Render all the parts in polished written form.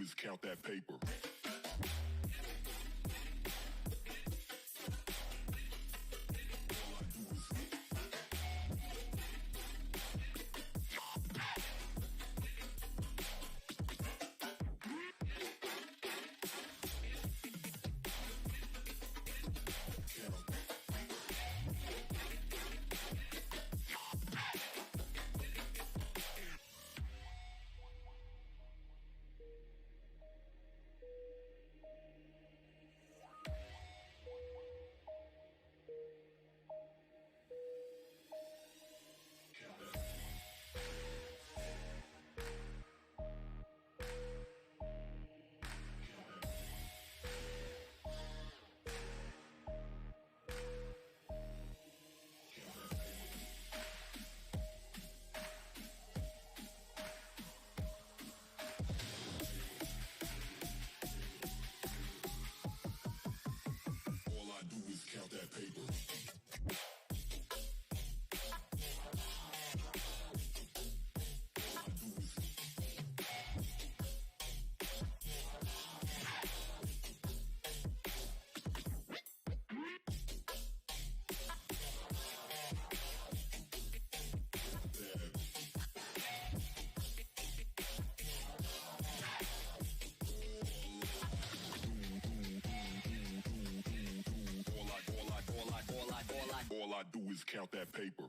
is count that paper. Count that paper. All I do is count that paper.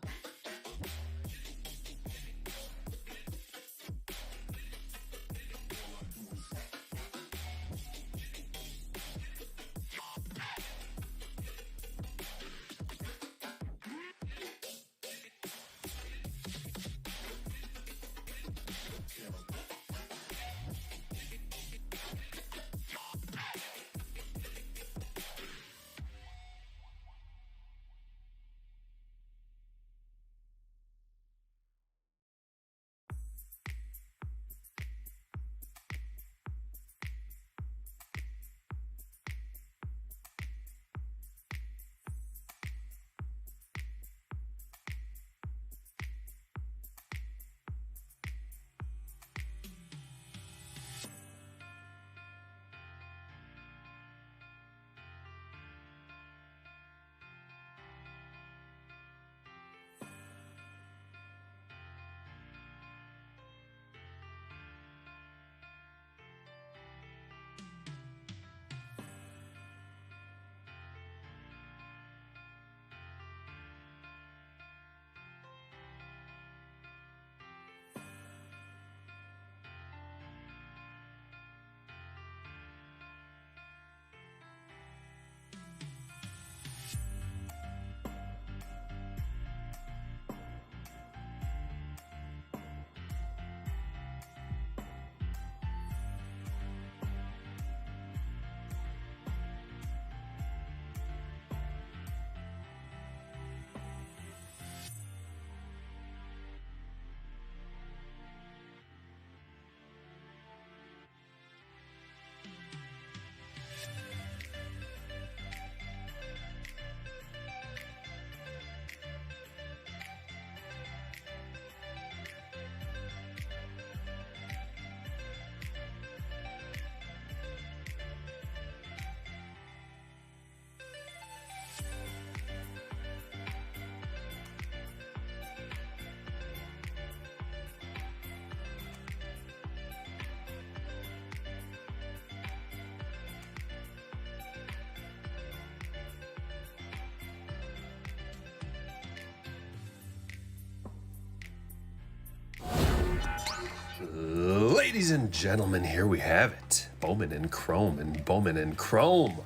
Ladies and gentlemen, here we have it. Bowman and ChrOme and Bowman and ChrOme.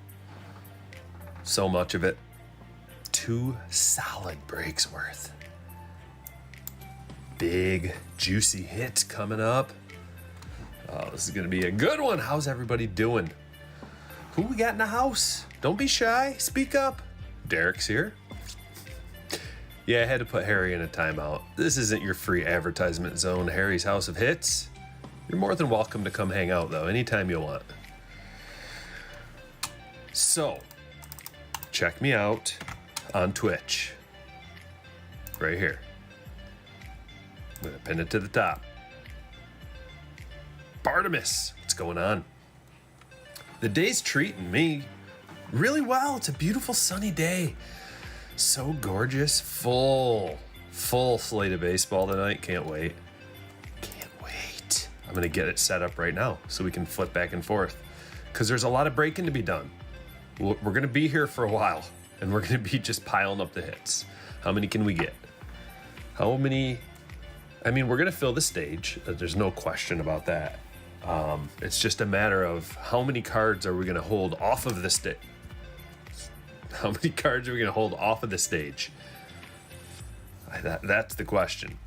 So much of it. 2 solid breaks worth. Big, juicy hit coming up. Oh, this is going to be a good one. How's everybody doing? Who we got in the house? Don't be shy. Speak up. Derek's here. Yeah, I had to put Harry in a timeout. This isn't your free advertisement zone, Harry's House of Hits. You're more than welcome to come hang out, though, anytime you want. So, check me out on Twitch. Right here. I'm going to pin it to the top. Bartimus, what's What's going on? The day's treating me really well. It's a beautiful sunny day. So gorgeous. Full slate of baseball tonight. Can't wait. I'm going to get it set up right now so we can flip back and forth because there's a lot of breaking to be done. We're going to be here for a while and we're going to be just piling up the hits. How many can we get? How many? I mean, we're going to fill the stage. There's no question about that. It's just a matter of how many cards are we going to hold off of the stage? How many cards are we going to hold off of the stage? That's the question.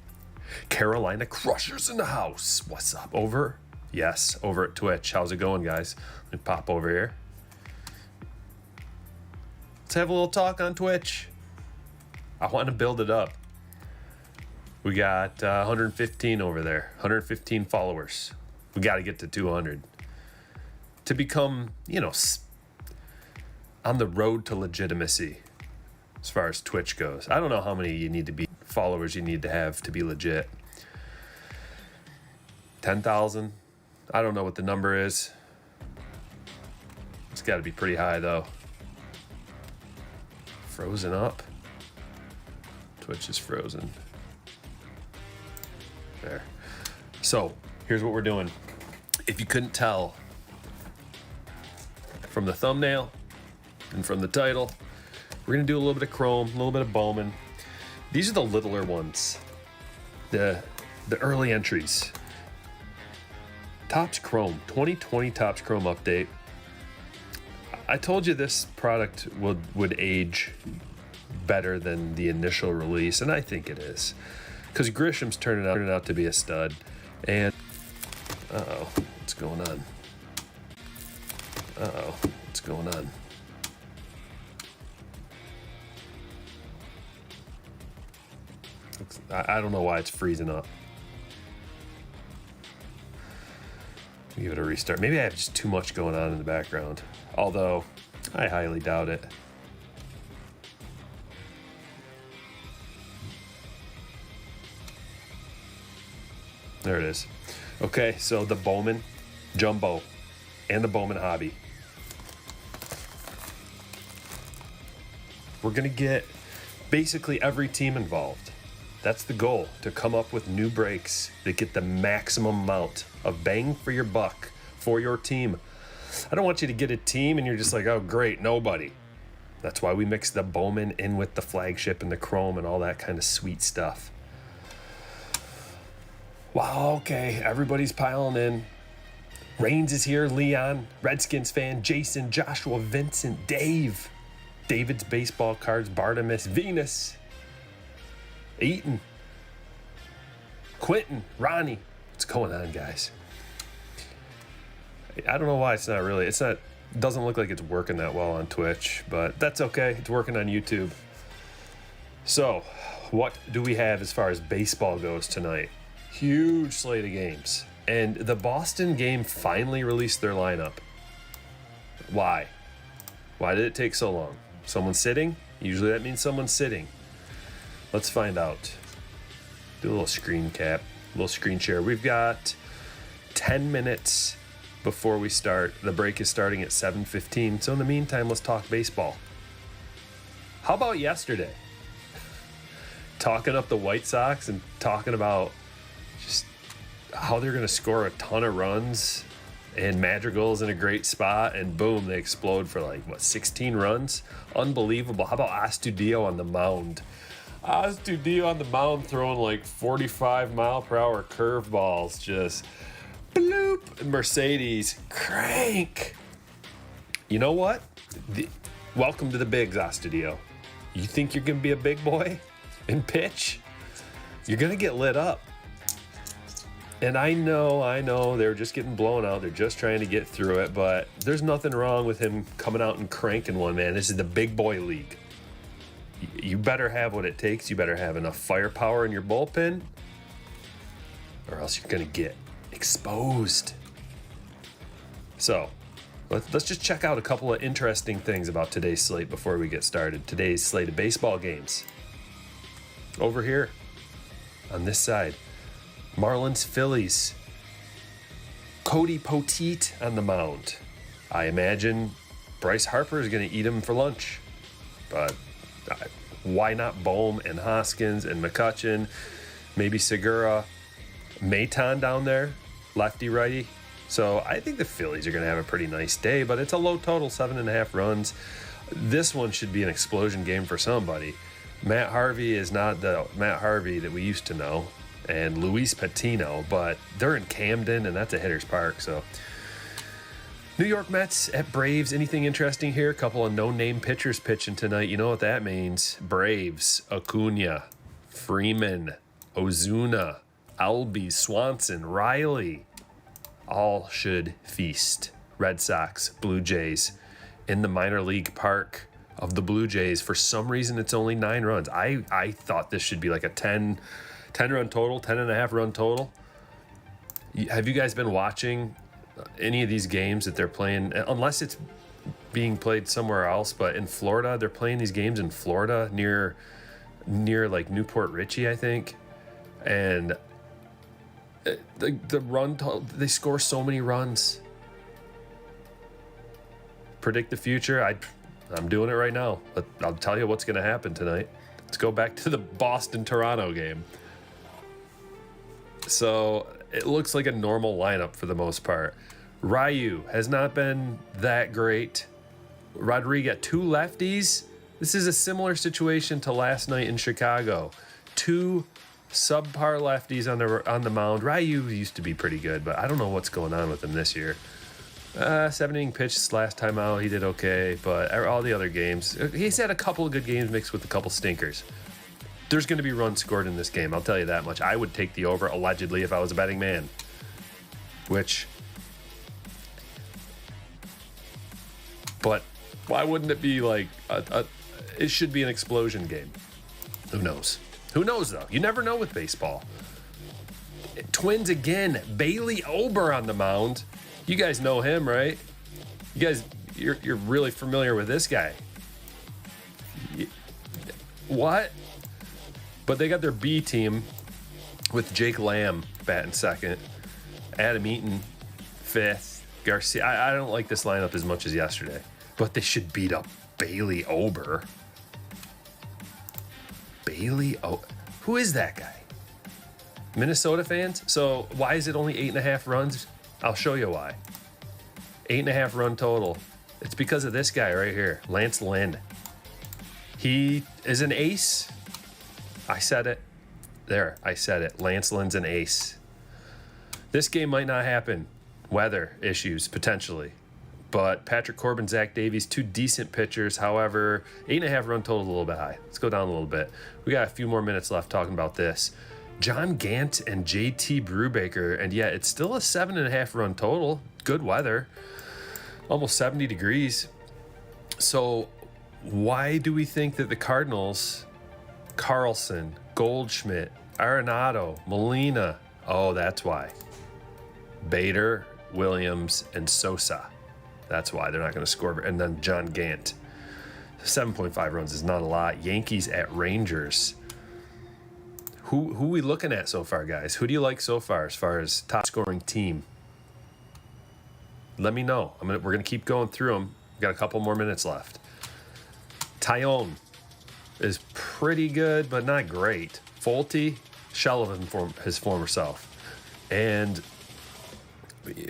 Carolina Crushers in the house. What's up? Over? Yes, over at Twitch. How's it going, guys? Let me pop over here. Let's have a little talk on Twitch. I want to build it up. We got 115 over there. 115 followers. We got to get to 200 to become, on the road to legitimacy as far as Twitch goes. I don't know how many you need to be followers you need to have to be legit. 10,000. I don't know what the number is. It's got to be pretty high though. Frozen up. Twitch is frozen. There. So here's what we're doing. If you couldn't tell from the thumbnail and from the title, we're gonna do a little bit of ChrOme, a little bit of Bowman. These are the littler ones, the early entries. Topps ChrOme, 2020 Topps ChrOme update. I told you this product would age better than the initial release, and I think it is, because Grisham's turning out to be a stud. And what's going on? What's going on? I don't know why it's freezing up. Give it a restart. Maybe I have just too much going on in the background. Although, I highly doubt it. There it is. Okay, so the Bowman Jumbo and the Bowman Hobby. We're going to get basically every team involved. That's the goal, to come up with new breaks that get the maximum amount of bang for your buck for your team. I don't want you to get a team and you're just like, oh, great, nobody. That's why we mix the Bowman in with the flagship and the ChrOme and all that kind of sweet stuff. Wow, okay, everybody's piling in. Rains is here, Leon, Redskins fan, Jason, Joshua, Vincent, Dave, David's baseball cards, Bartimus, Venus, Eaton, Quentin, Ronnie. What's going on, guys? I don't know why it doesn't look like it's working that well on Twitch, but that's okay. It's working on YouTube. So, what do we have as far as baseball goes tonight? Huge slate of games. And the Boston game finally released their lineup. Why? Why did it take so long? Someone sitting? Usually that means someone's sitting. Let's find out. Do a little screen cap, a little screen share. We've got 10 minutes before we start. The break is starting at 7:15. So in the meantime, let's talk baseball. How about yesterday? Talking up the White Sox and talking about just how they're going to score a ton of runs, and Madrigal's in a great spot, and boom, they explode for 16 runs? Unbelievable. How about Astudillo on the mound? Astudillo on the mound throwing 45-mile-per-hour curveballs, just bloop. Mercedes crank. You know what? Welcome to the bigs, Astudillo. You think you're going to be a big boy and pitch? You're going to get lit up. And I know, they're just getting blown out. They're just trying to get through it, but there's nothing wrong with him coming out and cranking one, man. This is the big boy league. You better have what it takes. You better have enough firepower in your bullpen, or else you're going to get exposed. So, let's just check out a couple of interesting things about today's slate before we get started. Today's slate of baseball games. Over here, on this side, Marlins, Phillies. Cody Poteet on the mound. I imagine Bryce Harper is going to eat him for lunch. But why not Bowman and Hoskins and McCutchen, maybe Segura, Maton down there, lefty righty. So I think the Phillies are going to have a pretty nice day, but it's a low total, 7.5 runs. This one should be an explosion game for somebody. Matt Harvey is not the Matt Harvey that we used to know, and Luis Patino, but they're in Camden, and that's a hitter's park. So New York Mets at Braves. Anything interesting here? A couple of no-name pitchers pitching tonight. You know what that means. Braves, Acuna, Freeman, Ozuna, Albies, Swanson, Riley, all should feast. Red Sox, Blue Jays in the minor league park of the Blue Jays. For some reason, it's only 9 runs. I thought this should be like a 10 run total, 10.5 run total. Have you guys been watching any of these games that they're playing? Unless it's being played somewhere else, but in Florida, they're playing these games in Florida near like Newport Richie, I think. And the run total, they score so many runs. Predict the future. I'm doing it right now. I'll tell you what's going to happen tonight. Let's go back to the Boston-Toronto game. So it looks like a normal lineup for the most part. Ryu has not been that great. Rodriguez, 2 lefties. This is a similar situation to last night in Chicago. 2 subpar lefties on the mound. Ryu used to be pretty good, but I don't know what's going on with him this year. 7-inning pitch last time out, he did okay, but all the other games, he's had a couple of good games mixed with a couple stinkers. There's going to be runs scored in this game, I'll tell you that much. I would take the over, allegedly, if I was a betting man. But why wouldn't it be like, it should be an explosion game. Who knows? Who knows, though? You never know with baseball. Twins again, Bailey Ober on the mound. You guys know him, right? You guys, you're really familiar with this guy. What? But they got their B team with Jake Lamb batting second, Adam Eaton 5th, Garcia. I don't like this lineup as much as yesterday, but they should beat up Bailey Ober. Who is that guy? Minnesota fans? So why is it only 8.5 runs? I'll show you why. 8.5 run total. It's because of this guy right here, Lance Lynn. He is an ace. I said it. There, I said it. Lance Lynn's an ace. This game might not happen. Weather issues, potentially. But Patrick Corbin, Zach Davies, 2 decent pitchers. However, 8.5 run total is a little bit high. Let's go down a little bit. We got a few more minutes left talking about this. John Gant and JT Brubaker, and yeah, it's still a 7.5 run total. Good weather. Almost 70 degrees. So why do we think that the Cardinals, Carlson, Goldschmidt, Arenado, Molina, oh, that's why. Bader, Williams, and Sosa. That's why they're not going to score. And then John Gant. 7.5 runs is not a lot. Yankees at Rangers. Who we looking at so far, guys? Who do you like so far as top scoring team? Let me know. We're going to keep going through them. We've got a couple more minutes left. Tyone is pretty good, but not great. Folty, shell of his former self. And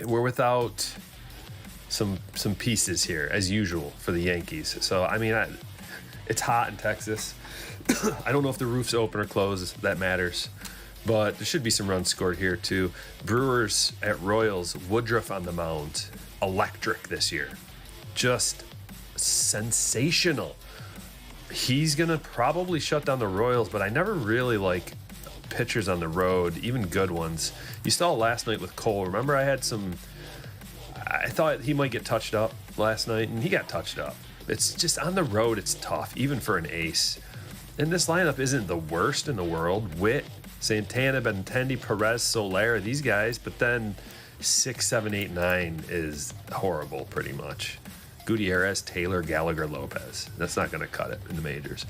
we're without some pieces here, as usual, for the Yankees. So, it's hot in Texas. I don't know if the roof's open or closed. That matters. But there should be some runs scored here, too. Brewers at Royals. Woodruff on the mound. Electric this year. Just sensational. He's going to probably shut down the Royals, but I never really like pitchers on the road, even good ones. You saw last night with Cole. Remember, I thought he might get touched up last night, and he got touched up. It's just on the road, it's tough, even for an ace. And this lineup isn't the worst in the world. Witt, Santana, Benintendi, Perez, Soler, these guys, but then 6, 7, 8, 9 is horrible pretty much. Gutierrez, Taylor, Gallagher, Lopez. That's not going to cut it in the majors.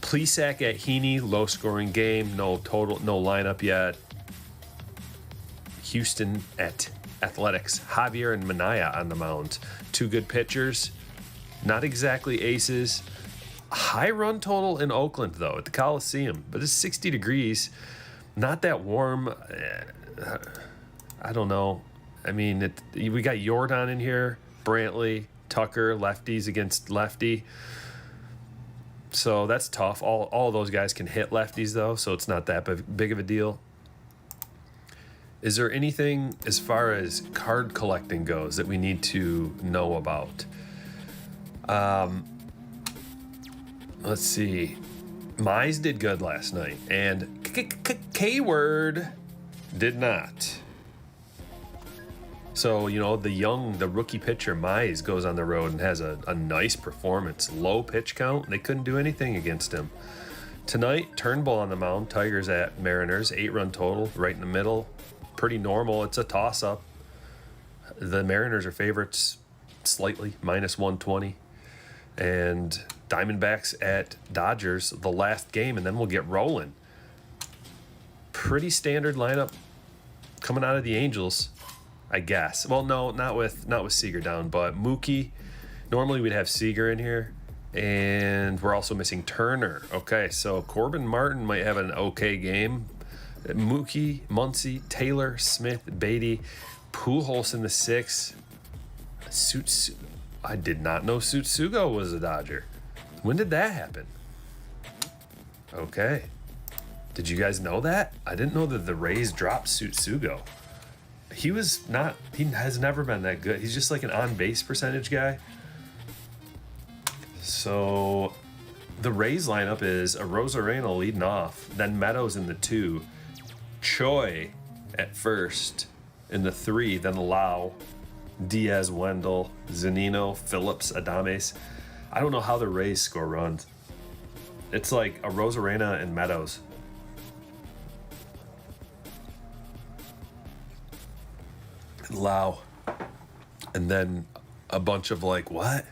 Plesac at Heaney, low scoring game, no lineup yet. Houston at Athletics. Javier and Minaya on the mound. Two good pitchers. Not exactly aces. High run total in Oakland, though, at the Coliseum. But it's 60 degrees. Not that warm. I don't know. I mean, we got Jordan in here. Brantley, Tucker, lefties against lefty. So that's tough. All of those guys can hit lefties, though, so it's not that big of a deal. Is there anything as far as card collecting goes that we need to know about? Let's see. Mize did good last night, and K-Word did not. So, the rookie pitcher, Mize, goes on the road and has a nice performance. Low pitch count. They couldn't do anything against him. Tonight, Turnbull on the mound. Tigers at Mariners. 8-run total, right in the middle. Pretty normal. It's a toss-up. The Mariners are favorites slightly, -120. And Diamondbacks at Dodgers, the last game, and then we'll get rolling. Pretty standard lineup coming out of the Angels, I guess. Well, no, not with Seager down, but Mookie. Normally we'd have Seager in here, and we're also missing Turner. Okay, so Corbin Martin might have an okay game. Mookie, Muncy, Taylor, Smith, Beatty, Pujols in the 6. I did not know Tsutsugo was a Dodger. When did that happen? Okay. Did you guys know that? I didn't know that the Rays dropped Tsutsugo. He has never been that good. He's just like an on-base percentage guy. So the Rays lineup is Arozarena leading off, then Meadows in the 2, Choi at first in the 3, then Lau, Diaz, Wendell, Zunino, Phillips, Adames. I don't know how the Rays score runs. It's like Arozarena and Meadows. Lau. And then a bunch of what?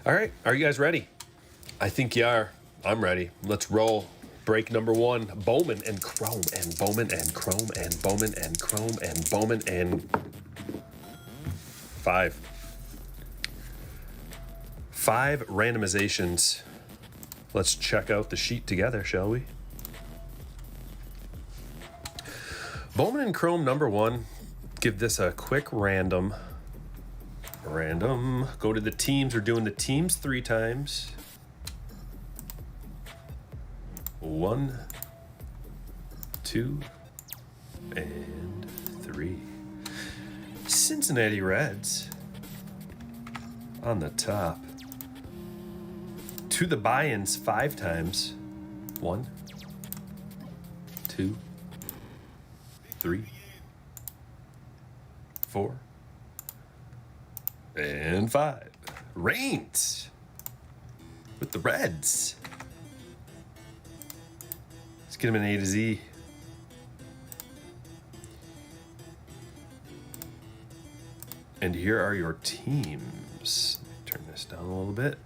All right. Are you guys ready? I think you are. I'm ready. Let's roll. Break number 1. Bowman and ChrOme and Bowman and ChrOme and Bowman and ChrOme and Bowman and 5 randomizations. Let's check out the sheet together, shall we? Bowman and ChrOme number 1. Give this a quick random. Go to the teams. We're doing the teams 3 times. 1, 2, and 3. Cincinnati Reds on the top. To the buy-ins 5 times. 1, 2, 3, 4, and 5. Reigns with the Reds. Let's get him an A to Z. And here are your teams. Let me turn this down a little bit.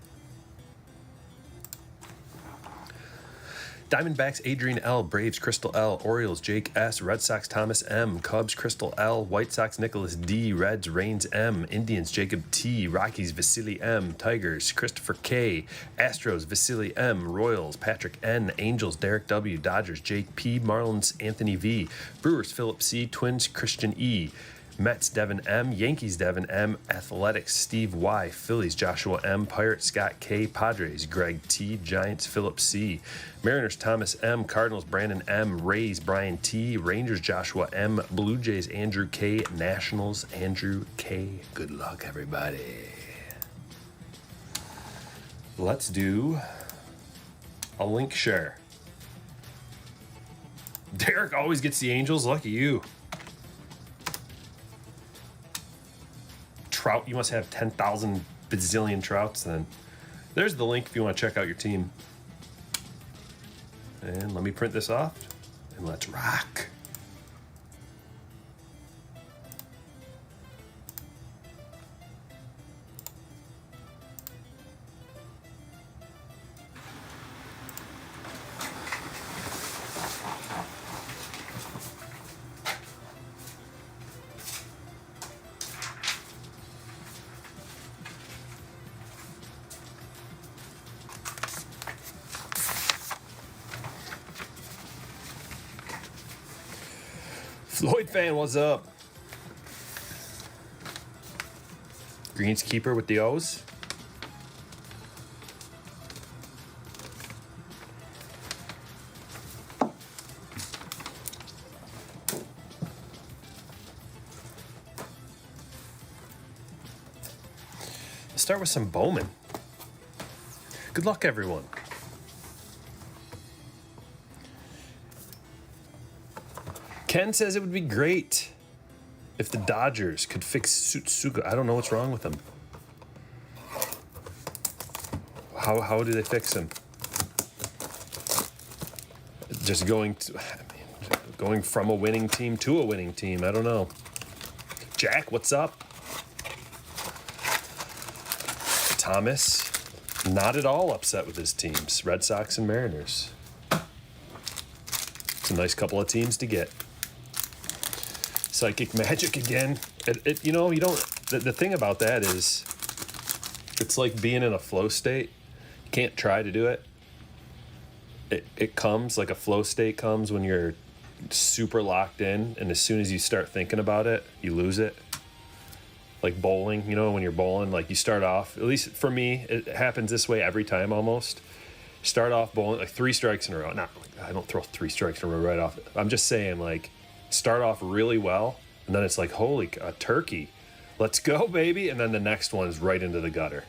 Diamondbacks, Adrian L. Braves, Crystal L. Orioles, Jake S. Red Sox, Thomas M. Cubs, Crystal L. White Sox, Nicholas D. Reds, Reigns M. Indians, Jacob T. Rockies, Vasily M. Tigers, Christopher K. Astros, Vasily M. Royals, Patrick N. Angels, Derek W. Dodgers, Jake P. Marlins, Anthony V. Brewers, Philip C. Twins, Christian E. Mets, Devin M. Yankees, Devin M. Athletics, Steve Y. Phillies, Joshua M. Pirates, Scott K. Padres, Greg T. Giants, Philip C. Mariners, Thomas M. Cardinals, Brandon M. Rays, Brian T. Rangers, Joshua M. Blue Jays, Andrew K. Nationals, Andrew K. Good luck, everybody. Let's do a link share. Derek always gets the Angels. Lucky you. Trout, you must have 10,000 bazillion Trouts then. There's the link if you want to check out your team. And let me print this off and let's rock. Lloyd fan, what's up? Greenskeeper with the O's. Let's start with some Bowman. Good luck, everyone. Ken says it would be great if the Dodgers could fix Sutsuga. I don't know what's wrong with him. How do they fix him? Just going from a winning team to a winning team. I don't know. Jack, what's up? Thomas, not at all upset with his teams. Red Sox and Mariners. It's a nice couple of teams to get. Psychic Magic again. You don't. The thing about that is, it's like being in a flow state. You can't try to do it. It comes like a flow state comes when you're super locked in, and as soon as you start thinking about it, you lose it. Like bowling, when you're bowling, like you start off, at least for me, it happens this way every time almost. Start off bowling, like 3 strikes in a row. I don't throw 3 strikes in a row right off. I'm just saying, like, start off really well, and then it's like, holy, a turkey. Let's go, baby. And then the next one is right into the gutter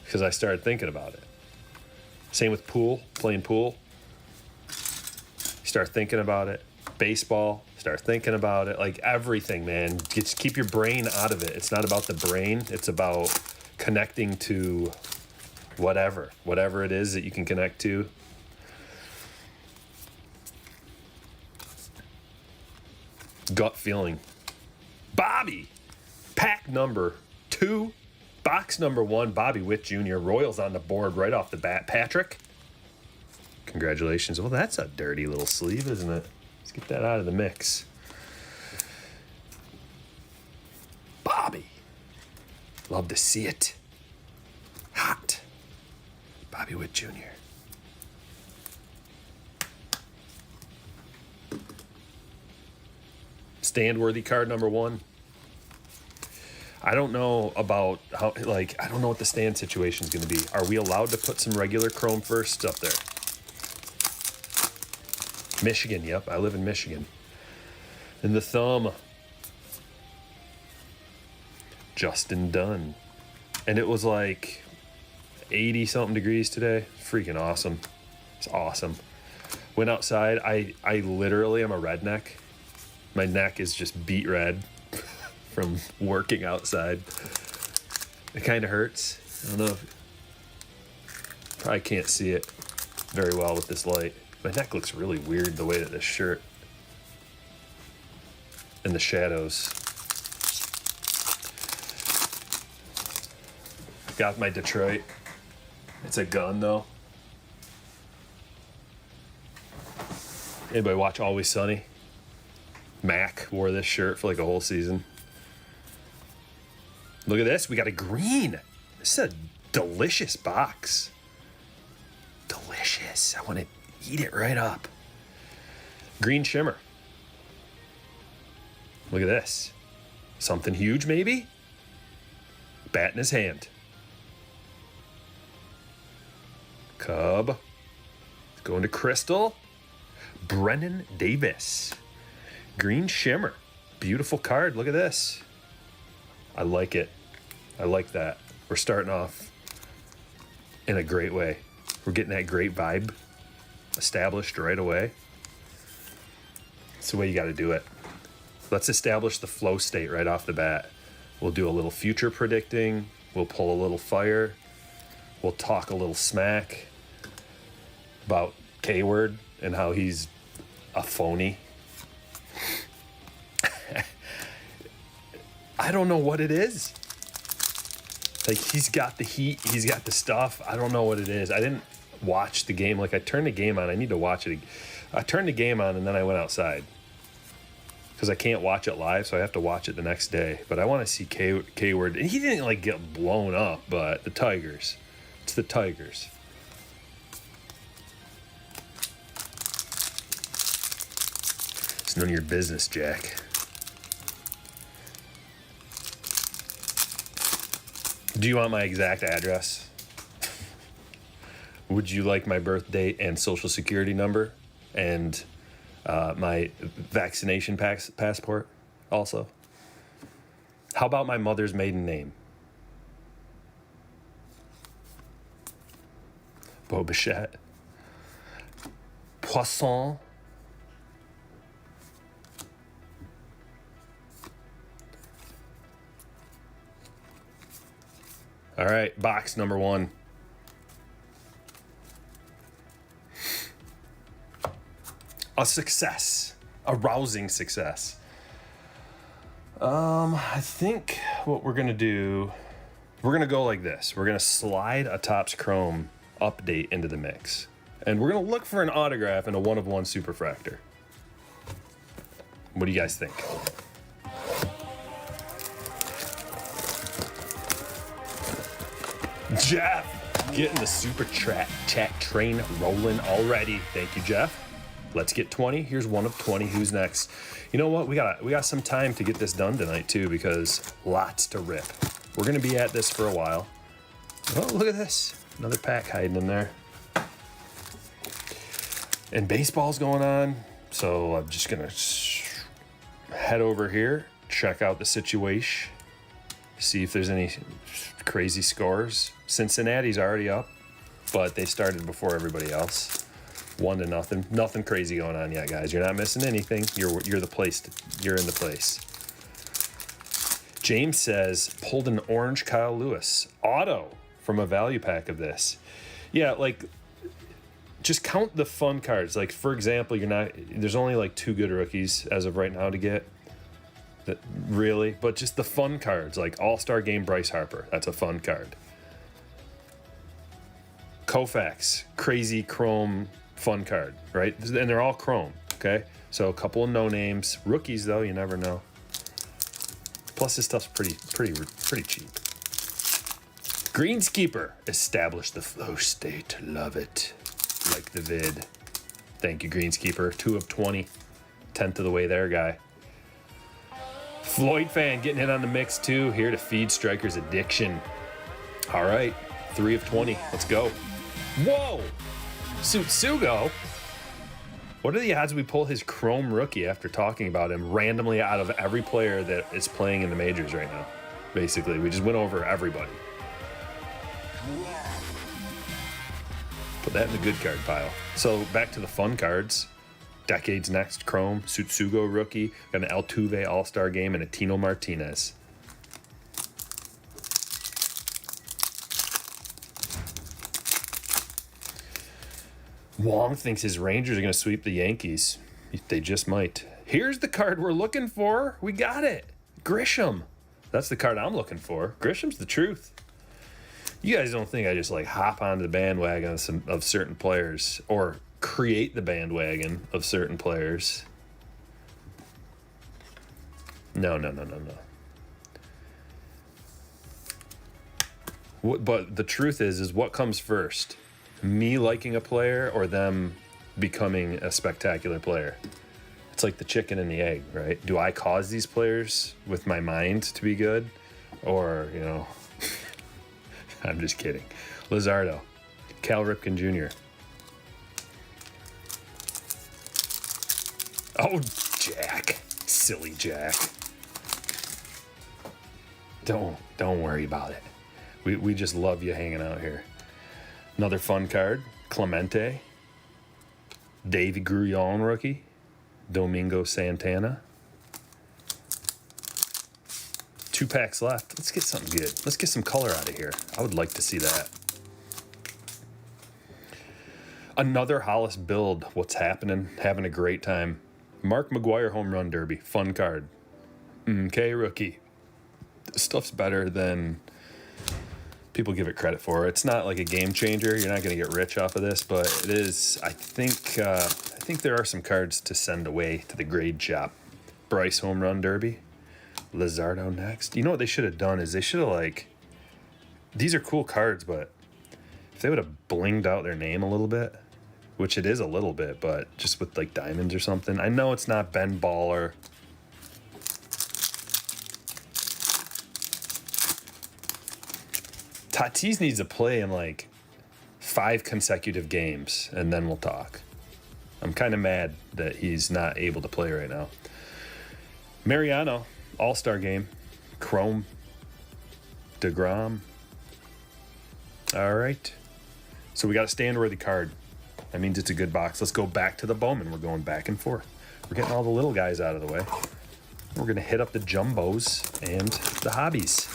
because I started thinking about it. Same with playing pool. Start thinking about it. Baseball, start thinking about it. Like everything, man. Just keep your brain out of it. It's not about the brain. It's about connecting to whatever it is that you can connect to. Gut feeling. Bobby, pack number 2, box number 1, Bobby Witt Jr. Royals on the board right off the bat. Patrick, congratulations. Well, that's a dirty little sleeve, isn't it? Let's get that out of the mix. Bobby. Love to see it. Hot. Bobby Witt Jr. Stand-worthy card number 1. I don't know about how, I don't know what the stand situation is going to be. Are we allowed to put some regular ChrOme firsts up there? Michigan, yep, I live in Michigan. And the thumb. Justin Dunn. And it was like 80-something degrees today. Freaking awesome. It's awesome. Went outside. I literally am a redneck. My neck is just beet red from working outside. It kind of hurts. I don't know. Probably can't see it very well with this light. My neck looks really weird the way that this shirt and the shadows. Got my Detroit. It's a gun though. Anybody watch Always Sunny? Mac wore this shirt for like a whole season. Look at this. We got a green. This is a delicious box. Delicious. I want to eat it right up. Green shimmer. Look at this. Something huge, maybe? Bat in his hand. Cub. It's going to Crystal. Brennan Davis. Green shimmer. Beautiful card. Look at this. I like it. I like that. We're starting off in a great way. We're getting that great vibe established right away. That's the way you got to do it. Let's establish the flow state right off the bat. We'll do a little future predicting. We'll pull a little fire. We'll talk a little smack about K-Word and how he's a phony. I don't know what it is. Like, he's got the heat. He's got the stuff. I don't know what it is. I didn't watch the game. Like, I turned the game on. I need to watch it. I turned the game on, and then I went outside. Because I can't watch it live, so I have to watch it the next day. But I want to see K-Word. And he didn't, like, get blown up, but the Tigers. It's the Tigers. It's none of your business, Jack. Do you want my exact address? Would you like my birth date and social security number and my vaccination passport also? How about my mother's maiden name? Bobichette. Poisson. All right, box number 1. A success. A rousing success. I think what we're going to do, we're going to go like this. We're going to slide a Topps Chrome update into the mix. And we're going to look for an autograph in a 1-of-1 superfractor. What do you guys think? Jeff, getting the super chat train rolling already. Thank you, Jeff. Let's get 20. Here's 1 of 20. Who's next? You know what? We got some time to get this done tonight too, because lots to rip. We're gonna be at this for a while. Oh, look at this. Another pack hiding in there. And baseball's going on, so I'm just gonna head over here, check out the situation, see if there's any crazy scores. Cincinnati's already up, but they started before everybody else. 1-0. Nothing crazy going on yet, guys. You're not missing anything. You're the place. You're in the place. James says pulled an orange Kyle Lewis auto from a value pack of this. Yeah, like just count the fun cards. Like for example, there's only like 2 good rookies as of right now to get. That really, but just the fun cards like All-Star Game Bryce Harper. That's a fun card. Koufax, crazy chrome fun card, right? And they're all chrome, okay? So a couple of no names. Rookies though, you never know. Plus this stuff's pretty cheap. Greenskeeper, establish the flow state. Love it. Like the vid. Thank you, Greenskeeper. 2 of 20. 10th of the way there, guy. Floyd fan getting in on the mix too. Here to feed Stryker's addiction. All right, 3 of 20. Let's go. Whoa! Sutsugo? What are the odds we pull his chrome rookie after talking about him randomly out of every player that is playing in the majors right now? Basically, we just went over everybody. Put that in the good card pile. So back to the fun cards. Decades Next Chrome, Sutsugo rookie, got an Altuve All-Star Game, and a Tino Martinez. Wong thinks his Rangers are going to sweep the Yankees. They just might. Here's the card we're looking for. We got it. Grisham. That's the card I'm looking for. Grisham's the truth. You guys don't think I just like hop onto the bandwagon of certain players or create the bandwagon of certain players. No. But the truth is what comes first? Me liking a player or them becoming a spectacular player? It's like the chicken and the egg, right? Do I cause these players with my mind to be good? Or, I'm just kidding. Lizardo, Cal Ripken Jr. Oh, Jack. Silly Jack. Don't worry about it. We just love you hanging out here. Another fun card, Clemente. Davey Grullon rookie. Domingo Santana. 2 packs left. Let's get something good. Let's get some color out of here. I would like to see that. Another Hollis build. What's happening? Having a great time. Mark McGwire Home Run Derby. Fun card. Okay, rookie. This stuff's better than people give it credit for. It's not like a game changer. You're not going to get rich off of this, but it is. I think there are some cards to send away to the grade shop. Bryce Home Run Derby. Lizardo next. You know what they should have done is they should have these are cool cards, but if they would have blinged out their name a little bit, which it is a little bit, but just with like diamonds or something. I know it's not Ben Baller. Tatis needs to play in like 5 consecutive games, and then we'll talk. I'm kind of mad that he's not able to play right now. Mariano, All-Star game. ChrOme. DeGrom. All right. So we got a stand-worthy card. That means it's a good box. Let's go back to the Bowman. We're going back and forth. We're getting all the little guys out of the way. We're going to hit up the jumbos and the hobbies.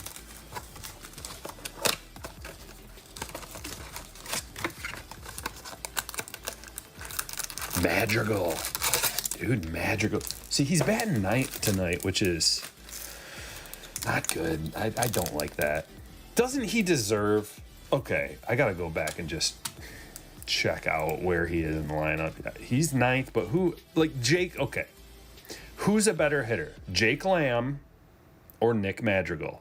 Madrigal. Dude, Madrigal. See, he's batting 9th tonight, which is not good. I don't like that. Doesn't he deserve... Okay, I got to go back and just check out where he is in the lineup. He's 9th, but who... Like, Jake... Okay. Who's a better hitter? Jake Lamb or Nick Madrigal?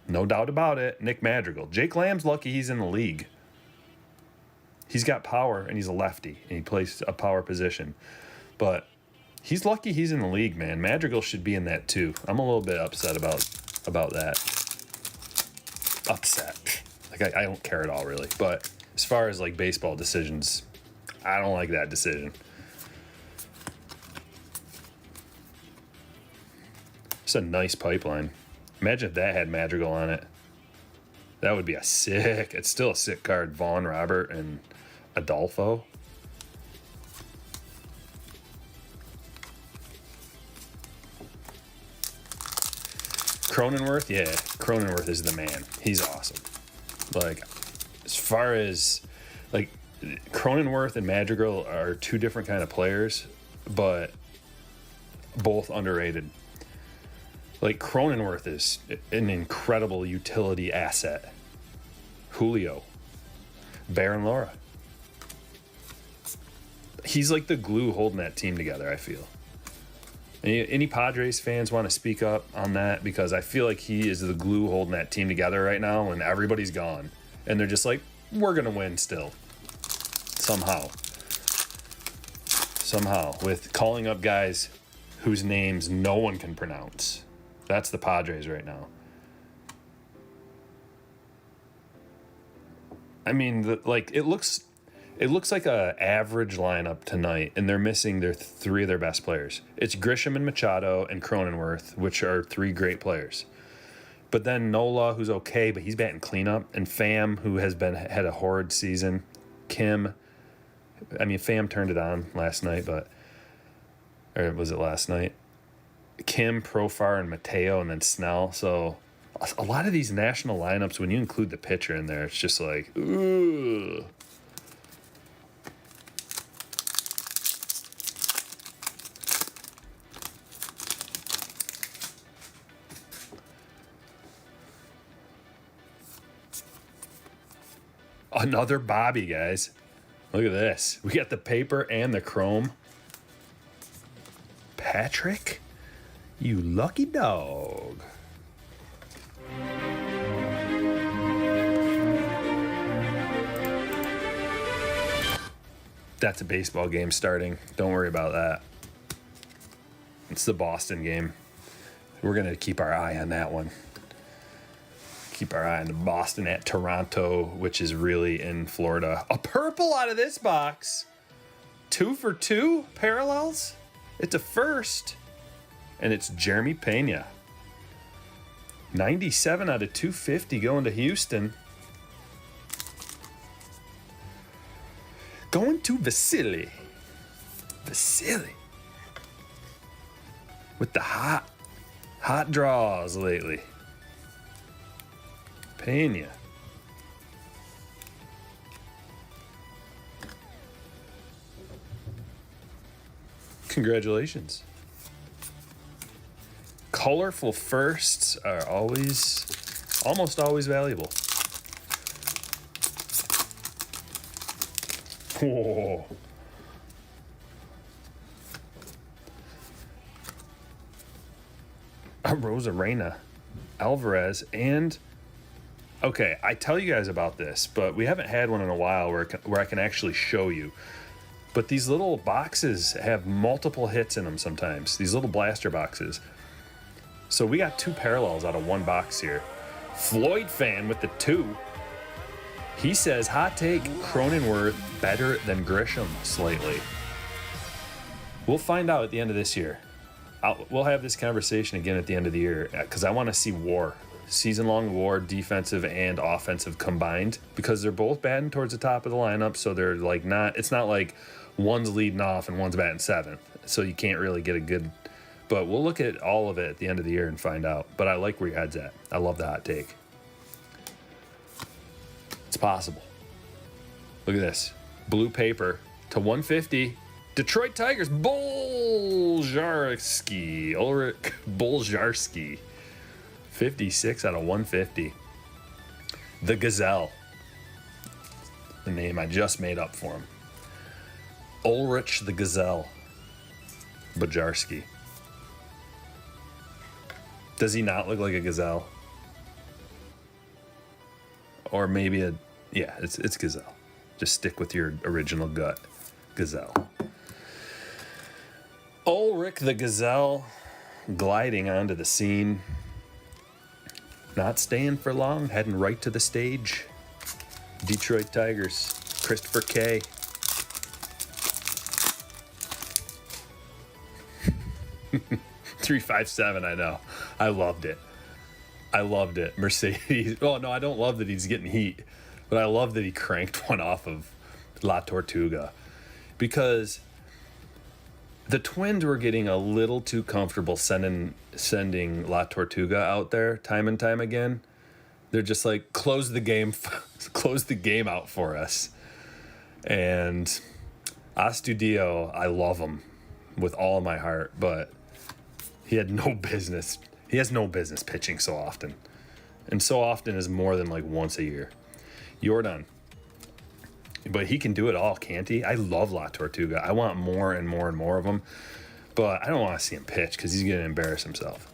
No doubt about it, Nick Madrigal. Jake Lamb's lucky he's in the league. He's got power, and he's a lefty, and he plays a power position. But he's lucky he's in the league, man. Madrigal should be in that too. I'm a little bit upset about that. Upset. Like, I don't care at all, really. But as far as, like, baseball decisions, I don't like that decision. It's a nice pipeline. Imagine if that had Madrigal on it. That would be a sick... It's still a sick card. Vaughn, Robert, and Adolfo. Cronenworth, yeah. Cronenworth is the man. He's awesome. Like, as far as... Like, Cronenworth and Madrigal are 2 different kind of players, but both underrated. Like, Cronenworth is an incredible utility asset. Julio. Baron Laura. He's like the glue holding that team together, I feel. Any Padres fans want to speak up on that? Because I feel like he is the glue holding that team together right now when everybody's gone. And they're just like, we're going to win still. Somehow. With calling up guys whose names no one can pronounce. That's the Padres right now. I mean, it looks like a average lineup tonight, and they're missing 3 of their best players. It's Grisham and Machado and Cronenworth, which are 3 great players. But then Nola, who's okay, but he's batting cleanup, and Pham, who had a horrid season. Pham turned it on last night, or was it last night? Kim, Profar, and Mateo, and then Snell. So a lot of these national lineups, when you include the pitcher in there, it's just like, ooh. Another Bobby, guys. Look at this. We got the paper and the ChrOme. Patrick? You lucky dog. That's a baseball game starting. Don't worry about that. It's the Boston game. We're going to keep our eye on that one. Keep our eye on the Boston at Toronto, which is really in Florida. A purple out of this box. 2 for 2 parallels. It's a first. And it's Jeremy Pena. 97 out of 250 going to Houston. Going to Vasily. With the hot draws lately. Pena. Congratulations. Colorful firsts are almost always valuable. Whoa. A Rosarena, Alvarez, and okay, I tell you guys about this, but we haven't had one in a while where I can actually show you. But these little boxes have multiple hits in them sometimes, these little blaster boxes. So we got 2 parallels out of 1 box here. Floyd fan with the 2. He says, hot take, Cronenworth better than Grisham slightly. We'll find out at the end of this year. We'll have this conversation again at the end of the year because I want to see war. Season-long war, defensive and offensive combined, because they're both batting towards the top of the lineup, so they're like not, it's not like one's leading off and one's batting 7th, so you can't really get a good, but we'll look at all of it at the end of the year and find out. But I like where your head's at. I love the hot take. It's possible. Look at this. Blue paper to 150. Detroit Tigers, Boljarski. Ulrich Boljarski. 56 out of 150. The Gazelle. The name I just made up for him. Ulrich the Gazelle. Boljarski. Does he not look like a gazelle? Or maybe it's gazelle. Just stick with your original gut. Gazelle. Ulrich the Gazelle gliding onto the scene. Not staying for long, heading right to the stage. Detroit Tigers, Christopher K. $357, I know. I loved it. Mercedes. Oh, no, I don't love that he's getting heat, but I love that he cranked one off of La Tortuga, because the Twins were getting a little too comfortable sending La Tortuga out there time and time again. They're just like, close the game out for us. And Astudillo, I love him with all my heart, but he has no business pitching so often. And so often is more than like once a year. Jordan. But he can do it all, can't he? I love La Tortuga. I want more and more and more of him. But I don't want to see him pitch because he's going to embarrass himself.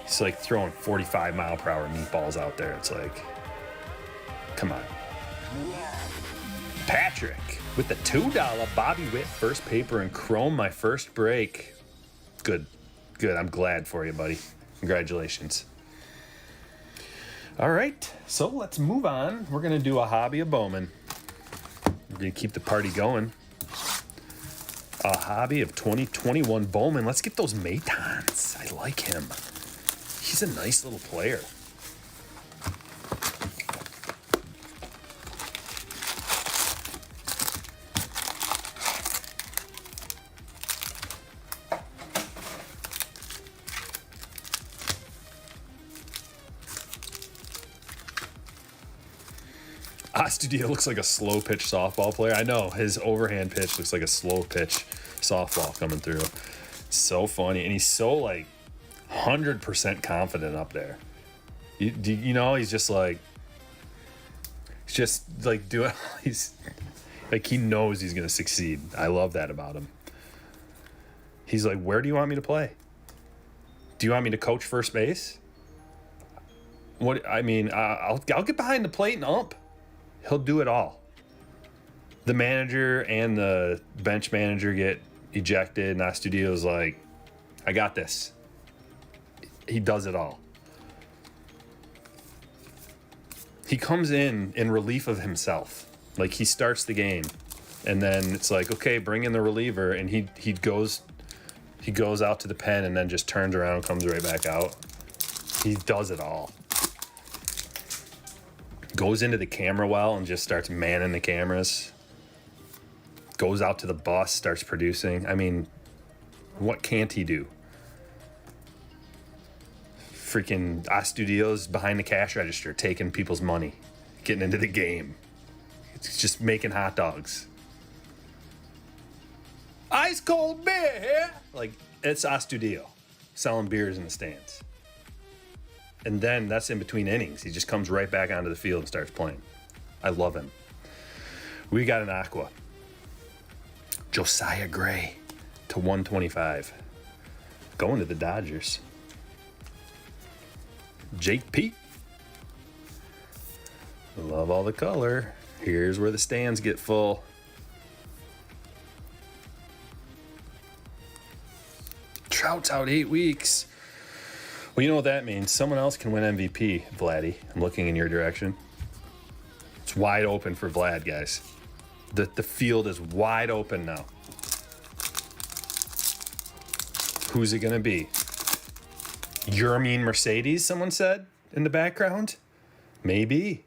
He's like throwing 45-mile-per-hour meatballs out there. It's like, come on. Patrick with the $2 Bobby Witt first paper and Chrome, my first break. Good. I'm glad for you, buddy. Congratulations. All right, so let's move on. We're going to do a hobby of Bowman. We're going to keep the party going. A hobby of 2021 Bowman. Let's get those Matons. I like him. He's a nice little player. Astudillo looks like a slow pitch softball player. I know his overhand pitch looks like a slow pitch softball coming through. So funny, and he's so like 100% confident up there. You know, he's just like doing. He's like, he knows he's gonna succeed. I love that about him. He's like, where do you want me to play? Do you want me to coach first base? What I mean, I'll get behind the plate and ump. He'll do it all. The manager and the bench manager get ejected, and Astudillo's like, I got this. He does it all. He comes in relief of himself. Like, he starts the game, and then it's like, okay, bring in the reliever, and he goes out to the pen and then just turns around and comes right back out. He does it all. Goes into the camera well and just starts manning the cameras. Goes out to the bus, starts producing. I mean, what can't he do? Freaking Astudillo's behind the cash register, taking people's money, getting into the game. It's just making hot dogs. Ice cold beer here. Like, it's Astudillo selling beers in the stands. And then that's in between innings. He just comes right back onto the field and starts playing. I love him. We got an Aqua. Josiah Gray to 125. Going to the Dodgers. Jake Pete. Love all the color. Here's where the stands get full. Scouts out 8 weeks. Well, you know what that means. Someone else can win MVP, Vladdy. I'm looking in your direction. It's wide open for Vlad, guys. The field is wide open now. Who's it going to be? Yermin Mercedes, someone said in the background? Maybe.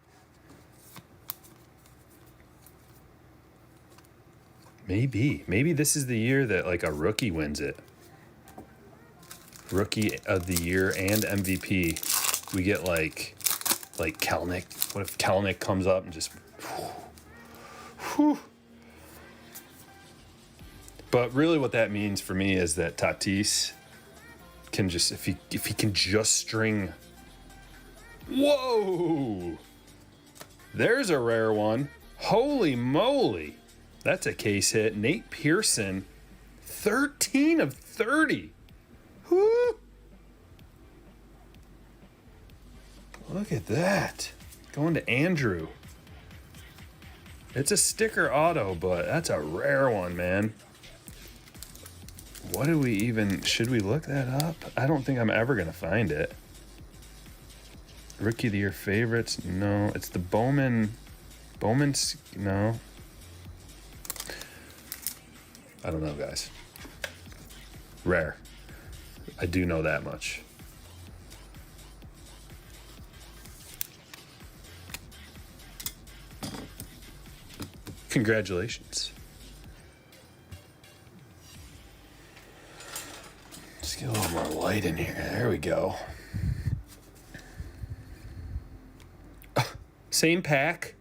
Maybe this is the year that like a rookie wins it. Rookie of the year and MVP. We get like Kelnick. What if Kelnick comes up and just whew. But really what that means for me is that Tatis can just if he can just string. Whoa! There's a rare one. Holy moly. That's a case hit. Nate Pearson, 13 of 30. Whoo! Look at that. Going to Andrew. It's a sticker auto, but that's a rare one, man. What do we even... Should we look that up? I don't think I'm ever going to find it. Rookie of the Year favorites? No. It's the Bowman... Bowman's... No. I don't know, guys. Rare. I do know that much. Congratulations. Let's get a little more light in here. There we go. Same pack.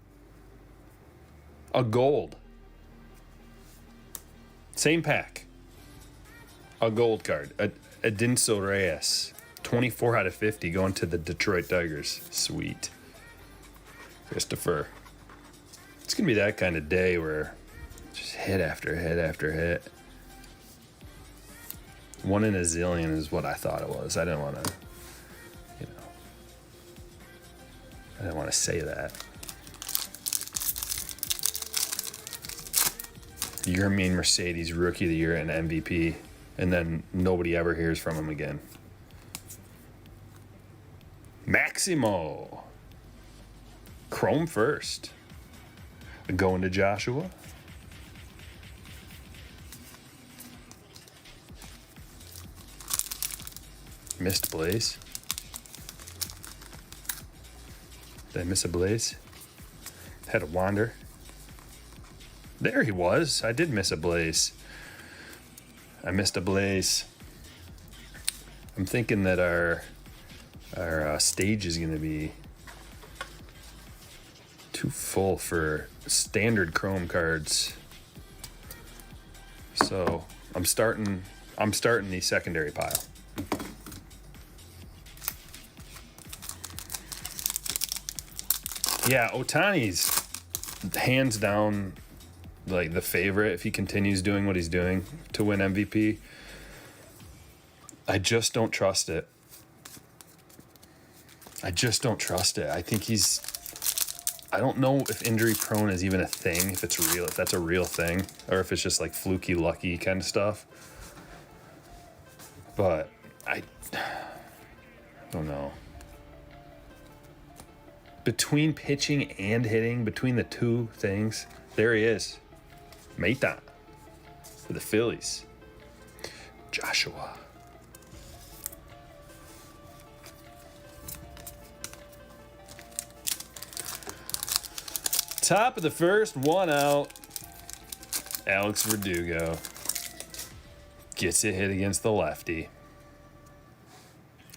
A gold. Same pack. A gold card. A Dinso Reyes. 24 out of 50 going to the Detroit Tigers. Sweet. Christopher. It's going to be that kind of day where just hit after hit after hit. One in a zillion is what I thought it was. I didn't want to, I didn't want to say that. Yermin Mercedes, Rookie of the Year and MVP, and then nobody ever hears from him again. Maximo. ChrOme first. Going to Joshua. Missed Blaze. Did I miss a Blaze? Had a wander. There he was. I did miss a Blaze. I missed a Blaze. I'm thinking that our stage is going to be too full for standard ChrOme cards. So I'm starting the secondary pile. Yeah, Ohtani's hands down like the favorite if he continues doing what he's doing to win MVP. I just don't trust it. I think I don't know if injury prone is even a thing, if it's real, if that's a real thing, or if it's just like fluky, lucky kind of stuff. But I don't know. Between pitching and hitting, between the two things, there he is. Meta for the Phillies. Joshua. Top of the first, one out. Alex Verdugo gets a hit against the lefty.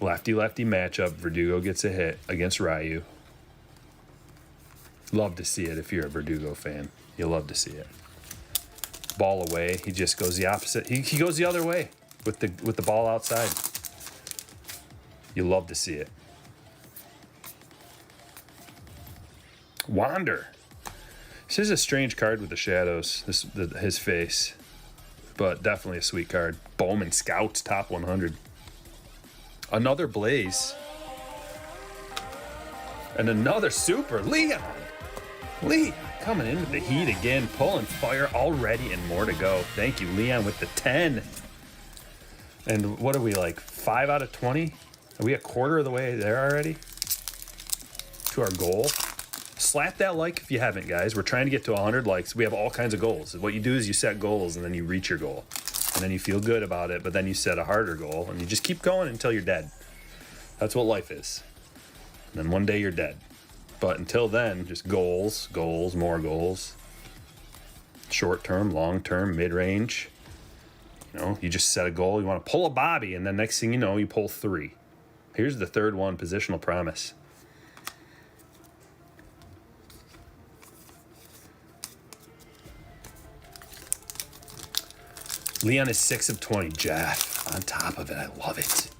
Lefty-lefty matchup. Verdugo gets a hit against Ryu. Love to see it if you're a Verdugo fan. You love to see it. Ball away. He just goes the opposite. He goes the other way with the ball outside. You love to see it. Wander. This is a strange card with the shadows. His face, but definitely a sweet card. Bowman Scouts top 100. Another Blaze. And another super. Leon coming in with the heat again, pulling fire already and more to go. Thank you, Leon, with the 10. And what are we, like 5 out of 20? Are we a quarter of the way there already to our goal? Slap that like if you haven't, guys. We're trying to get to 100 likes. We have all kinds of goals. What you do is you set goals and then you reach your goal. And then you feel good about it, but then you set a harder goal and you just keep going until you're dead. That's what life is. And then one day you're dead. But until then, just goals, goals, more goals. Short term, long term, mid range. You know, you just set a goal. You want to pull a bobby, and then next thing you know, you pull 3. Here's the third one, positional promise. Leon is 6 of 20. Jeff, on top of it. I love it.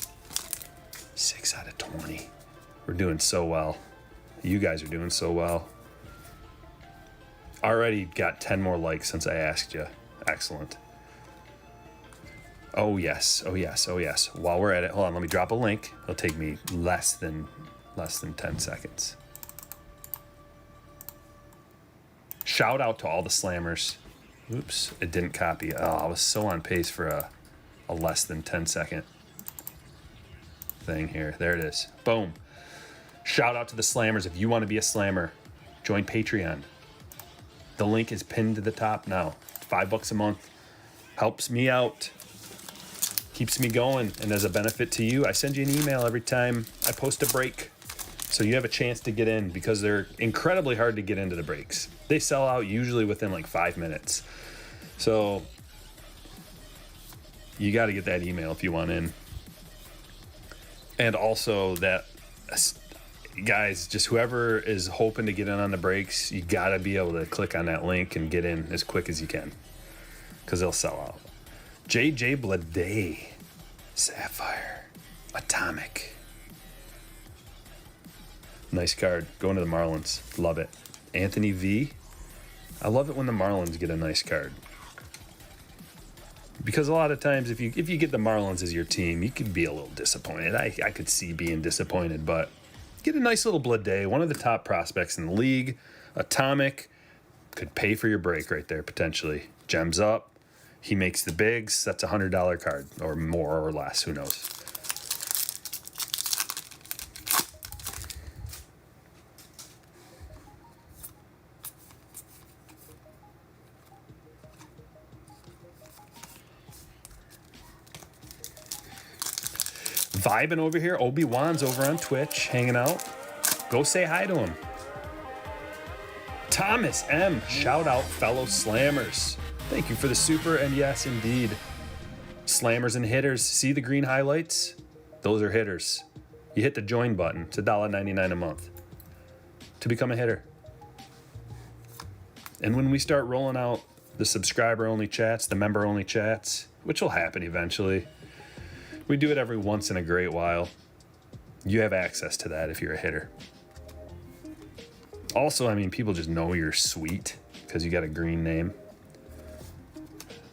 6 out of 20. We're doing so well. You guys are doing so well. Already got 10 more likes since I asked you. Excellent. Oh, yes. Oh, yes. Oh, yes. While we're at it, hold on. Let me drop a link. It'll take me less than 10 seconds. Shout out to all the slammers. Oops, it didn't copy. Oh, I was so on pace for a less than 10-second thing here. There it is. Boom. Shout out to the slammers. If you want to be a slammer, join Patreon. The link is pinned to the top now. $5 a month. Helps me out. Keeps me going. And as a benefit to you, I send you an email every time I post a break. So you have a chance to get in because they're incredibly hard to get into the breaks. They sell out usually within like 5 minutes. So you got to get that email if you want in. And also that, guys, just whoever is hoping to get in on the breaks, you got to be able to click on that link and get in as quick as you can because they'll sell out. JJ Blade, Sapphire, Atomic. Nice card. Going to the Marlins. Love it. Anthony V. I love it when the Marlins get a nice card. Because a lot of times if you get the Marlins as your team, you could be a little disappointed. I could see being disappointed, but get a nice little Blade, one of the top prospects in the league. Atomic could pay for your break right there, potentially. Gems up. He makes the bigs. That's a $100 card or more or less. Who knows? Vibing over here. Obi-Wan's over on Twitch, hanging out. Go say hi to him. Thomas M. Shout out, fellow slammers. Thank you for the super, and yes, indeed. Slammers and hitters. See the green highlights? Those are hitters. You hit the join button. It's $1.99 a month to become a hitter. And when we start rolling out the subscriber-only chats, the member-only chats, which will happen eventually, we do it every once in a great while. You have access to that if you're a hitter. Also, I mean, people just know you're sweet because you got a green name.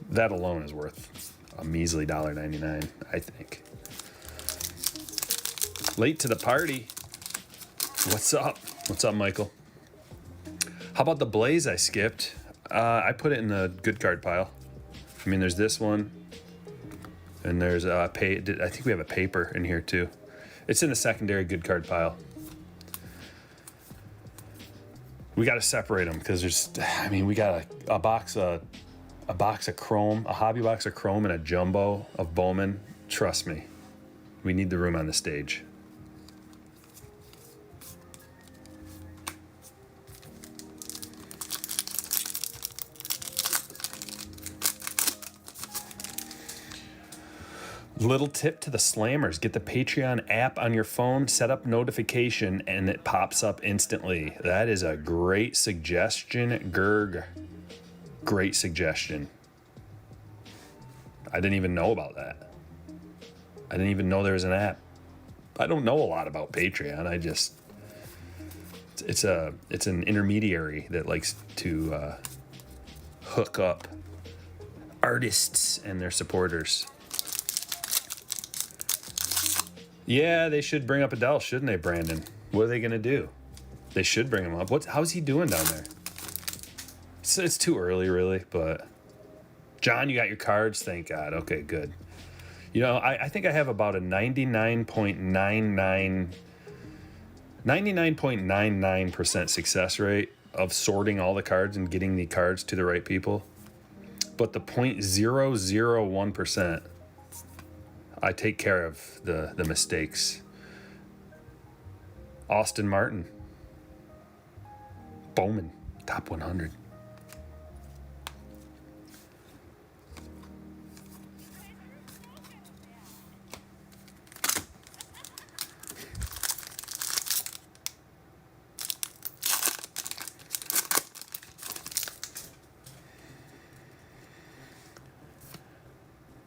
That alone is worth a measly $1.99, I think. Late to the party. What's up? What's up, Michael? How about the Blaze I skipped? I put it in the good card pile. I mean, there's this one. And there's I think we have a paper in here too. It's in the secondary good card pile. We got to separate them because we got a box of ChrOme, a hobby box of ChrOme, and a jumbo of Bowman. Trust me, we need the room on the stage. Little tip to the slammers, get the Patreon app on your phone, set up notification, and it pops up instantly. That is a great suggestion, Gerg. Great suggestion. I didn't even know about that. I didn't even know there was an app. I don't know a lot about Patreon. It's an intermediary that likes to hook up artists and their supporters. Yeah, they should bring up Adele, shouldn't they, Brandon? What are they going to do? They should bring him up. How's he doing down there? It's too early, really, but... John, you got your cards? Thank God. Okay, good. You know, I think I have about a 99.99% success rate of sorting all the cards and getting the cards to the right people. But the 0.001%, I take care of the mistakes. Austin Martin. Bowman, top 100.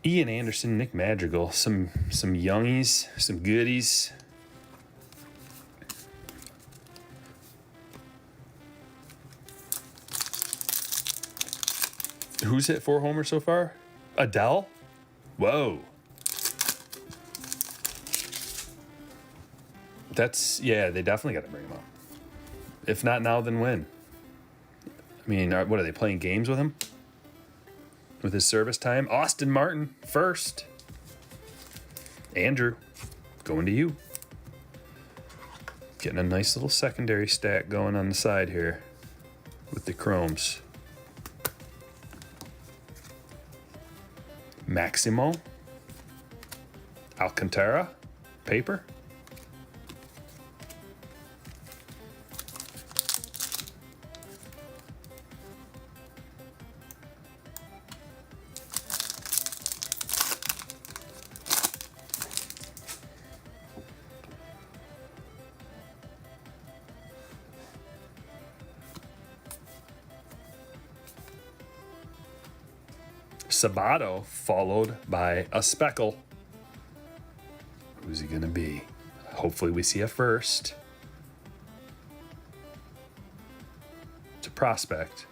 Ian Anderson, Nick Madrigal, some youngies, some goodies. Who's hit 4 homers so far? Adele? Whoa. Yeah, they definitely got to bring him up. If not now, then when? I mean, what are they playing games with him? With his service time? Austin Martin, first. Andrew, going to you. Getting a nice little secondary stack going on the side here with the chromes. Maximo. Alcantara. Paper. Sabato, followed by a speckle. Who's he gonna be? Hopefully we see a first. It's a prospect.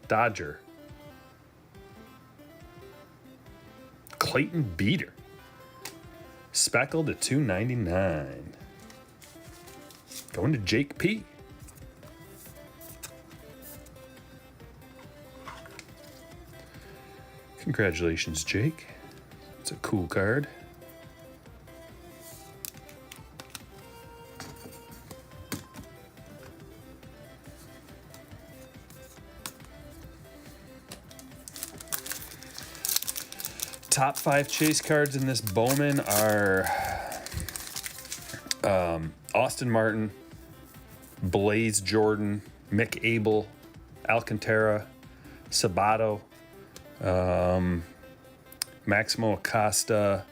Dodger. Clayton Beater. Speckled to 299. Going to Jake P. Congratulations, Jake. It's a cool card. Top 5 chase cards in this Bowman are Austin Martin, Blaze Jordan, Mick Abel, Alcantara, Sabato, Maximo Acosta,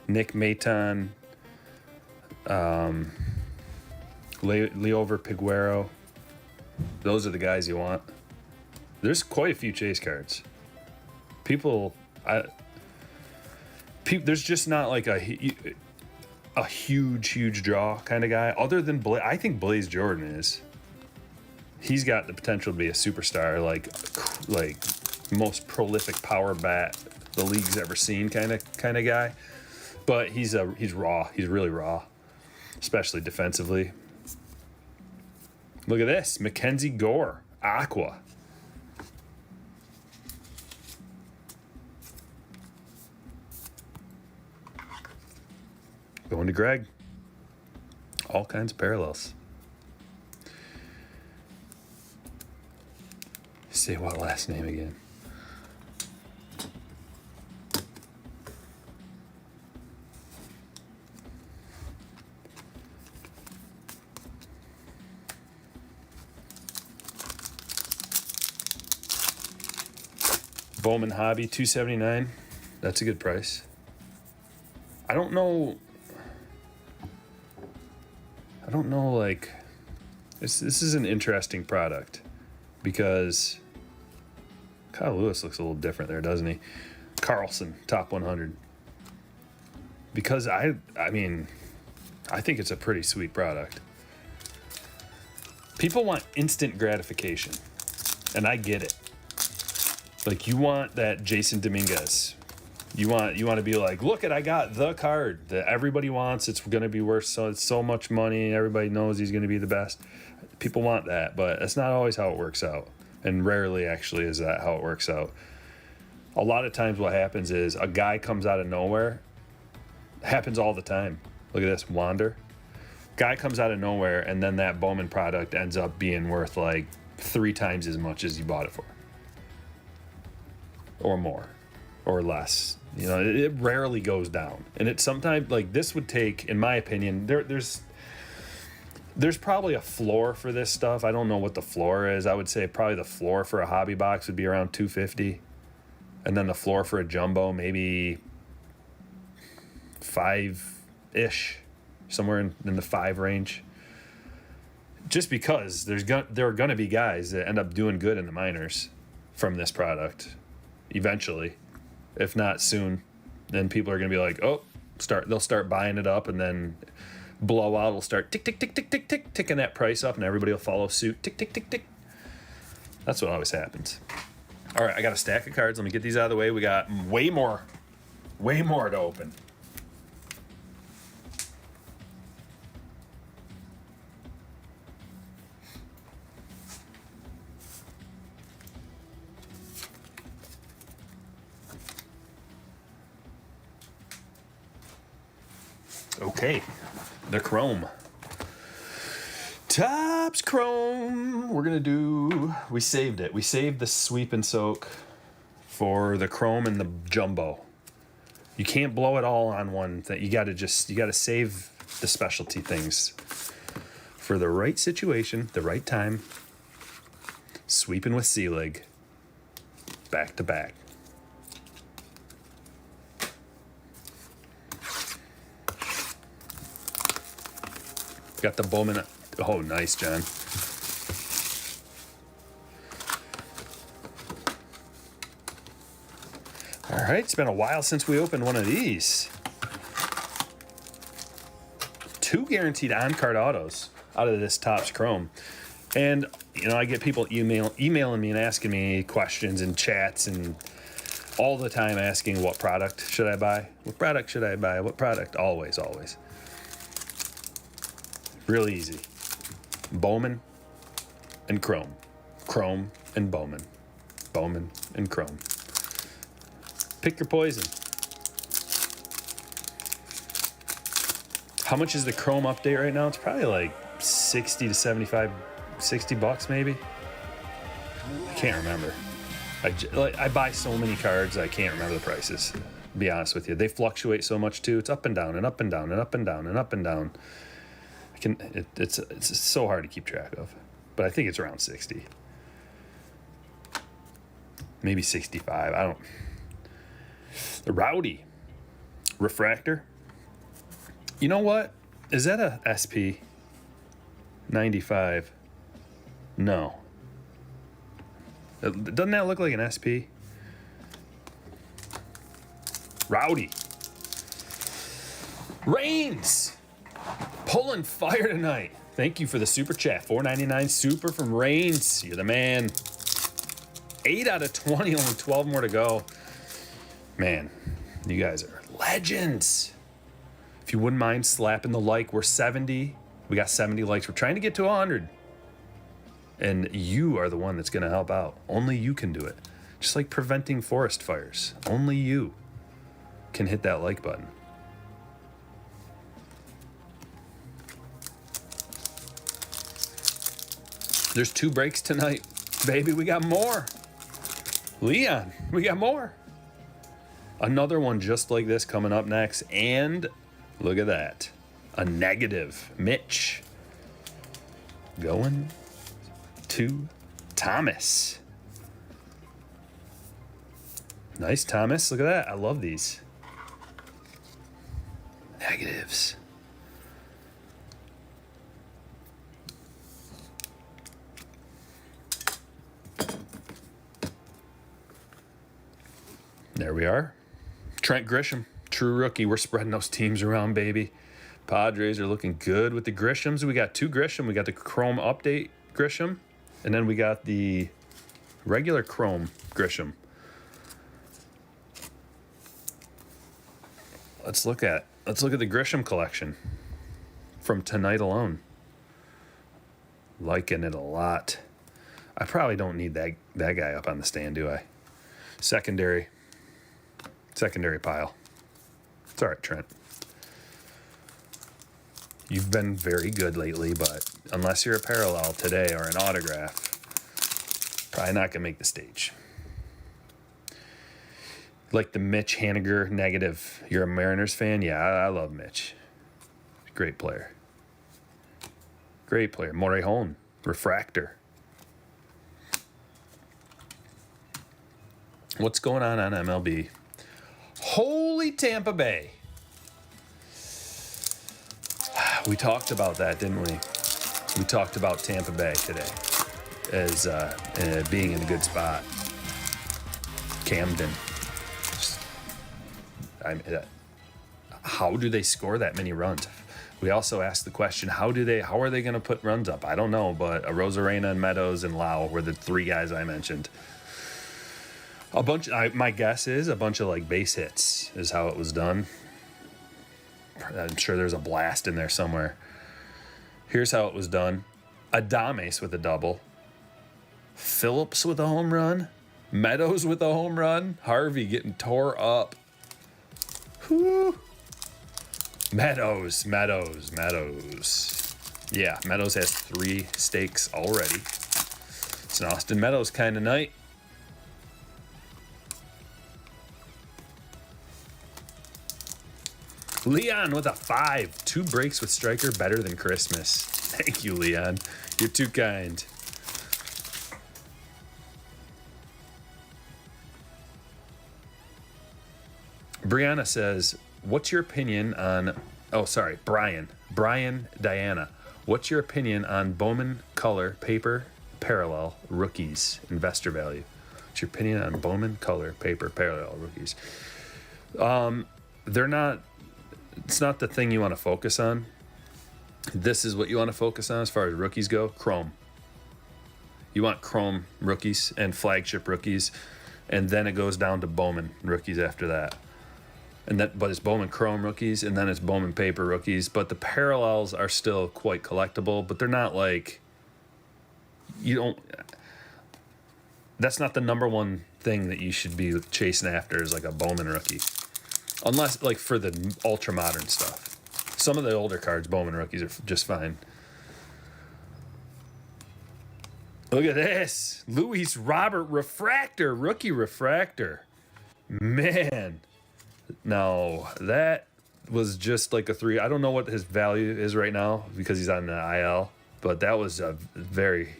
Nick Maton, Leover Piguero. Those are the guys you want. There's quite a few chase cards. There's just not like a huge draw kind of guy. Other than I think Blaze Jordan is. He's got the potential to be a superstar, like most prolific power bat the league's ever seen kind of guy. But he's raw. He's really raw, especially defensively. Look at this, Mackenzie Gore, Aqua. Going to Greg. All kinds of parallels. Say what last name again? Bowman Hobby, $279. That's a good price. I don't know, like, this is an interesting product because Kyle Lewis looks a little different there, doesn't he? Carlson, top 100. Because I think it's a pretty sweet product. People want instant gratification, and I get it. Like, you want that Jason Dominguez. You want to be like, look I got the card that everybody wants. It's going to be worth so much money. Everybody knows he's going to be the best. People want that, but that's not always how it works out. And rarely actually is that how it works out. A lot of times what happens is a guy comes out of nowhere. Happens all the time. Look at this, Wander. Guy comes out of nowhere, and then that Bowman product ends up being worth like 3 times as much as you bought it for. Or more. Or less. You know, it rarely goes down. And it sometimes, like, this would take, in my opinion, there's probably a floor for this stuff. I don't know what the floor is. I would say probably the floor for a hobby box would be around $250. And then the floor for a jumbo, maybe $5-ish. Somewhere in the 5 range. Just because there are going to be guys that end up doing good in the minors from this product eventually, if not soon. Then people are going to be like, oh, they'll start buying it up, and then blowout will start tick, tick, tick, tick, tick, tick, ticking that price up, and everybody will follow suit. Tick, tick, tick, tick. That's what always happens. All right, I got a stack of cards. Let me get these out of the way. We got way more to open. Okay, the ChrOme. Topps ChrOme. We saved it. We saved the sweep and soak for the ChrOme and the jumbo. You can't blow it all on one thing. You gotta save the specialty things for the right situation, the right time. Sweeping with C-Lig. Back to back. Got the Bowman. Oh, nice, John. All right, it's been a while since we opened one of these. 2 guaranteed on-card autos out of this Topps ChrOme. And, you know, I get people emailing me and asking me questions and chats and all the time asking what product should I buy? What product should I buy? What product? Always, always. Real easy. Bowman and ChrOme. ChrOme and Bowman. Bowman and ChrOme. Pick your poison. How much is the ChrOme update right now? It's probably like 60 to 75, 60 bucks maybe. I can't remember. I buy so many cards I can't remember the prices. To be honest with you, they fluctuate so much too. It's up and down and up and down and up and down and up and down. It's so hard to keep track of, but I think it's around 60, maybe 65. I don't. The Rowdy refractor. You know what? Is that a SP 95? No. Doesn't that look like an SP? Rowdy. Reigns. Pulling fire tonight. Thank you for the super chat. $4.99 super from Reigns. You're the man. 8 out of 20. Only 12 more to go. Man, you guys are legends. If you wouldn't mind slapping the like, we're 70. We got 70 likes. We're trying to get to 100. And you are the one that's going to help out. Only you can do it. Just like preventing forest fires. Only you can hit that like button. There's 2 breaks tonight. Baby, we got more. Leon, we got more. Another one just like this coming up next. And look at that. A negative. Mitch. Going to Thomas. Nice, Thomas. Look at that. I love these. Negatives. There we are. Trent Grisham, true rookie. We're spreading those teams around, baby. Padres are looking good with the Grishams. We got 2 Grisham. We got the ChrOme update Grisham, and then we got the regular ChrOme Grisham. Let's look at the Grisham collection from tonight alone. Liking it a lot. I probably don't need that guy up on the stand, do I? Secondary. Secondary pile. It's all right, Trent. You've been very good lately, but unless you're a parallel today or an autograph, probably not going to make the stage. Like the Mitch Haniger negative. You're a Mariners fan? Yeah, I love Mitch. Great player. Great player. Morejon, refractor. What's going on MLB? Holy Tampa Bay. We talked about that, didn't we? We talked about Tampa Bay today as being in a good spot. Camden. How do they score that many runs? We also asked the question, how are they going to put runs up? I don't know, but Rosarena and Meadows and Lau were the three guys I mentioned. My guess is a bunch of like base hits is how it was done. I'm sure there's a blast in there somewhere. Here's how it was done. Adames with a double. Phillips with a home run. Meadows with a home run. Harvey getting tore up. Whew. Meadows. Yeah, Meadows has 3 stakes already. It's an Austin Meadows kind of night. Leon with a 5. 2 breaks with Stryker, better than Christmas. Thank you, Leon. You're too kind. Brianna says, what's your opinion on... Oh, sorry, Brian. Diana. What's your opinion on Bowman color, paper, parallel, rookies, investor value? What's your opinion on Bowman color, paper, parallel, rookies? They're not... It's not the thing you want to focus on. This is what you want to focus on as far as rookies go. ChrOme. You want ChrOme rookies and flagship rookies, and then it goes down to Bowman rookies after that. But it's Bowman ChrOme rookies, and then it's Bowman paper rookies. But the parallels are still quite collectible, but they're not like that's not the number one thing that you should be chasing after is like a Bowman rookie. Unless like for the ultra modern stuff. Some of the older cards, Bowman rookies are just fine. Look at this. Luis Robert refractor, rookie refractor. Man. No, that was just like a 3. I don't know what his value is right now because he's on the IL, but that was a very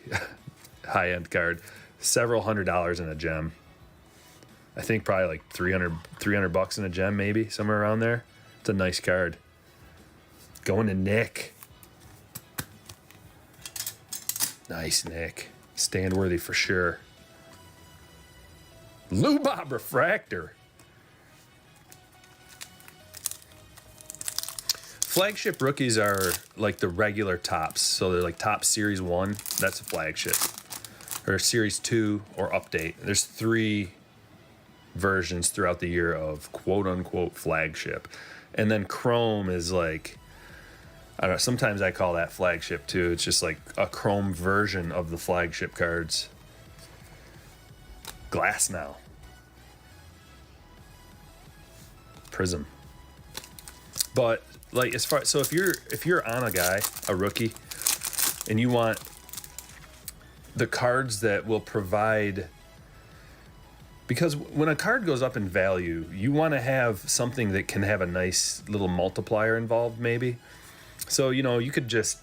high-end card. Several $100s in a gem. I think probably like 300 bucks in a gem, maybe somewhere around there. It's a nice card. Going to Nick. Nice, Nick. Stand worthy for sure. Lou Bob refractor. Flagship rookies are like the regular tops. So they're like top series 1. That's a flagship. Or series 2 or update. There's 3 versions throughout the year of quote unquote flagship. And then ChrOme is like, I don't know, sometimes I call that flagship too. It's just like a ChrOme version of the flagship cards. Glass now. Prism. But like so if you're on a guy, a rookie, and you want the cards that will provide, because when a card goes up in value, you want to have something that can have a nice little multiplier involved maybe. So, you could just,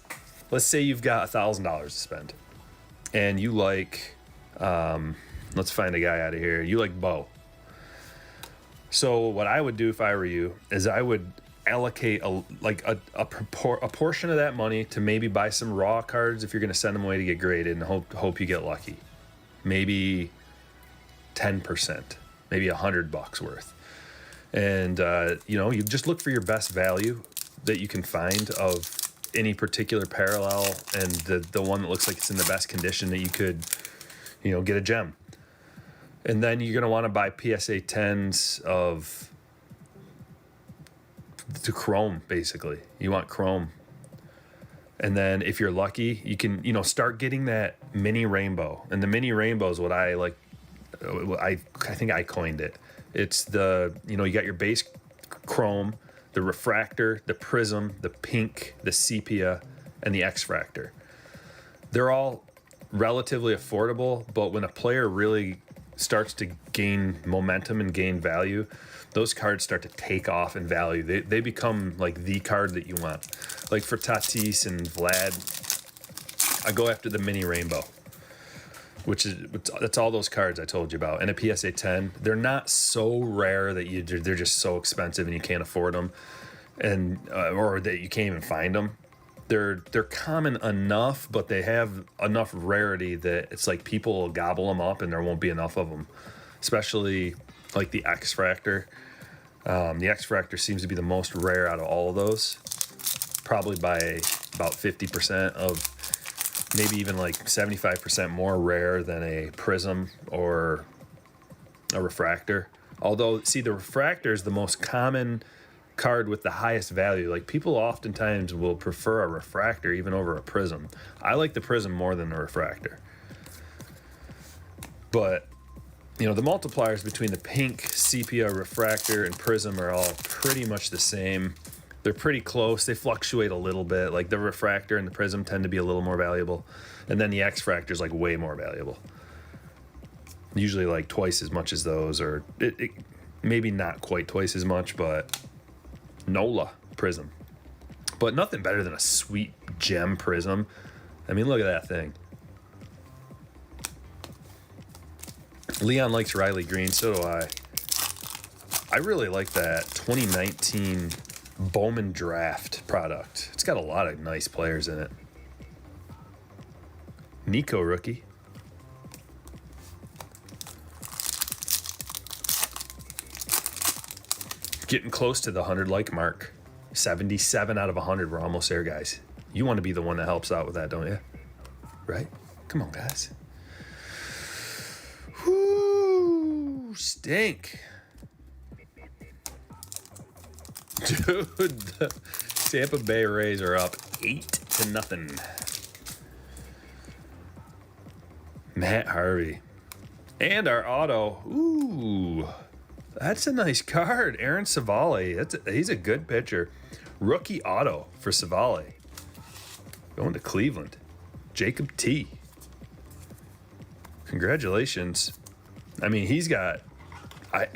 let's say you've got $1,000 to spend and you like, let's find a guy out of here. You like Bo. So what I would do if I were you is I would allocate a portion of that money to maybe buy some raw cards if you're going to send them away to get graded and hope you get lucky. Maybe 10%, maybe $100 worth. And, you just look for your best value that you can find of any particular parallel and the one that looks like it's in the best condition that you could, get a gem. And then you're going to want to buy PSA 10s to ChrOme, basically. You want ChrOme. And then if you're lucky, you can, start getting that mini rainbow. And the mini rainbow is what I like. I think I coined it. It's you got your base chrome, the refractor, the prism, the pink, the sepia, and the X-fractor. They're all relatively affordable, but when a player really starts to gain momentum and gain value, those cards start to take off in value. They become like the card that you want. Like for Tatis and Vlad, I go after the mini rainbow, that's all those cards I told you about. And a PSA 10, they're not so rare that they're just so expensive and you can't afford them, and or that you can't even find them. They're common enough, but they have enough rarity that it's like people will gobble them up and there won't be enough of them. Especially like the X-fractor. The X-fractor seems to be the most rare out of all of those, probably by about 50% of, maybe even like 75% more rare than a prism or a refractor. Although, see, the refractor is the most common card with the highest value. Like, people oftentimes will prefer a refractor even over a prism. I like the prism more than the refractor. But, the multipliers between the pink, sepia, refractor, and prism are all pretty much the same. They're pretty close. They fluctuate a little bit. Like the refractor and the prism tend to be a little more valuable. And then the X-fractor is like way more valuable. Usually like twice as much as those, or it maybe not quite twice as much, but NOLA prism. But nothing better than a sweet gem prism. I mean, look at that thing. Leon likes Riley Green, so do I. I really like that 2019 Bowman draft product. It's got a lot of nice players in it. Nico rookie. Getting close to the 100 like mark. 77 out of 100. We're almost there, guys. You want to be the one that helps out with that, don't you? Right? Come on, guys. Whoo! Stink. Dude, the Tampa Bay Rays are up 8-0. Matt Harvey. And our auto. Ooh, that's a nice card. Aaron Savali. He's a good pitcher. Rookie auto for Savali. Going to Cleveland. Jacob T. Congratulations. I mean, he's got a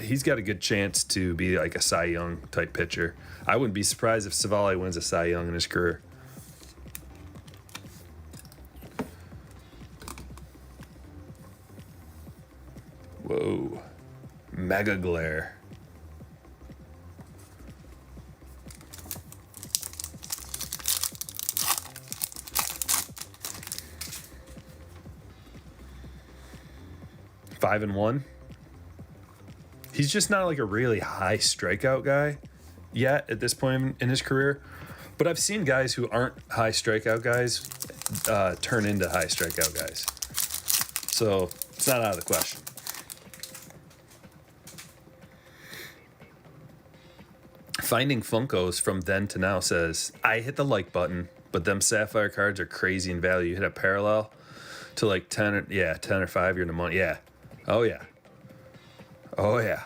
good chance to be like a Cy Young type pitcher. I wouldn't be surprised if Savali wins a Cy Young in his career. Whoa. Mega Glare. Five and 1. He's just not like a really high strikeout guy yet at this point in his career. But I've seen guys who aren't high strikeout guys turn into high strikeout guys. So it's not out of the question. Finding Funkos from then to now says, I hit the like button, but them Sapphire cards are crazy in value. You hit a parallel to like 10 or 5 you're in the money. Yeah. Oh yeah. Oh yeah.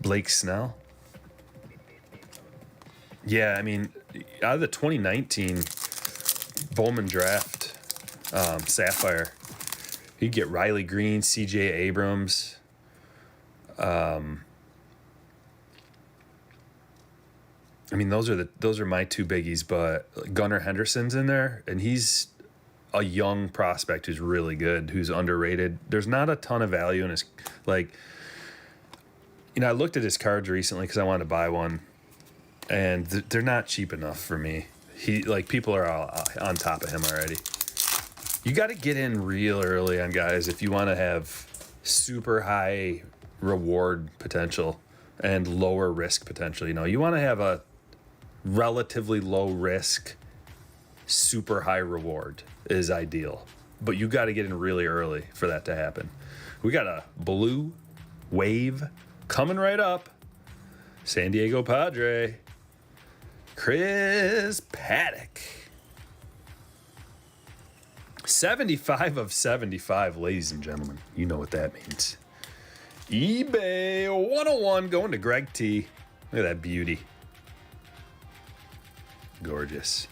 Blake Snell. Yeah, I mean, out of the 2019 Bowman draft, Sapphire, you get Riley Green, CJ Abrams. I mean, those are my two biggies, but Gunnar Henderson's in there, and he's a young prospect who's really good, who's underrated. There's not a ton of value in his, like, I looked at his cards recently because I wanted to buy one, and they're not cheap enough for me. People are all on top of him already. You got to get in real early on guys if you want to have super high reward potential and lower risk potential. You want to have a relatively low risk, super high reward is ideal, but you got to get in really early for that to happen. We got a blue wave coming right up. San Diego Padre, Chris Paddock. 75 of 75, ladies and gentlemen. You know what that means. eBay 101 going to Greg T. Look at that beauty. Gorgeous.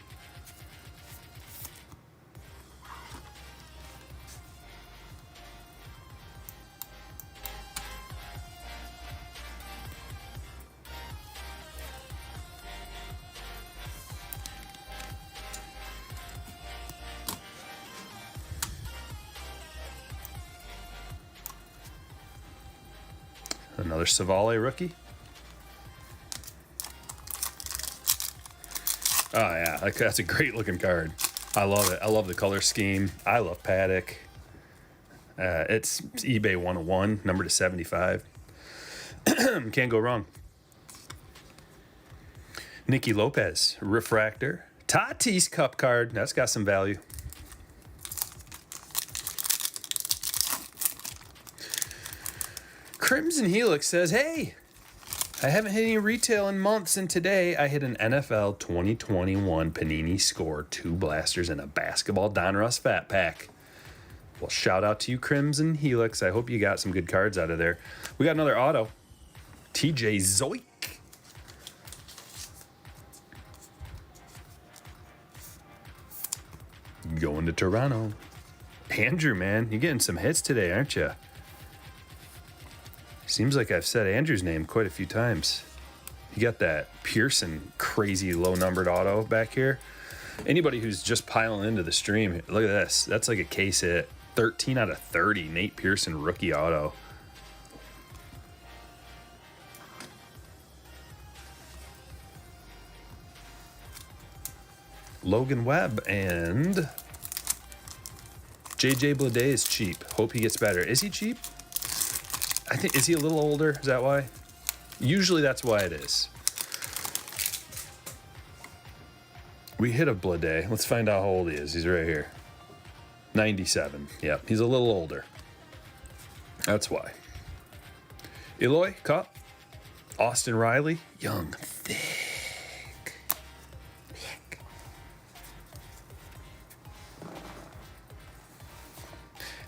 Another Savale rookie. Oh, yeah, that's a great looking card. I love it. I love the color scheme. I love Paddock. It's eBay 101, number to 75. Can't go wrong. Nicky Lopez, refractor. Tatis Cup card. That's got some value. Crimson Helix says, hey, I haven't hit any retail in months, and today I hit an NFL 2021 Panini Score 2 blasters and a basketball Donruss Fat Pack. Well, shout out to you, Crimson Helix. I hope you got some good cards out of there. We got another auto. TJ Zoik. Going to Toronto. Andrew, man, you're getting some hits today, aren't you? Seems like I've said Andrew's name quite a few times. You got that Pearson crazy low numbered auto back here. Anybody who's just piling into the stream, look at this. That's like a case hit. 13 out of 30, Nate Pearson rookie auto. Logan Webb and JJ Bleday is cheap. Hope he gets better. Is he cheap? I think, is he a little older? Is that why? Usually that's why it is. We hit a Bleday. Let's find out how old he is. He's right here. 97. Yep, he's a little older. That's why. Eloy, Cup. Austin Riley, young, thick.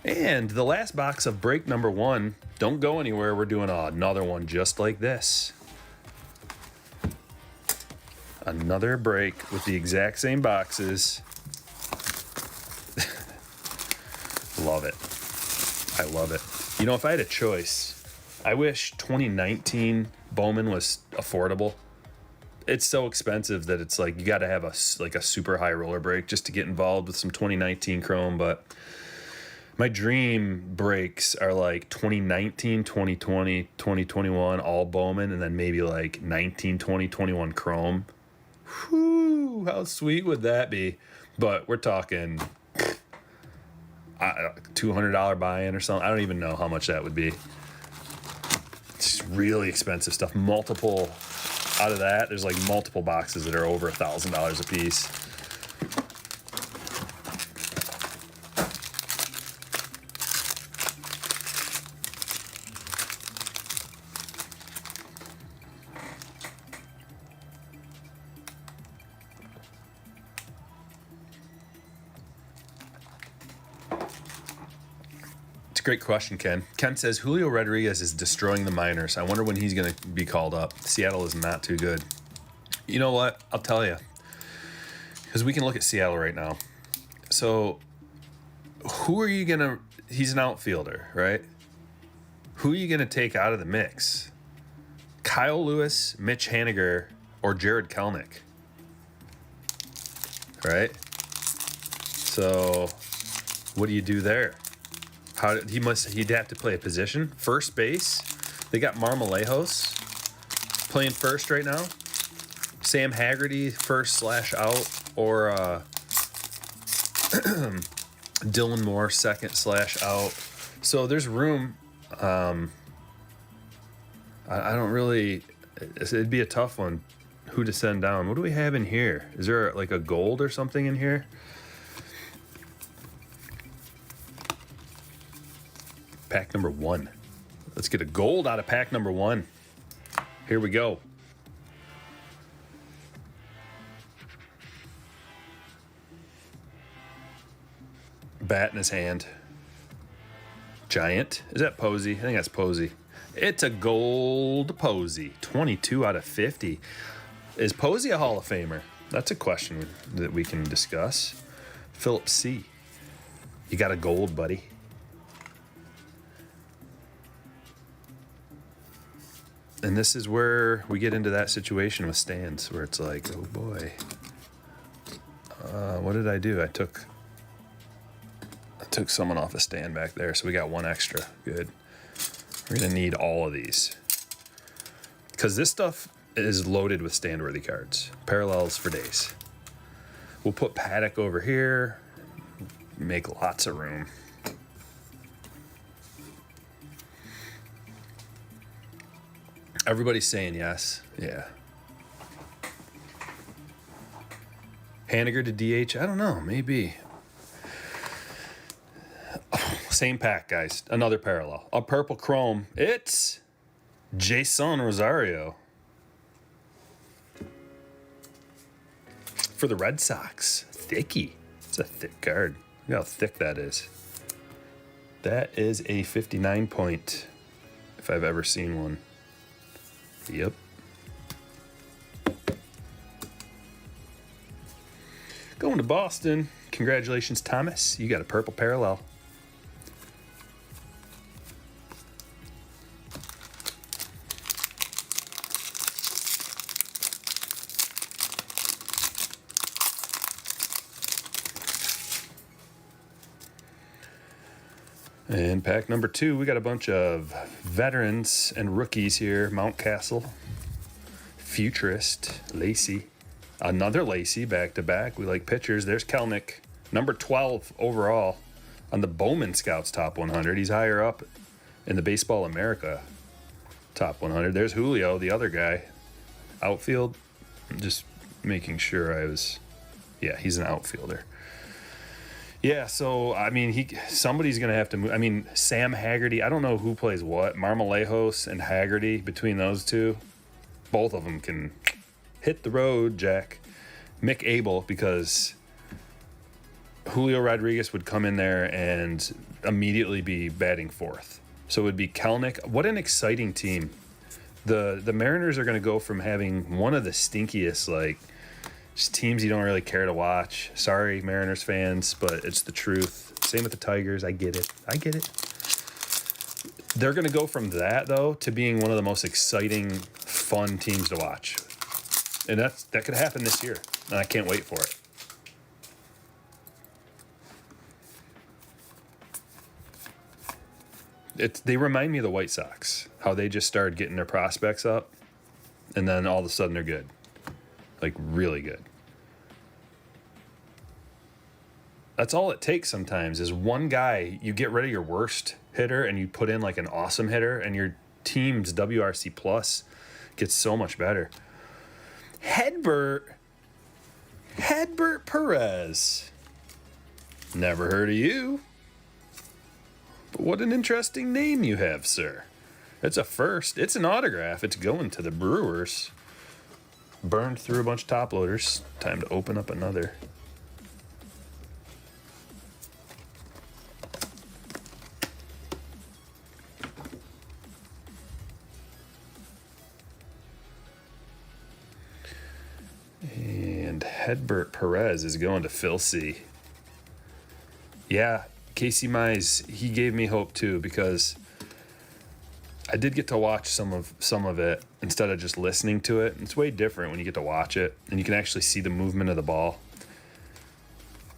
And the last box of break number 1. Don't go anywhere. We're doing another one just like this. Another break with the exact same boxes. Love it. I love it. You know, if I had a choice, I wish 2019 Bowman was affordable. It's so expensive that it's like you got to have a super high roller break just to get involved with some 2019 Chrome, but my dream breaks are like 2019, 2020, 2021, all Bowman, and then maybe like 19, 20, 21 Chrome. Whew, how sweet would that be? But we're talking $200 buy-in or something. I don't even know how much that would be. It's really expensive stuff. Multiple out of that, there's like multiple boxes that are over $1,000 a piece. Great question, Ken. Ken says, Julio Rodriguez is destroying the minors. I wonder when he's going to be called up. Seattle is not too good. You know what? I'll tell you. Because we can look at Seattle right now. So, who are you going to... He's an outfielder, right? Who are you going to take out of the mix? Kyle Lewis, Mitch Haniger, or Jared Kelenic? Right? So, what do you do there? He'd have to play a position. First base. They got Marmolejos playing first right now. Sam Haggerty first/out, or Dylan Moore second/out. So there's room. I don't really. It'd be a tough one. Who to send down? What do we have in here? Is there like a gold or something in here? Pack number 1. Let's get a gold out of pack number 1. Here we go. bat in his hand. Giant. Is that Posey? I think that's Posey. It's a gold Posey. 22 out of 50. Is Posey a Hall of Famer? That's a question that we can discuss. Philip C. You got a gold, buddy. And this is where we get into that situation with stands where it's like, oh boy. What did I do? I took someone off a stand back there, so we got one extra. Good. We're going to need all of these. Because this stuff is loaded with stand-worthy cards. Parallels for days. We'll put Paddock over here. Make lots of room. Everybody's saying yes. Yeah. Haniger to DH? I don't know. Maybe. Oh, same pack, guys. Another parallel. A purple chrome. It's Jason Rosario. For the Red Sox. Thicky. It's a thick card. Look how thick that is. That is a 59 point, if I've ever seen one. Yep. Going to Boston. Congratulations, Thomas. You got a purple parallel. And pack number 2, we got a bunch of veterans and rookies here. Mountcastle, Futurist, Lacey, another Lacey back-to-back. We like pitchers. There's Kelnick, number 12 overall on the Bowman Scouts Top 100. He's higher up in the Baseball America Top 100. There's Julio, the other guy. Outfield, just making sure I was... Yeah, he's an outfielder. Yeah, so, I mean, somebody's going to have to move. I mean, Sam Haggerty, I don't know who plays what. Marmolejos and Haggerty, between those two, both of them can hit the road, Jack. Mick Abel, because Julio Rodriguez would come in there and immediately be batting fourth. So it would be Kelnick. What an exciting team. The Mariners are going to go from having one of the stinkiest, like, just teams you don't really care to watch. Sorry, Mariners fans, but it's the truth. Same with the Tigers. I get it. They're going to go from that, though, to being one of the most exciting, fun teams to watch. And that could happen this year, and I can't wait for it. They remind me of the White Sox, how they just started getting their prospects up, and then all of a sudden they're good. Like, really good. That's all it takes sometimes is one guy. You get rid of your worst hitter and you put in like an awesome hitter, and your team's WRC plus gets so much better. Hedbert Perez. Never heard of you. But what an interesting name you have, sir. It's a first. It's an autograph. It's going to the Brewers. Burned through a bunch of top loaders. Time to open up another. And Hedbert Perez is going to Phil C. Yeah, Casey Mize, he gave me hope too, because I did get to watch some of it instead of just listening to it. It's way different when you get to watch it and you can actually see the movement of the ball.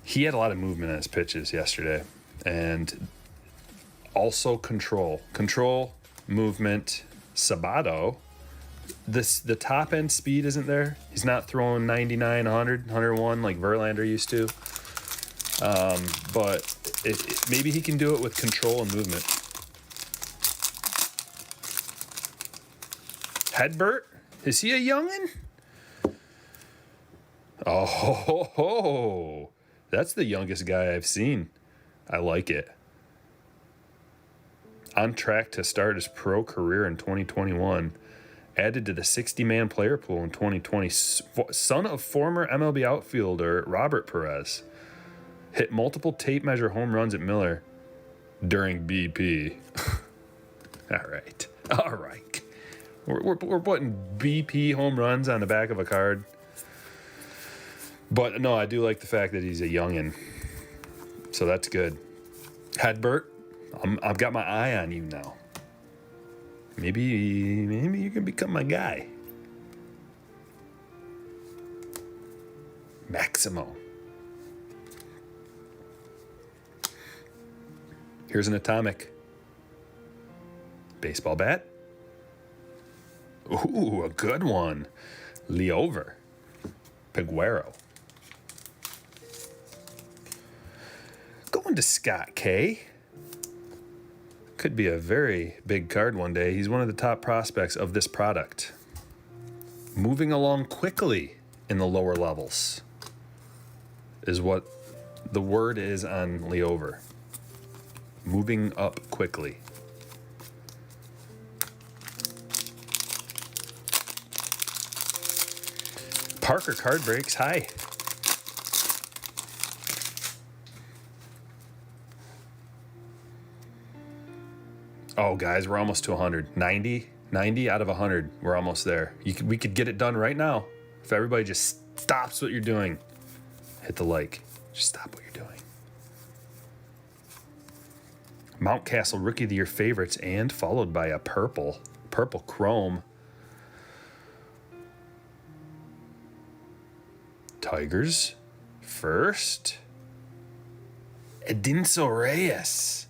He had a lot of movement on his pitches yesterday, and also control, movement. Sabato, the top end speed isn't there. He's not throwing 99, 100, 101 like Verlander used to. But maybe he can do it with control and movement. Hedbert? Is he a youngin'? Oh, that's the youngest guy I've seen. I like it. On track to start his pro career in 2021. Added to the 60-man player pool in 2020. Son of former MLB outfielder Robert Perez. Hit multiple tape measure home runs at Miller during BP. All right. All right. We're putting BP home runs on the back of a card. But no, I do like the fact that he's a youngin'. So that's good. Hedbert, I've got my eye on you now. Maybe you can become my guy. Maximo. Here's an atomic. Baseball bat. Ooh, a good one. Leover. Piguero. Going to Scott K. Could be a very big card one day. He's one of the top prospects of this product. Moving along quickly in the lower levels is what the word is on Leover. Moving up quickly. Parker card breaks. Hi. Oh, guys, we're almost to 100. 90 out of 100. We're almost there. We could get it done right now. If everybody just stops what you're doing. Hit the like. Just stop what you're doing. Mountcastle Rookie of the Year favorites, and followed by a purple chrome. Tigers first. Edinso Reyes.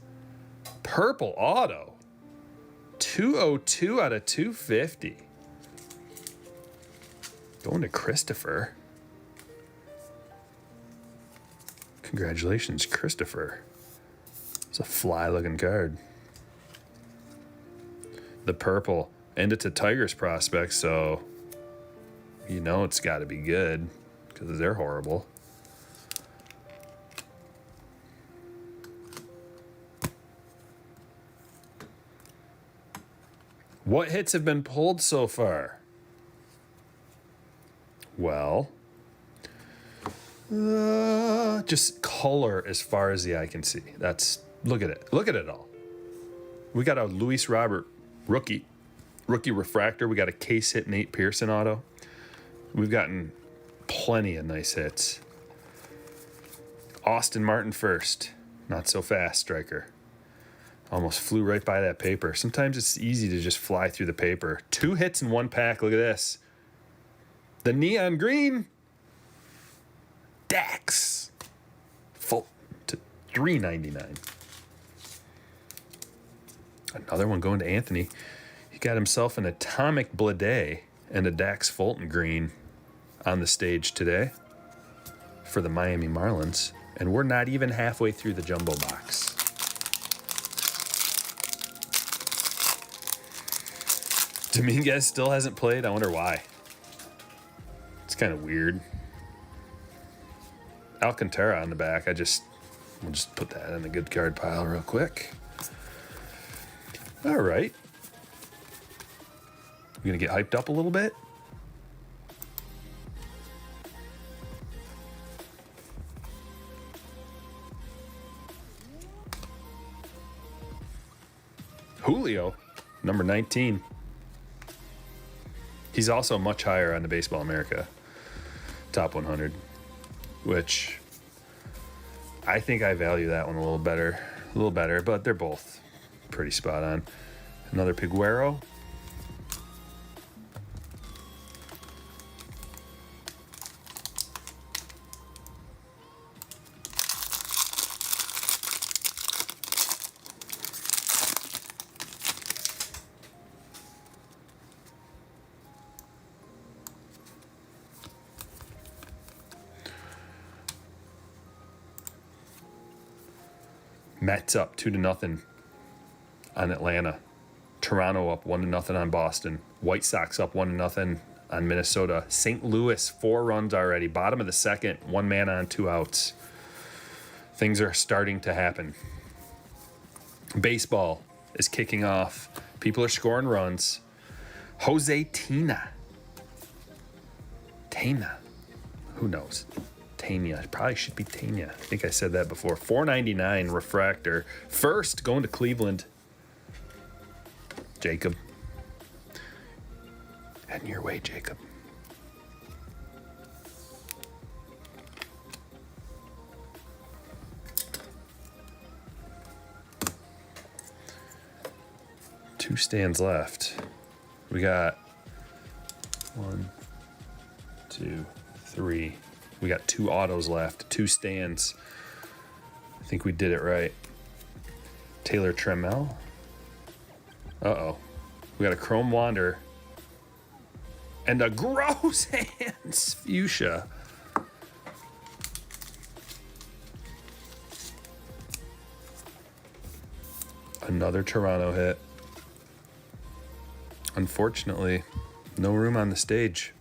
Purple auto. 202 out of 250. Going to Christopher. Congratulations, Christopher. It's a fly-looking card. The purple. And it's a Tigers prospect, so you know it's got to be good because they're horrible. What hits have been pulled so far? Well, just color as far as the eye can see. Look at it. Look at it all. We got a Luis Robert rookie refractor. We got a case hit Nate Pearson auto. We've gotten plenty of nice hits. Austin Martin first. Not so fast, Stryker. Almost flew right by that paper. Sometimes it's easy to just fly through the paper. 2 hits in 1 pack. Look at this. The neon green. Dax. Full to $3.99. Another one going to Anthony. He got himself an Atomic Blade and a Dax Fulton green on the stage today for the Miami Marlins. And we're not even halfway through the jumbo box. Dominguez still hasn't played. I wonder why. It's kind of weird. Alcantara on the back. We'll just put that in the good card pile real quick. All right. We're going to get hyped up a little bit. Julio, number 19. He's also much higher on the Baseball America top 100, which I think I value that one a little better, but they're both pretty spot on. Another Piguero. Mets up 2-0 on Atlanta. Toronto up 1-0 on Boston. White Sox up 1-0 on Minnesota. St. Louis 4 runs already. Bottom of the second, 1 man on, 2 outs. Things are starting to happen. Baseball is kicking off. People are scoring runs. Jose Tena. Who knows? Tanya. Probably should be Tanya. I think I said that before. $4.99 refractor. First, going to Cleveland. Jacob. Heading your way, Jacob. Two stands left. We got 1, 2, 3. We got 2 autos left, 2 stands. I think we did it right. Taylor Trammell. Uh-oh. We got a Chrome Wander and a Gross Hands Fuchsia. Another Toronto hit. Unfortunately, no room on the stage.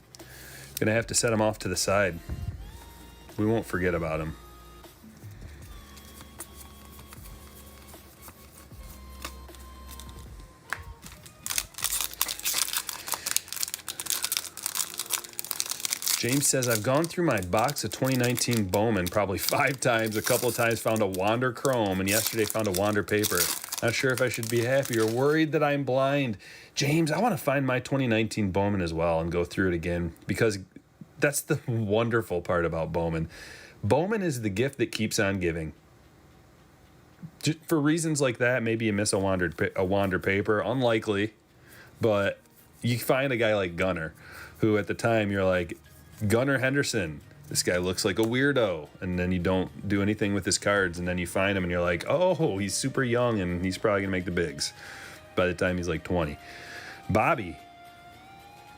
Gonna have to set him off to the side. We won't forget about him. James says, I've gone through my box of 2019 Bowman probably 5 times. A couple of times found a Wander Chrome, and yesterday found a Wander Paper. Not sure if I should be happy or worried that I'm blind. James, I want to find my 2019 Bowman as well and go through it again, because that's the wonderful part about Bowman. Bowman is the gift that keeps on giving. Just for reasons like that, maybe you miss a Wander Paper. Unlikely, but you find a guy like Gunnar, who at the time you're like, Gunnar Henderson, this guy looks like a weirdo, and then you don't do anything with his cards, and then you find him and you're like, oh, he's super young and he's probably gonna make the bigs by the time he's like 20. Bobby,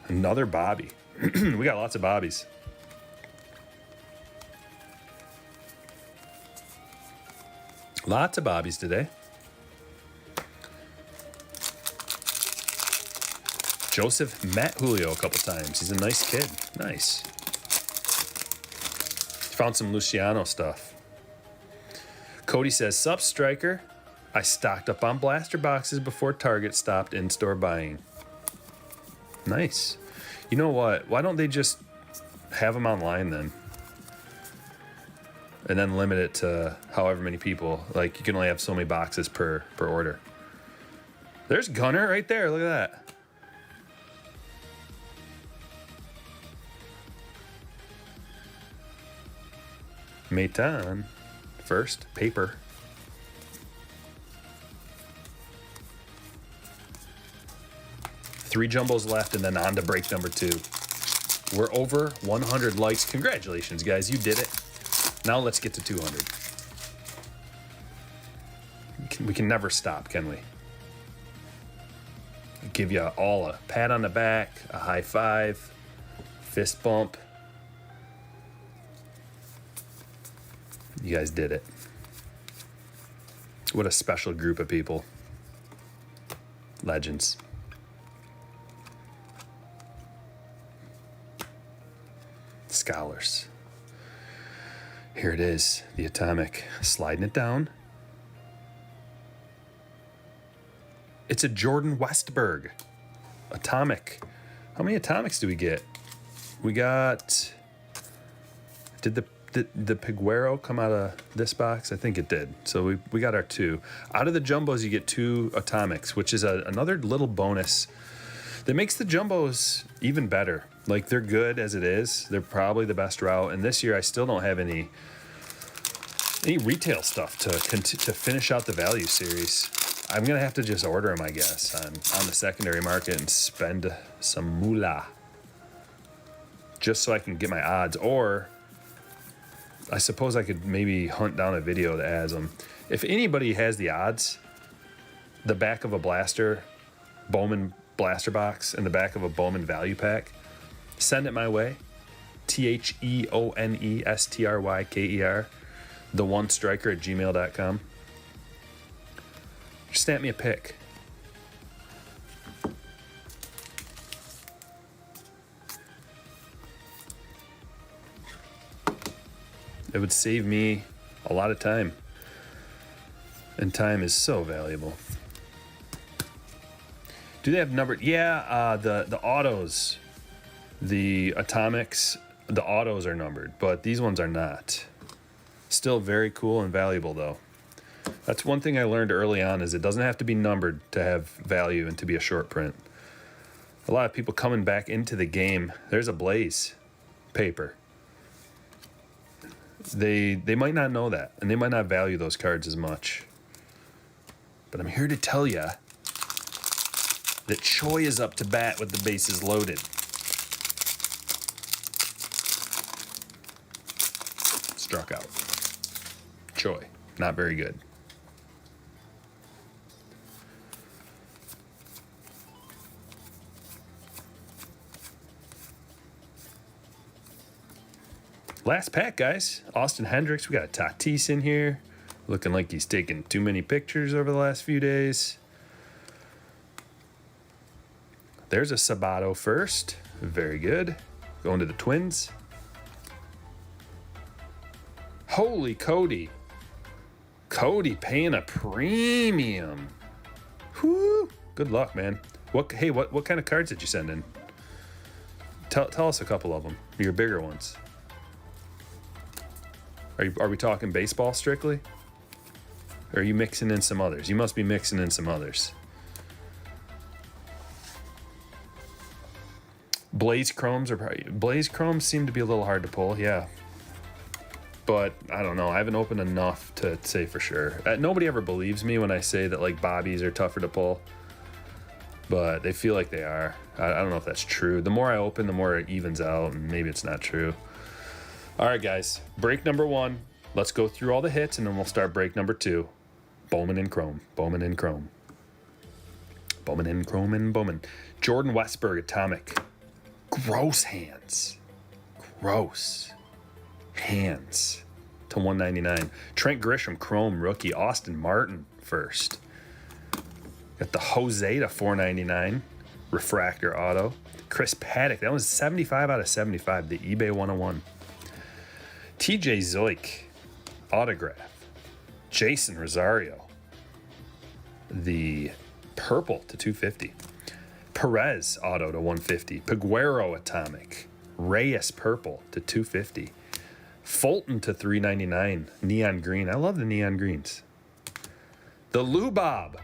another Bobby. We got lots of Bobbies. Lots of Bobbies today. Joseph met Julio a couple times. He's a nice kid. Nice. Found some Luciano stuff. Cody says, sup, Stryker. I stocked up on blaster boxes before Target stopped in-store buying. Nice. You know what? Why don't they just have them online then? And then limit it to however many people. Like, you can only have so many boxes per order. There's Gunnar right there. Look at that. Maitan, first, paper. Three jumbos left, and then on to break number 2. We're over 100 likes. Congratulations, guys. You did it. Now let's get to 200. We can never stop, can we? Give you all a pat on the back, a high five, fist bump. You guys did it. What a special group of people. Legends. Scholars. Here it is, the Atomic. Sliding it down. It's a Jordan Westberg. Atomic. How many Atomics do we get? We got... Did the Piguero come out of this box? I think it did. So we got our 2. Out of the jumbos, you get 2 Atomics, which is another little bonus that makes the jumbos even better. Like, they're good as it is. They're probably the best route. And this year, I still don't have any retail stuff to finish out the value series. I'm gonna have to just order them, I guess, on the secondary market and spend some moolah just so I can get my odds. Or I suppose I could maybe hunt down a video that has them. If anybody has the odds, the back of a Bowman blaster box and the back of a Bowman value pack, send it my way. TheOnestryker, the one Stryker at gmail.com. Just stamp me a pic. It would save me a lot of time. And time is so valuable. Do they have numbered? Yeah, the autos, the Atomics. the autos are numbered, but these ones are not. Still very cool and valuable though. That's one thing I learned early on, is it doesn't have to be numbered to have value and to be a short print. A lot of people coming back into the game. There's a Blaze paper. They might not know that, and they might not value those cards as much. But I'm here to tell you that Choi is up to bat with the bases loaded. Struck out. Choi, not very good. Last pack, guys. Austin Hendricks. We got Tatis in here. Looking like he's taken too many pictures over the last few days. There's a Sabato first. Very good. Going to the Twins. Holy Cody. Cody paying a premium. Whoo. Good luck, man. What kind of cards did you send in? Tell us a couple of them. Your bigger ones. Are we talking baseball strictly? Or are you mixing in some others? You must be mixing in some others. Blaze Chromes seem to be a little hard to pull, yeah. But I don't know. I haven't opened enough to say for sure. Nobody ever believes me when I say that like Bobbies are tougher to pull, but they feel like they are. I don't know if that's true. The more I open, the more it evens out, and maybe it's not true. All right, guys, break number 1. Let's go through all the hits, and then we'll start break number 2. Bowman and Chrome. Bowman and Chrome. Bowman and Chrome and Bowman. Jordan Westburg, Atomic. Gross hands. Gross hands to 199. Trent Grisham, Chrome, rookie. Austin Martin, first. Got the Jose to 499. Refractor auto. Chris Paddock, that was 75 out of 75. The eBay 101. TJ Zoik, autograph. Jason Rosario, the purple to 250. Perez, auto to 150. Peguero, atomic. Reyes, purple to 250. Fulton to 399. Neon green. I love the neon greens. The Lubob,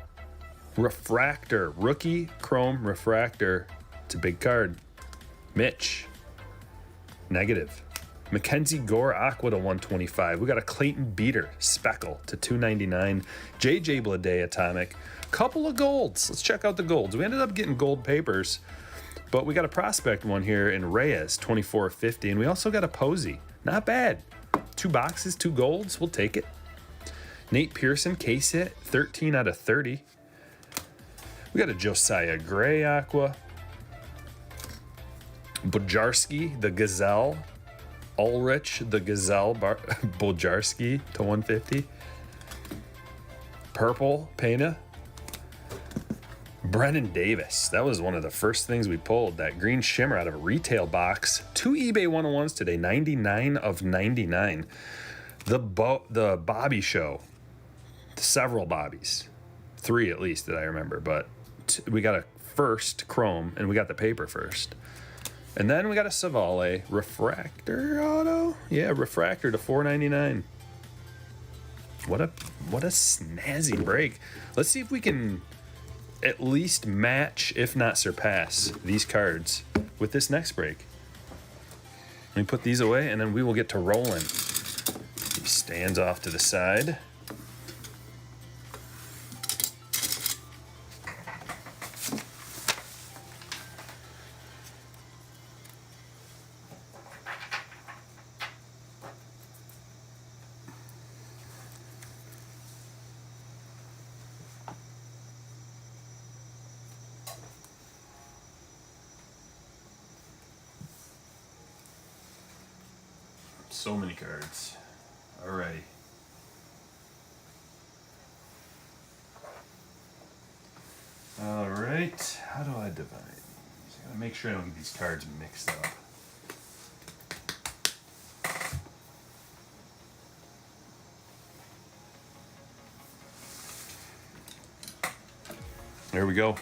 refractor. Rookie, Chrome, refractor. It's a big card. Mitch, negative. Mackenzie Gore, Aqua to 125. We got a Clayton Beater, Speckle to 299. JJ Bleday, atomic. Couple of golds. Let's check out the golds. We ended up getting gold papers, but we got a prospect one here in Reyes, 2450, and we also got a Posey. Not bad. 2 boxes, 2 golds. We'll take it. Nate Pearson, case hit, 13 out of 30. We got a Josiah Gray, Aqua. Bojarski, the Gazelle. Ulrich, the Gazelle, Bojarski to 150. Purple, Pena. Brennan Davis. That was one of the first things we pulled. That green shimmer out of a retail box. 2 eBay 101s today. 99 of 99. The Bobby Show. Several Bobbies. 3 at least that I remember. But we got a first Chrome, and we got the paper first. And then we got a Savale refractor auto. Yeah, refractor to 499. What a snazzy break. Let's see if we can at least match, if not surpass, these cards with this next break. Let me put these away, and then we will get to rolling. He stands off to the side. So many cards. Alrighty. Alright. How do I divide these? I gotta make sure I don't get these cards mixed up. There we go.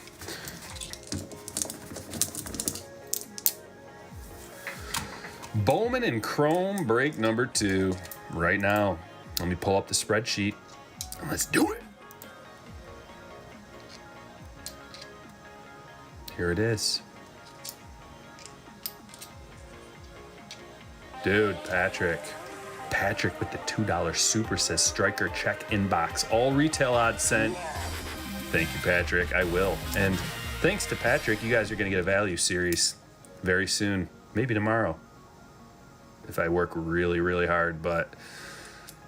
Bowman and ChrOme break number 2 right now. Let me pull up the spreadsheet and let's do it. Here it is. Dude, Patrick with the $2 super says Stryker check inbox. All retail odds sent. Thank you, Patrick. I will. And thanks to Patrick, you guys are going to get a value series very soon. Maybe tomorrow if I work really, really hard. But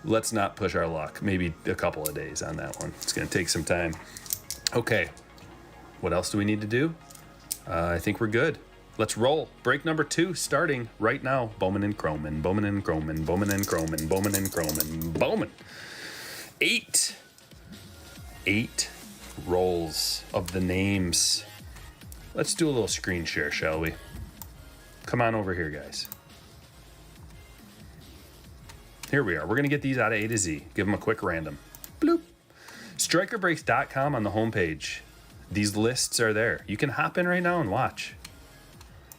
let's not push our luck. Maybe a couple of days on that one. It's going to take some time. Okay. What else do we need to do? I think we're good. Let's roll. Break number 2 starting right now. Bowman and ChrOme and Bowman and ChrOme and Bowman and ChrOme and Bowman and ChrOme and Bowman. 8 rolls of the names. Let's do a little screen share, shall we? Come on over here, guys. Here we are. We're going to get these out of A to Z. Give them a quick random. Bloop. StrykerBreaks.com on the homepage. These lists are there. You can hop in right now and watch.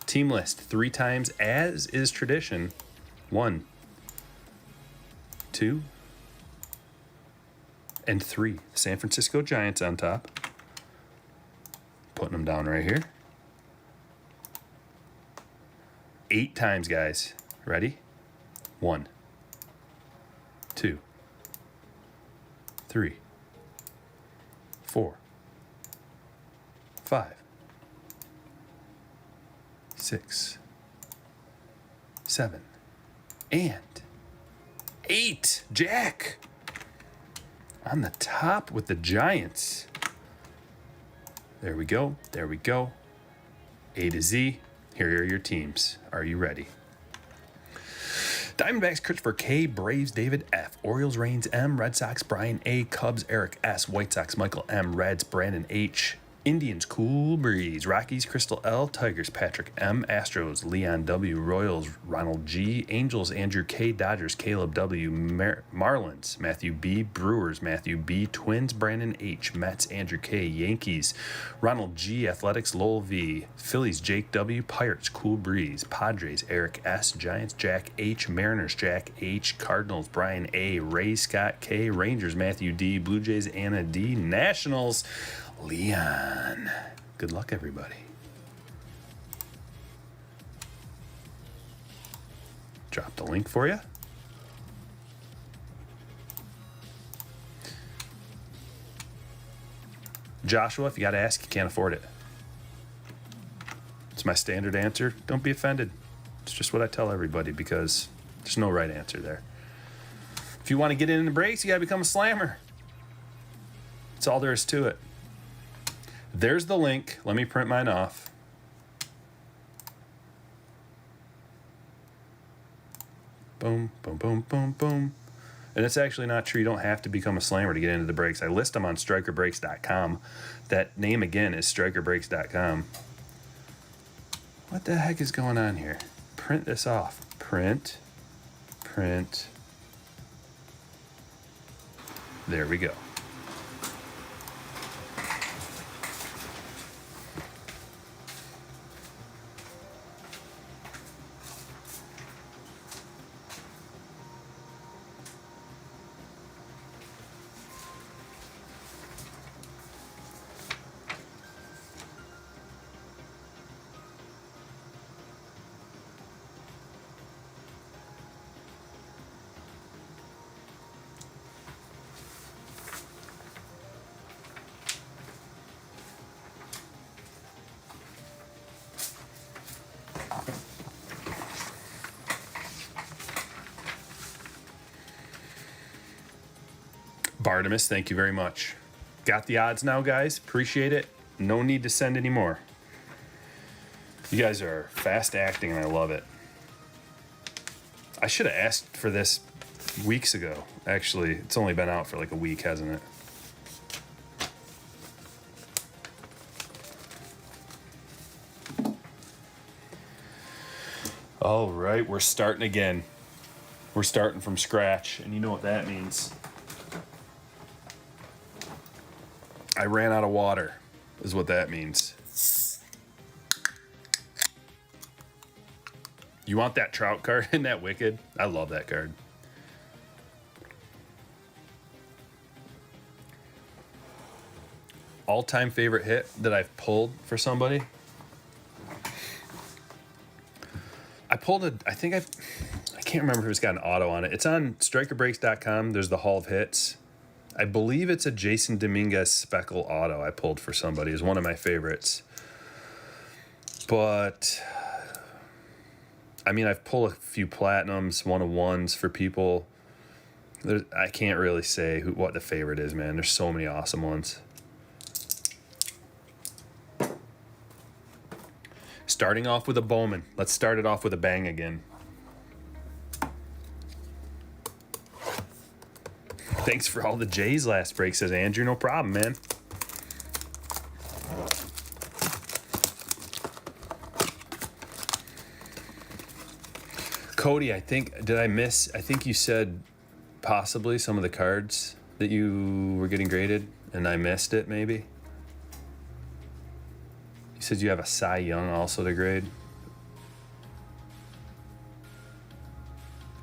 Team list 3 times as is tradition. 1, 2, and 3. San Francisco Giants on top. Putting them down right here. 8 times, guys. Ready? 1, 2, 3, 4, 5, 6, 7, and 8. Jack on the top with the Giants. There we go. There we go. A to Z. Here are your teams. Are you ready? Diamondbacks, Christopher K, Braves, David F, Orioles, Reigns M, Red Sox, Brian A, Cubs, Eric S, White Sox, Michael M, Reds, Brandon H, Indians, Cool Breeze, Rockies, Crystal L, Tigers, Patrick M, Astros, Leon W, Royals, Ronald G, Angels, Andrew K, Dodgers, Caleb W, Marlins, Matthew B, Brewers, Matthew B, Twins, Brandon H, Mets, Andrew K, Yankees, Ronald G, Athletics, Lowell V, Phillies, Jake W, Pirates, Cool Breeze, Padres, Eric S, Giants, Jack H, Mariners, Jack H, Cardinals, Brian A, Rays, Scott K, Rangers, Matthew D, Blue Jays, Anna D, Nationals, Leon. Good luck, everybody. Drop the link for you. Joshua, if you got to ask, you can't afford it. It's my standard answer. Don't be offended. It's just what I tell everybody because there's no right answer there. If you want to get in the breaks, you got to become a slammer. That's all there is to it. There's the link. Let me print mine off. Boom, boom, boom, boom, boom. And it's actually not true. You don't have to become a slammer to get into the breaks. I list them on StrykerBreaks.com. That name again is StrykerBreaks.com. What the heck is going on here? Print this off. Print. There we go. Bartimus, thank you very much. Got the odds now, guys. Appreciate it. No need to send any more. You guys are fast acting, and I love it. I should have asked for this weeks ago. Actually, it's only been out for like a week, hasn't it? All right, we're starting again. We're starting from scratch, and you know what that means. I ran out of water, is what that means. You want that Trout card in that Wicked? I love that card. All-time favorite hit that I've pulled for somebody. I can't remember if it's got an auto on it. It's on StrykerBreaks.com. There's the Hall of Hits. I believe it's a Jason Dominguez Speckle auto I pulled for somebody. It's one of my favorites. But I mean, I've pulled a few platinums, 1-of-1s for people. I can't really say what the favorite is, man. There's so many awesome ones. Starting off with a Bowman. Let's start it off with a bang again. Thanks for all the J's last break, says Andrew. No problem, man. Cody, I think you said possibly some of the cards that you were getting graded, and I missed it, maybe. You said you have a Cy Young also to grade.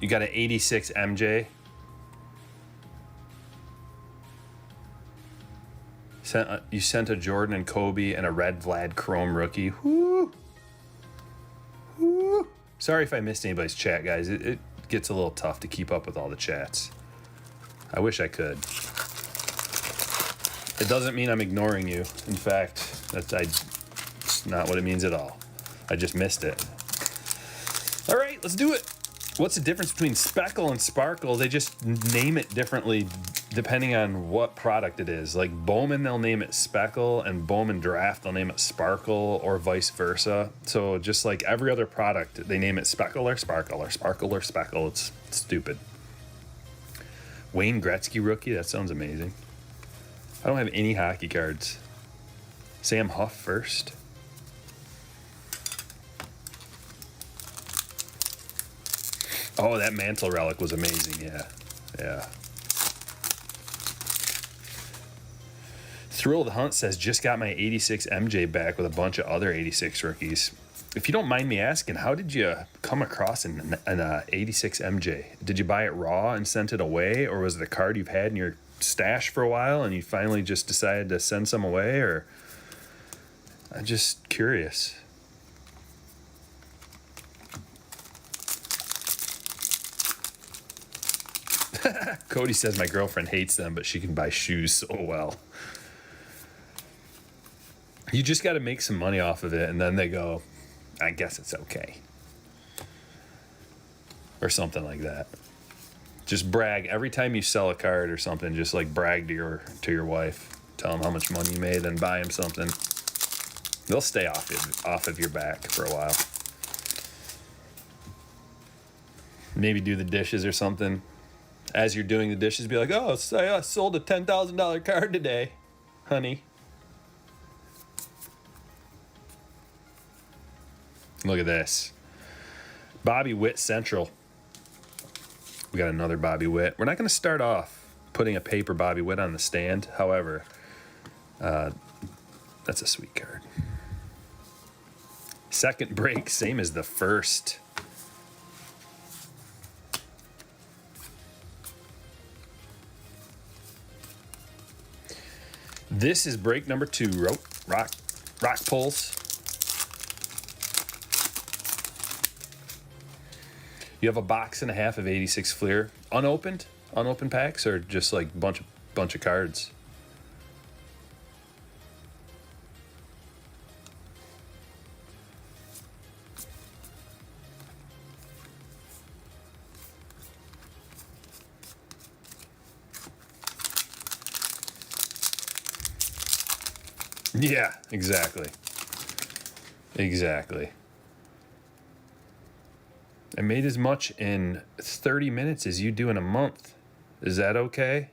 You got an 86 MJ. You sent a Jordan and Kobe and a red Vlad Chrome rookie. Woo! Woo! Sorry if I missed anybody's chat, guys. It gets a little tough to keep up with all the chats. I wish I could. It doesn't mean I'm ignoring you. In fact, it's not what it means at all. I just missed it. All right, let's do it. What's the difference between Speckle and Sparkle? They just name it differently depending on what product it is. Like Bowman, they'll name it Speckle, and Bowman Draft, they'll name it Sparkle, or vice versa. So just like every other product, they name it Speckle or Sparkle, or Sparkle or Speckle. It's stupid. Wayne Gretzky rookie, that sounds amazing. I don't have any hockey cards. Sam Huff first. Oh, that Mantle relic was amazing. Yeah. Thrill of the Hunt says, just got my 86 MJ back with a bunch of other 86 rookies. If you don't mind me asking, how did you come across an 86 MJ? Did you buy it raw and sent it away, or was it a card you've had in your stash for a while and you finally just decided to send some away? Or I'm just curious. Cody says my girlfriend hates them, but she can buy shoes so well. You just got to make some money off of it, and then they go, I guess it's okay. Or something like that. Just brag. Every time you sell a card or something, just like brag to your wife. Tell them how much money you made, then buy them something. They'll stay off of your back for a while. Maybe do the dishes or something. As you're doing the dishes, be like, oh, I sold a $10,000 card today, honey. Look at this. Bobby Witt Central. We got another Bobby Witt. We're not going to start off putting a paper Bobby Witt on the stand. However, that's a sweet card. Second break, same as the first. This is break number 2. Rock pulls. You have a box and a half of 86 Fleer, unopened packs, or just like bunch of cards. Yeah, exactly. I made as much in 30 minutes as you do in a month. Is that okay?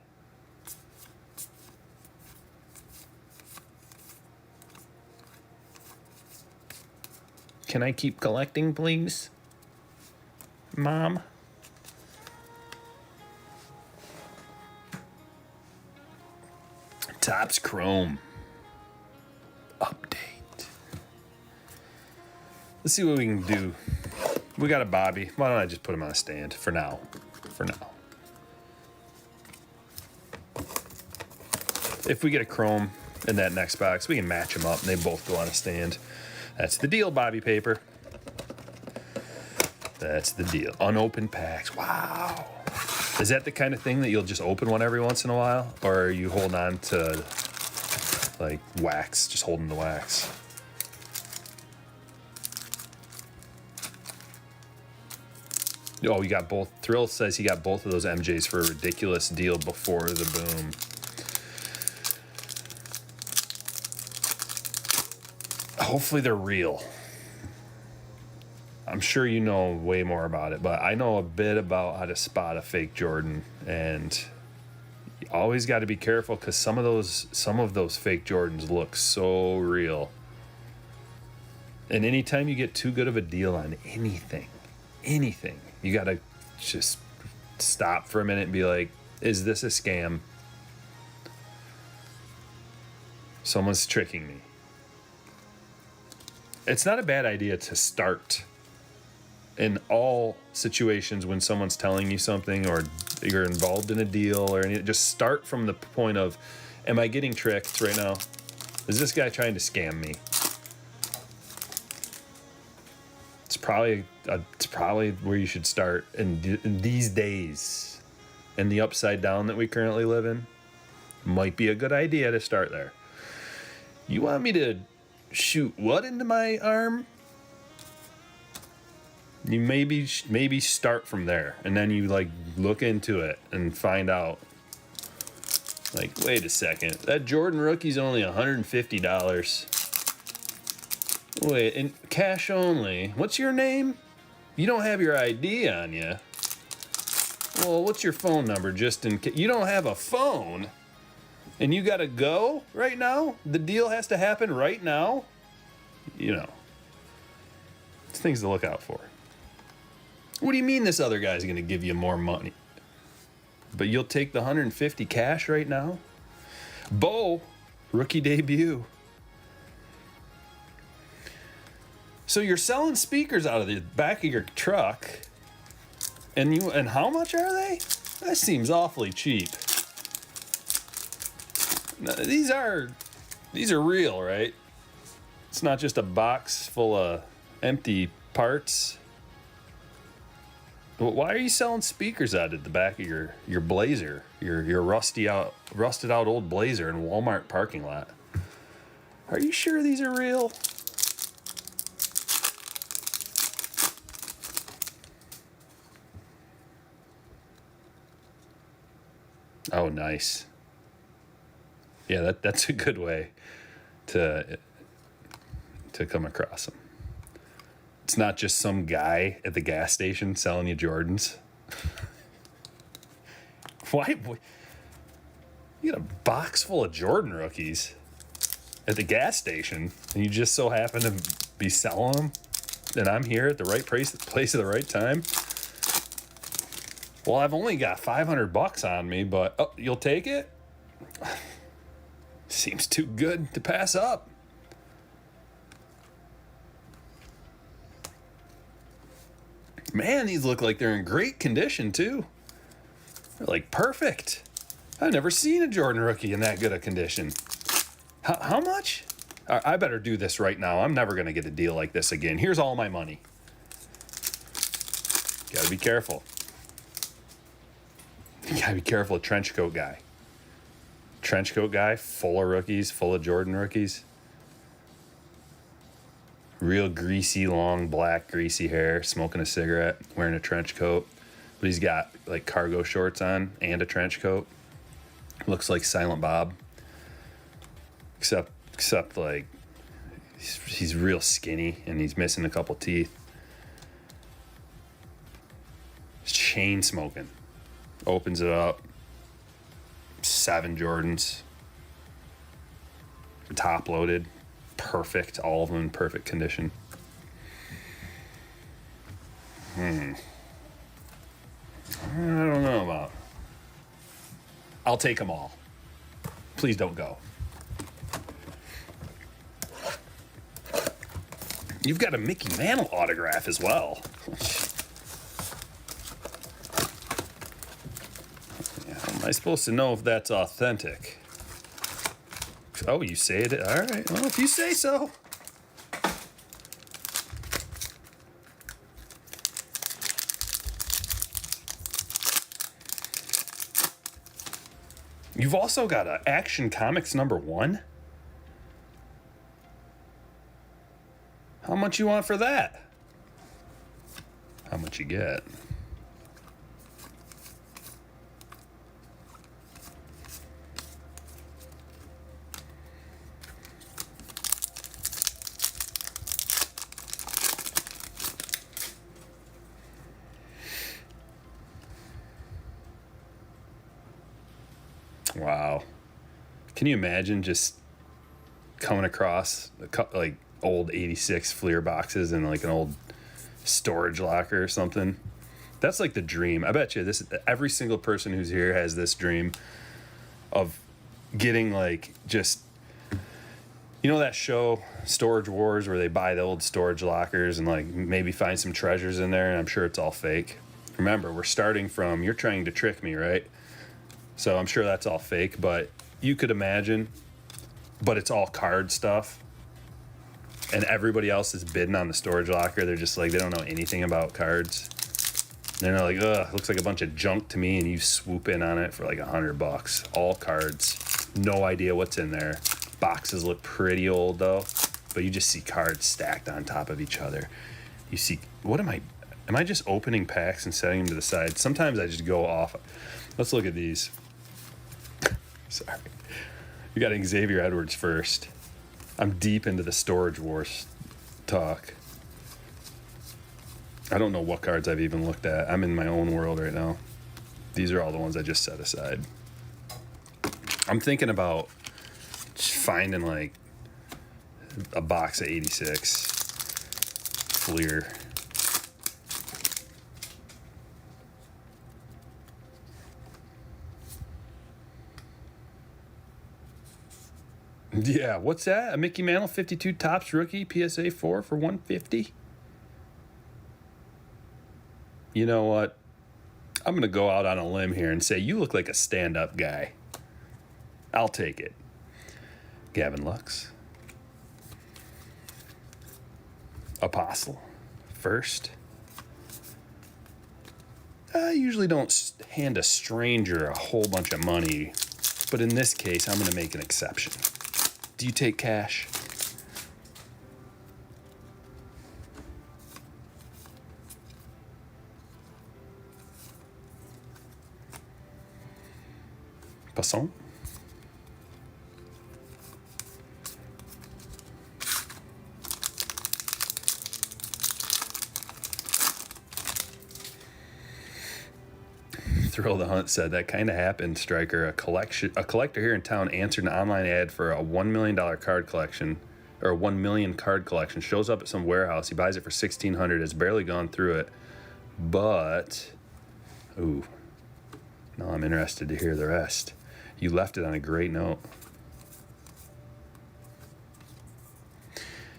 Can I keep collecting, please? Mom? Topps Chrome. Update. Let's see what we can do. We got a Bobby. Why don't I just put him on a stand for now? For now. If we get a ChrOme in that next box, we can match them up and they both go on a stand. That's the deal, Bobby paper. That's the deal. Unopened packs. Wow. Is that the kind of thing that you'll just open one every once in a while? Or are you holding on to, like, wax? Just holding the wax? Oh, you got both. Thrill says he got both of those MJs for a ridiculous deal before the boom. Hopefully they're real. I'm sure you know way more about it, but I know a bit about how to spot a fake Jordan, and you always got to be careful because some of those fake Jordans look so real. And anytime you get too good of a deal on anything, you got to just stop for a minute and be like, is this a scam? Someone's tricking me. It's not a bad idea to start in all situations when someone's telling you something or you're involved in a deal or anything. Just start from the point of, am I getting tricked right now? Is this guy trying to scam me? It's probably where you should start in these days. In the upside down that we currently live in, might be a good idea to start there. You want me to shoot what into my arm? You maybe start from there, and then you like look into it and find out. Like, wait a second, that Jordan rookie's only $150. Wait, and cash only. What's your name? You don't have your ID on you. Well, what's your phone number? Just in case you don't have a phone, and you gotta go right now. The deal has to happen right now. You know, it's things to look out for. What do you mean this other guy's going to give you more money? But you'll take the 150 cash right now? Bo, rookie debut. So you're selling speakers out of the back of your truck, and how much are they? That seems awfully cheap. Now, these are real, right? It's not just a box full of empty parts. Why are you selling speakers out at the back of your Blazer, your rusted out old Blazer in Walmart parking lot? Are you sure these are real? Oh, nice. Yeah, that's a good way to come across them. It's not just some guy at the gas station selling you Jordans. Why? You got a box full of Jordan rookies at the gas station, and you just so happen to be selling them, and I'm here at the right place at the right time. Well, I've only got $500 on me, but you'll take it? Seems too good to pass up. Man, these look like they're in great condition, too. They're like perfect. I've never seen a Jordan rookie in that good a condition. How much? I better do this right now. I'm never going to get a deal like this again. Here's all my money. Gotta be careful. You gotta be careful, trench coat guy. Trench coat guy, full of rookies, full of Jordan rookies. Real greasy, long, black, greasy hair, smoking a cigarette, wearing a trench coat. But he's got like cargo shorts on and a trench coat. Looks like Silent Bob. Except like he's real skinny and he's missing a couple teeth. He's chain smoking. Opens it up. 7 Jordans. Top loaded. Perfect. All of them in perfect condition. I don't know about. I'll take them all. Please don't go. You've got a Mickey Mantle autograph as well. Yeah, how am I supposed to know if that's authentic? Oh, you say it. All right. Well, if you say so. You've also got a Action Comics #1. How much you want for that? How much you get? Wow. Can you imagine just coming across like old 86 Fleer boxes in like an old storage locker or something? That's like the dream. I bet you every single person who's here has this dream of getting like just, you know, that show Storage Wars where they buy the old storage lockers and like maybe find some treasures in there, and I'm sure it's all fake. Remember, we're starting from, you're trying to trick me, right? So I'm sure that's all fake, but you could imagine, but it's all card stuff. And everybody else is bidding on the storage locker. They're just like, they don't know anything about cards. They're like, ugh, looks like a bunch of junk to me. And you swoop in on it for like $100. All cards. No idea what's in there. Boxes look pretty old though, but you just see cards stacked on top of each other. You see, am I just opening packs and setting them to the side? Sometimes I just go off. Let's look at these. Sorry. You got Xavier Edwards first. I'm deep into the Storage Wars talk. I don't know what cards I've even looked at. I'm in my own world right now. These are all the ones I just set aside. I'm thinking about just finding like a box of 86 Fleer. Yeah, what's that? A Mickey Mantle 52 Topps rookie PSA 4 for $150? You know what? I'm going to go out on a limb here and say you look like a stand-up guy. I'll take it. Gavin Lux. Apostle. First. I usually don't hand a stranger a whole bunch of money, but in this case, I'm going to make an exception. Do you take cash? Passant. Thrill the Hunt said that kind of happened, Stryker. A collector here in town answered an online ad for a $1 million card collection, or a 1 million card collection. Shows up at some warehouse. He buys it for $1,600. Has barely gone through it, but ooh, now I'm interested to hear the rest. You left it on a great note.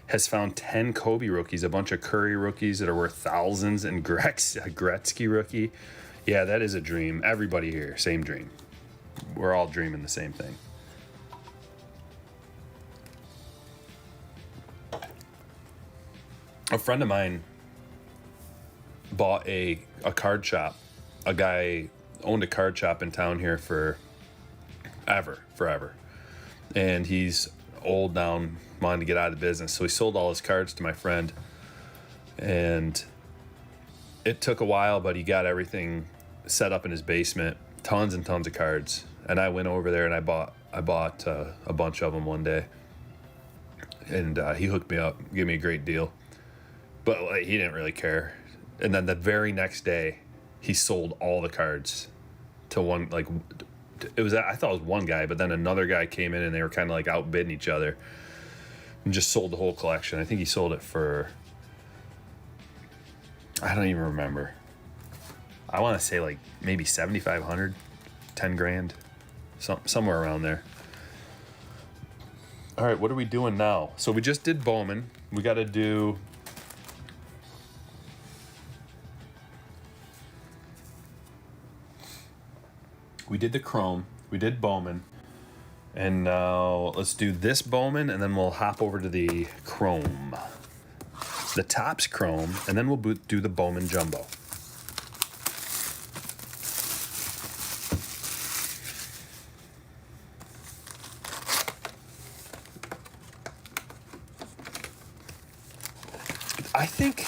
Has found 10 Kobe rookies, a bunch of Curry rookies that are worth thousands, and a Gretzky rookie. Yeah, that is a dream. Everybody here, same dream. We're all dreaming the same thing. A friend of mine bought a card shop. A guy owned a card shop in town here forever. And he's old now, wanted to get out of the business. So he sold all his cards to my friend. And it took a while, but he got everything set up in his basement, tons and tons of cards. And I went over there and I bought a bunch of them one day, and he hooked me up, gave me a great deal, but like, he didn't really care. And then the very next day he sold all the cards to one, like I thought it was one guy, but then another guy came in and they were kind of like outbidding each other and just sold the whole collection. I think he sold it for, I don't even remember. I want to say like maybe 7,500, 10 grand, somewhere around there. All right, what are we doing now? So we just did Bowman. We got to do We did the ChrOme. We did Bowman. And now let's do this Bowman, and then we'll hop over to the ChrOme. The top's ChrOme, and then we'll do the Bowman Jumbo. I think,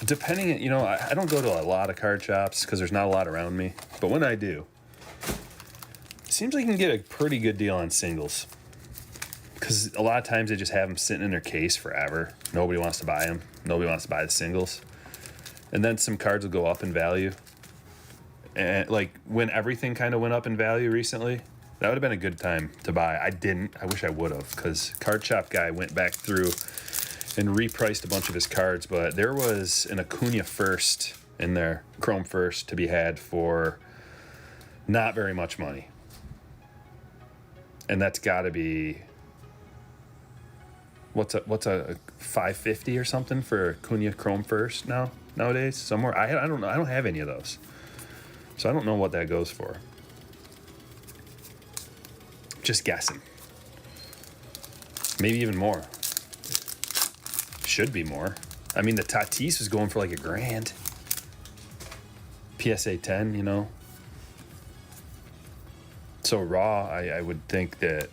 depending, you know, I don't go to a lot of card shops because there's not a lot around me. But when I do, it seems like you can get a pretty good deal on singles. Because a lot of times they just have them sitting in their case forever. Nobody wants to buy them. Nobody wants to buy the singles. And then some cards will go up in value. And like when everything kind of went up in value recently, that would have been a good time to buy. I didn't. I wish I would have, because Card Shop Guy went back through and repriced a bunch of his cards. But there was an Acuna first in there, ChrOme first, to be had for not very much money. And that's got to be... What's a $550 or something for Acuna ChrOme first nowadays somewhere? I don't know. I don't have any of those, so I don't know what that goes for. Just guessing. Maybe even more. Should be more. I mean, the Tatis was going for like $1,000. PSA 10, you know. So raw, I would think that.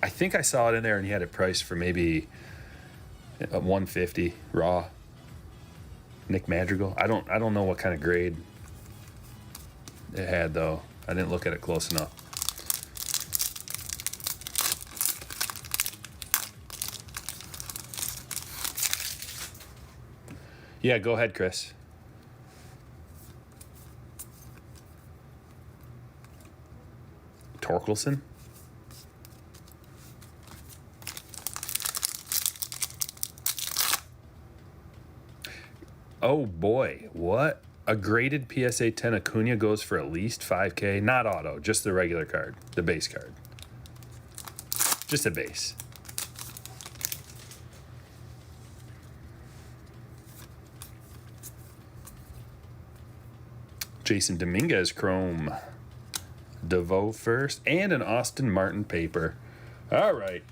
I think I saw it in there, and he had it priced for maybe $150 raw. Nick Madrigal. I don't know what kind of grade it had though. I didn't look at it close enough. Yeah, go ahead, Chris. Torkelson? Oh boy, what? A graded PSA 10 Acuna goes for at least $5K. Not auto, just the regular card, the base card. Just a base. Jason Dominguez ChrOme. DeVoe first, and an Austin Martin paper. All right.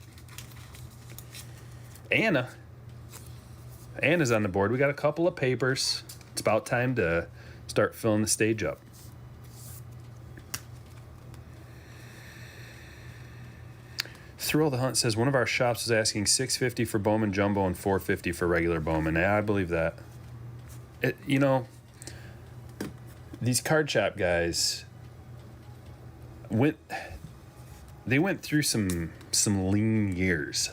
Anna's on the board. We got a couple of papers. It's about time to start filling the stage up. Thrill the Hunt says one of our shops is asking $650 for Bowman Jumbo and $450 for regular Bowman. Yeah, I believe that. You know, these card shop guys went through some lean years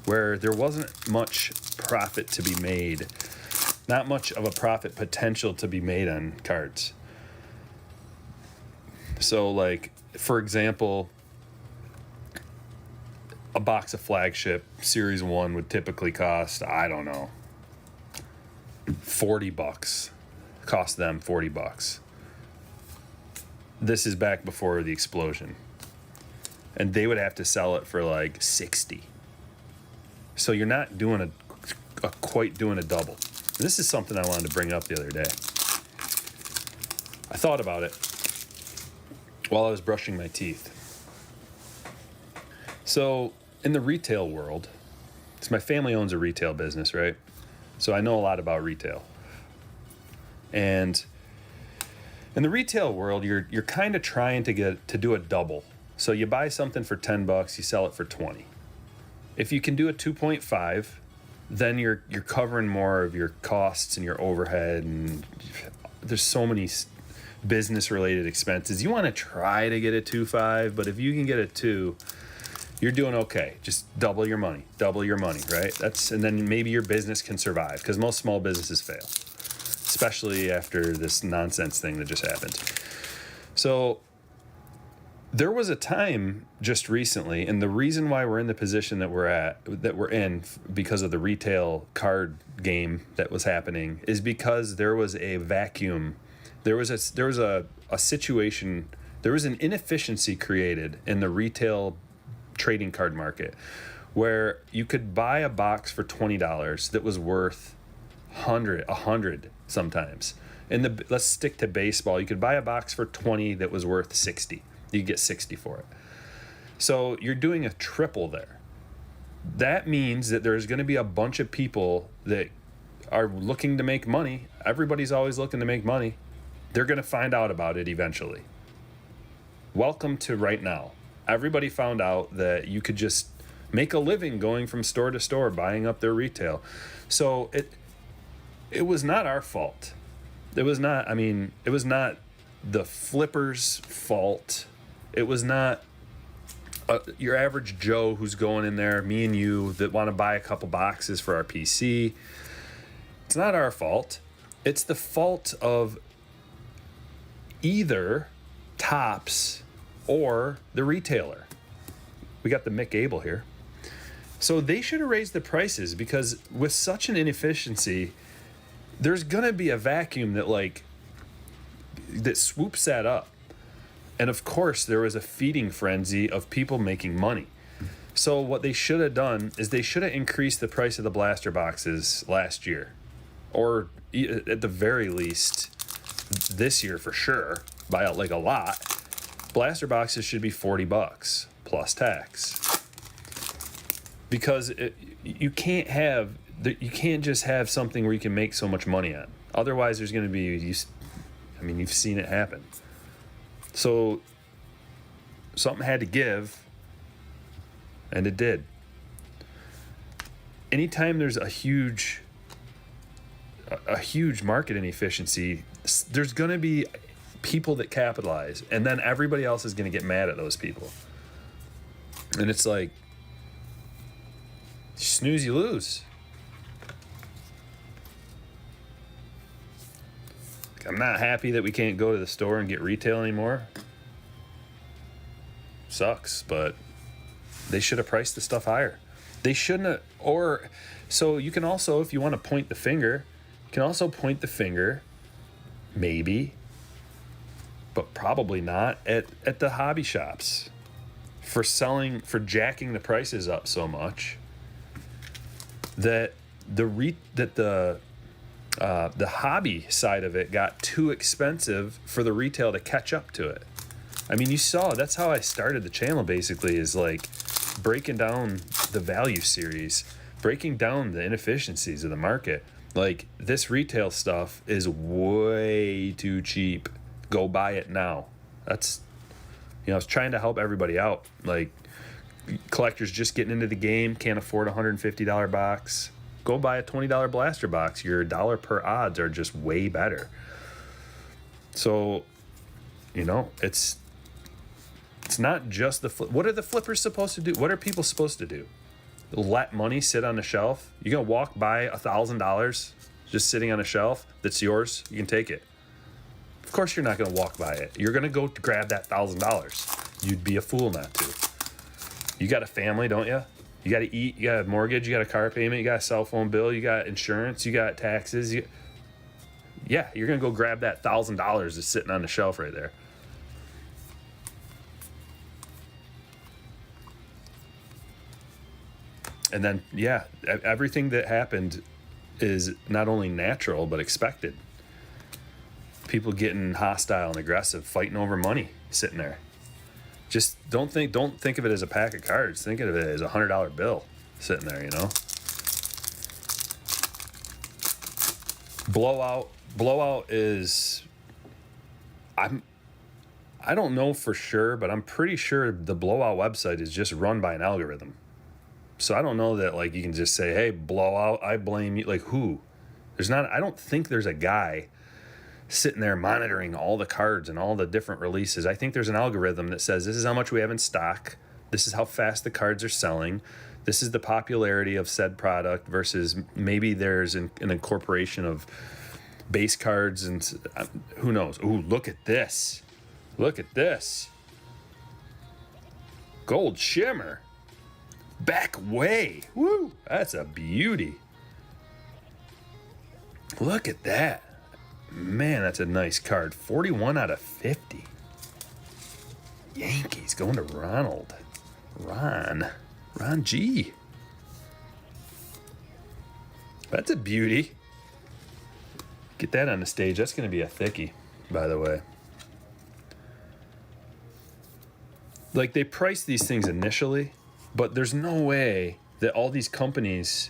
where there wasn't much profit to be made, not much of a profit potential to be made on cards. So, like, for example, a box of Flagship Series 1 would typically cost, I don't know, $40. Cost them $40. This is back before the explosion. And they would have to sell it for like $60. So you're not doing quite doing a double. This is something I wanted to bring up the other day. I thought about it while I was brushing my teeth. So in the retail world, because my family owns a retail business, right? So I know a lot about retail. And in the retail world, you're kind of trying to do a double. So you buy something for $10, you sell it for $20. If you can do a 2.5, then you're covering more of your costs and your overhead, and there's so many business related expenses. You want to try to get a 2.5, but if you can get a 2, you're doing okay. Just double your money, right? And then maybe your business can survive, because most small businesses fail, especially after this nonsense thing that just happened. So there was a time just recently, and the reason why we're in the position that we're in because of the retail card game that was happening is because there was a vacuum. There was a situation, there was an inefficiency created in the retail trading card market where you could buy a box for $20 that was worth $100 sometimes. let's stick to baseball. You could buy a box for 20 that was worth 60. You get 60 for it. So you're doing a triple there. That means that there's going to be a bunch of people that are looking to make money. Everybody's always looking to make money. They're going to find out about it eventually. Welcome to right now. Everybody found out that you could just make a living going from store to store, buying up their retail. So it was not our fault. It was not the flippers' fault. It was not your average Joe who's going in there, me and you, that want to buy a couple boxes for our PC. It's not our fault. It's the fault of either Topps or the retailer. We got the Mick Abel here. So they should have raised the prices, because with such an inefficiency, there's going to be a vacuum that swoops that up. And of course, there was a feeding frenzy of people making money. So what they should have done is they should have increased the price of the blaster boxes last year, or at the very least this year for sure, by like a lot. Blaster boxes should be $40 plus tax, because you can't just have something where you can make so much money on. Otherwise, there's going to be you've seen it happen. So something had to give, and it did. Anytime there's a huge market inefficiency, there's going to be people that capitalize, and then everybody else is going to get mad at those people. And it's like, you snooze, you lose. I'm not happy that we can't go to the store and get retail anymore. Sucks, but they should have priced the stuff higher. They shouldn't have, so you can also, if you want to point the finger, you can also point the finger, maybe, but probably not, at the hobby shops for jacking the prices up so much that the hobby side of it got too expensive for the retail to catch up to it. I mean, you saw, that's how I started the channel, basically, is like breaking down the value series, breaking down the inefficiencies of the market. Like, this retail stuff is way too cheap. Go buy it now. That's, I was trying to help everybody out. Like, collectors just getting into the game, can't afford a $150 box. Go buy a $20 blaster box. Your dollar per odds are just way better. So, it's not just what are the flippers supposed to do? What are people supposed to do? Let money sit on the shelf? You're going to walk by $1,000 just sitting on a shelf that's yours? You can take it. Of course you're not going to walk by it. You're going to go grab that $1,000. You'd be a fool not to. You got a family, don't you? You got to eat, you got a mortgage, you got a car payment, you got a cell phone bill, you got insurance, you got taxes. Yeah, you're going to go grab that $1,000 that's sitting on the shelf right there. And then, everything that happened is not only natural, but expected. People getting hostile and aggressive, fighting over money, sitting there. Just don't think of it as a pack of cards. Think of it as a $100 bill sitting there, Blowout is, I don't know for sure, but I'm pretty sure the Blowout website is just run by an algorithm. So I don't know that you can just say, hey, Blowout, I blame you. Who? I don't think there's a guy sitting there monitoring all the cards and all the different releases. I think there's an algorithm that says this is how much we have in stock. This is how fast the cards are selling. This is the popularity of said product versus maybe there's an incorporation of base cards and who knows. Ooh, look at this. Look at this. Gold shimmer. Back way. Woo, that's a beauty. Look at that. Man, that's a nice card. 41 out of 50. Yankees going to Ron G. That's a beauty. Get that on the stage. That's going to be a thickie, by the way. Like, they price these things initially, but there's no way that all these companies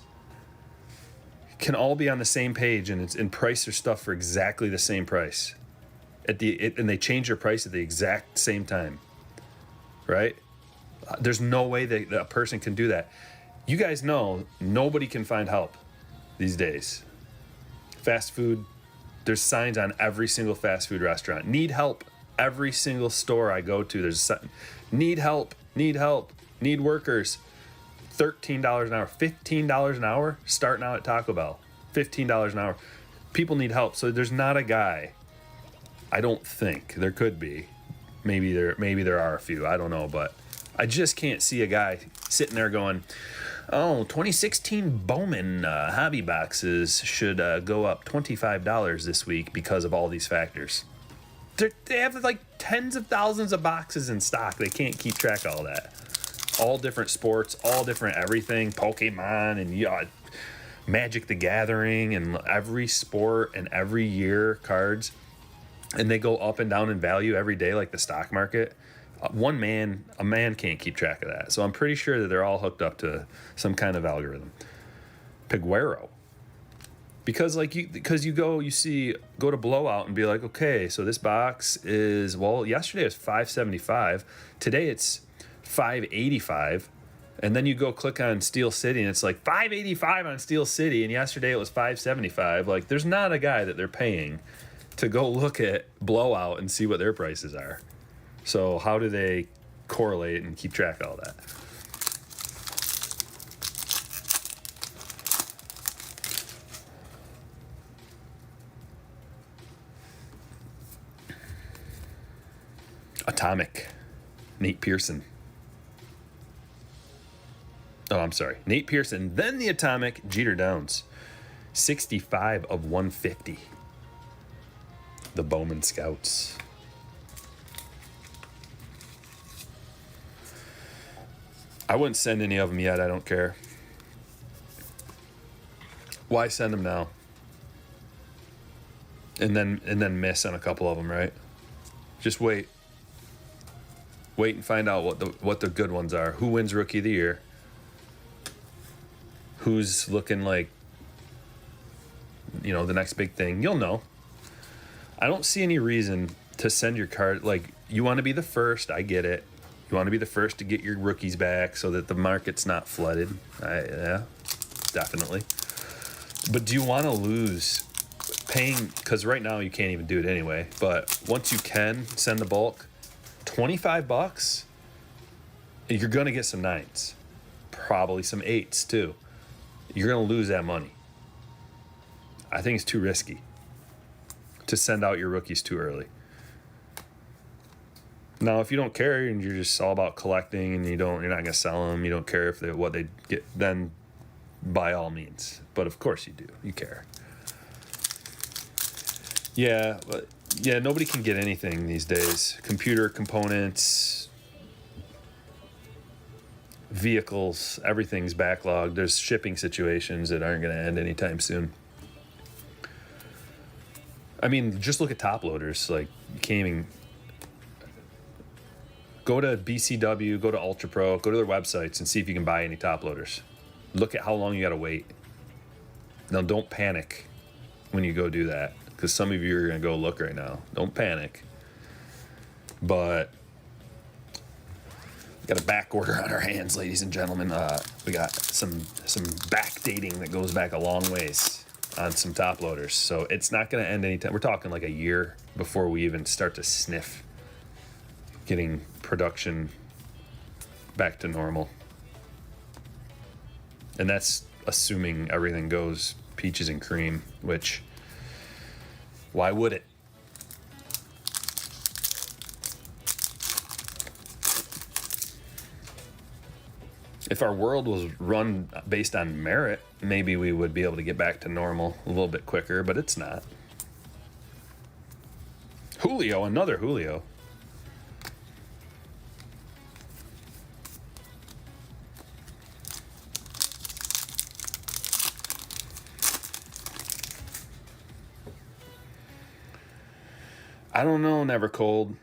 can all be on the same page and price their stuff for exactly the same price. And they change their price at the exact same time, right? There's no way that a person can do that. You guys know nobody can find help these days. Fast food, there's signs on every single fast food restaurant. Need help. Every single store I go to, there's need help, need workers. $13 an hour, $15 an hour, starting out at Taco Bell. $15 an hour. People need help. So there's not a guy. I don't think. There could be. Maybe there are a few. I don't know, but I just can't see a guy sitting there going, oh, 2016 Bowman hobby boxes should go up $25 this week because of all these factors. They have like tens of thousands of boxes in stock. They can't keep track of all that. All different sports, all different everything, Pokemon and Magic the Gathering and every sport and every year cards. And they go up and down in value every day like the stock market. A man can't keep track of that. So I'm pretty sure that they're all hooked up to some kind of algorithm. Piguero. Because you go to Blowout and be like, okay, so this box is, well, yesterday it was $575. Today it's $585. And then you go click on Steel City and it's like $585 on Steel City, and yesterday it was $575. Like, there's not a guy that they're paying to go look at Blowout and see what their prices are. So how do they correlate and keep track of all that? Atomic. Nate Pearson. Oh, I'm sorry. Nate Pearson. Then the Atomic. Jeter Downs. 65 of 150. The Bowman Scouts. I wouldn't send any of them yet. I don't care. Why send them now? And then miss on a couple of them, right? Just wait. Wait and find out what the good ones are. Who wins Rookie of the Year? Who's looking like, the next big thing? You'll know. I don't see any reason to send your card. Like, you want to be the first. I get it. You want to be the first to get your rookies back so that the market's not flooded. Yeah, definitely. But do you want to lose paying? Because right now you can't even do it anyway. But once you can send the bulk, $25, you're going to get some 9s. Probably some 8s too. You're going to lose that money. I think it's too risky to send out your rookies too early. Now, if you don't care and you're just all about collecting and you're not going to sell them, you don't care if what they get, then by all means. But of course you do. You care. Yeah, nobody can get anything these days. Computer components, vehicles, everything's backlogged. There's shipping situations that aren't going to end anytime soon. I mean, just look at top loaders. Like, you can't even go to BCW, go to Ultra Pro, go to their websites and see if you can buy any top loaders. Look at how long you got to wait. Now, don't panic when you go do that, because some of you are going to go look right now. Don't panic. But we got a back order on our hands, ladies and gentlemen. We got some backdating that goes back a long ways on some top loaders. So it's not going to end anytime. We're talking like a year before we even start to sniff getting production back to normal. And that's assuming everything goes peaches and cream, which, why would it? If our world was run based on merit, maybe we would be able to get back to normal a little bit quicker, but it's not. Julio, another Julio. I don't know, Never Cold.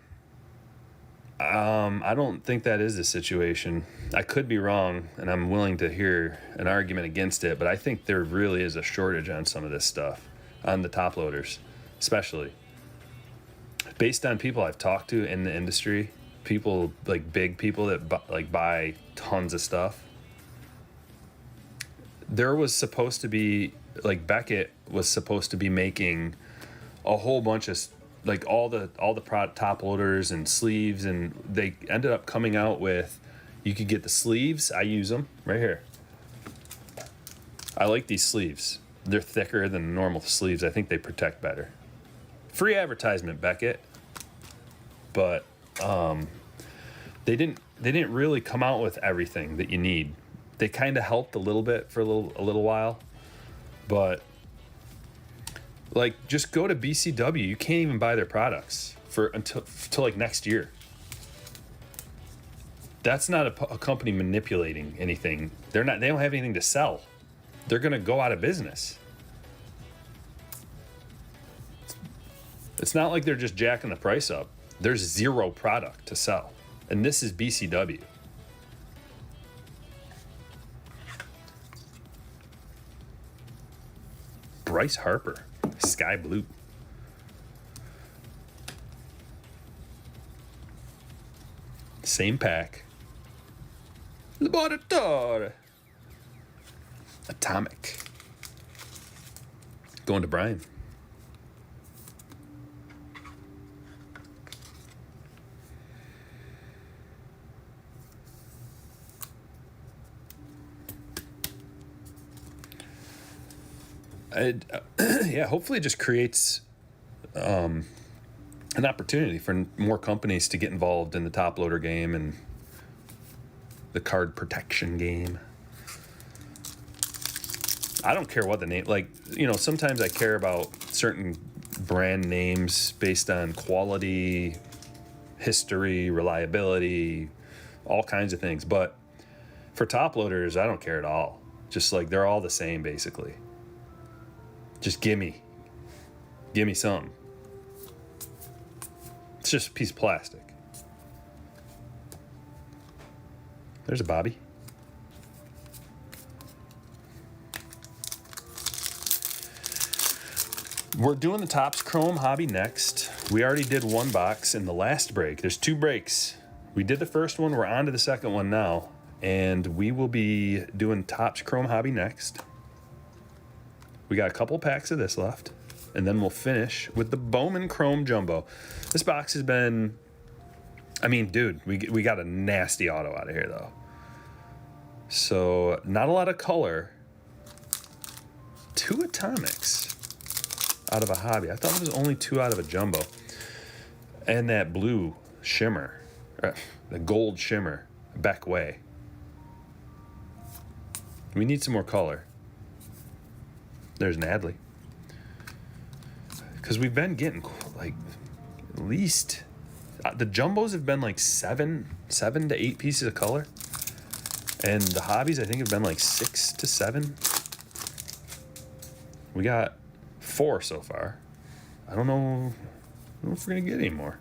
I don't think that is the situation. I could be wrong, and I'm willing to hear an argument against it, but I think there really is a shortage on some of this stuff, on the top loaders, especially. Based on people I've talked to in the industry, people, like big people that buy tons of stuff, there was supposed to be, like Beckett was supposed to be making a whole bunch of like all the top loaders and sleeves, and they ended up coming out with, you could get the sleeves. I use them right here. I like these sleeves. They're thicker than normal sleeves. I think they protect better. Free advertisement, Beckett. But they didn't really come out with everything that you need. They kind of helped a little bit for a little while, but like, just go to BCW. You can't even buy their products until like next year. That's not a company manipulating anything. They don't have anything to sell. They're gonna go out of business. It's not like they're just jacking the price up. There's zero product to sell, and this is BCW. Bryce Harper. Sky blue. Same pack. Laboratory. Atomic. Going to Brian. Yeah, hopefully it just creates an opportunity for more companies to get involved in the top loader game and the card protection game. I don't care what the name, like, sometimes I care about certain brand names based on quality, history, reliability, all kinds of things. But for top loaders, I don't care at all. Just like, they're all the same, basically. Just give me something. It's just a piece of plastic. There's a Bobby. We're doing the Topps Chrome hobby next. We already did one box in the last break. There's 2 breaks. We did the first one. We're on to the second one now. And we will be doing Topps Chrome hobby next. We got a couple packs of this left, and then we'll finish with the Bowman Chrome Jumbo. This box has been, I mean, dude, we got a nasty auto out of here, though. So, not a lot of color. 2 atomics out of a hobby. I thought it was only 2 out of a jumbo. And that blue shimmer, the gold shimmer, Beck Way. We need some more color. There's Nadley. Because we've been getting, like, at least, the jumbos have been like 7 to 8 pieces of color. And the hobbies, I think, have been like 6 to 7. We got 4 so far. I don't know if we're going to get any more.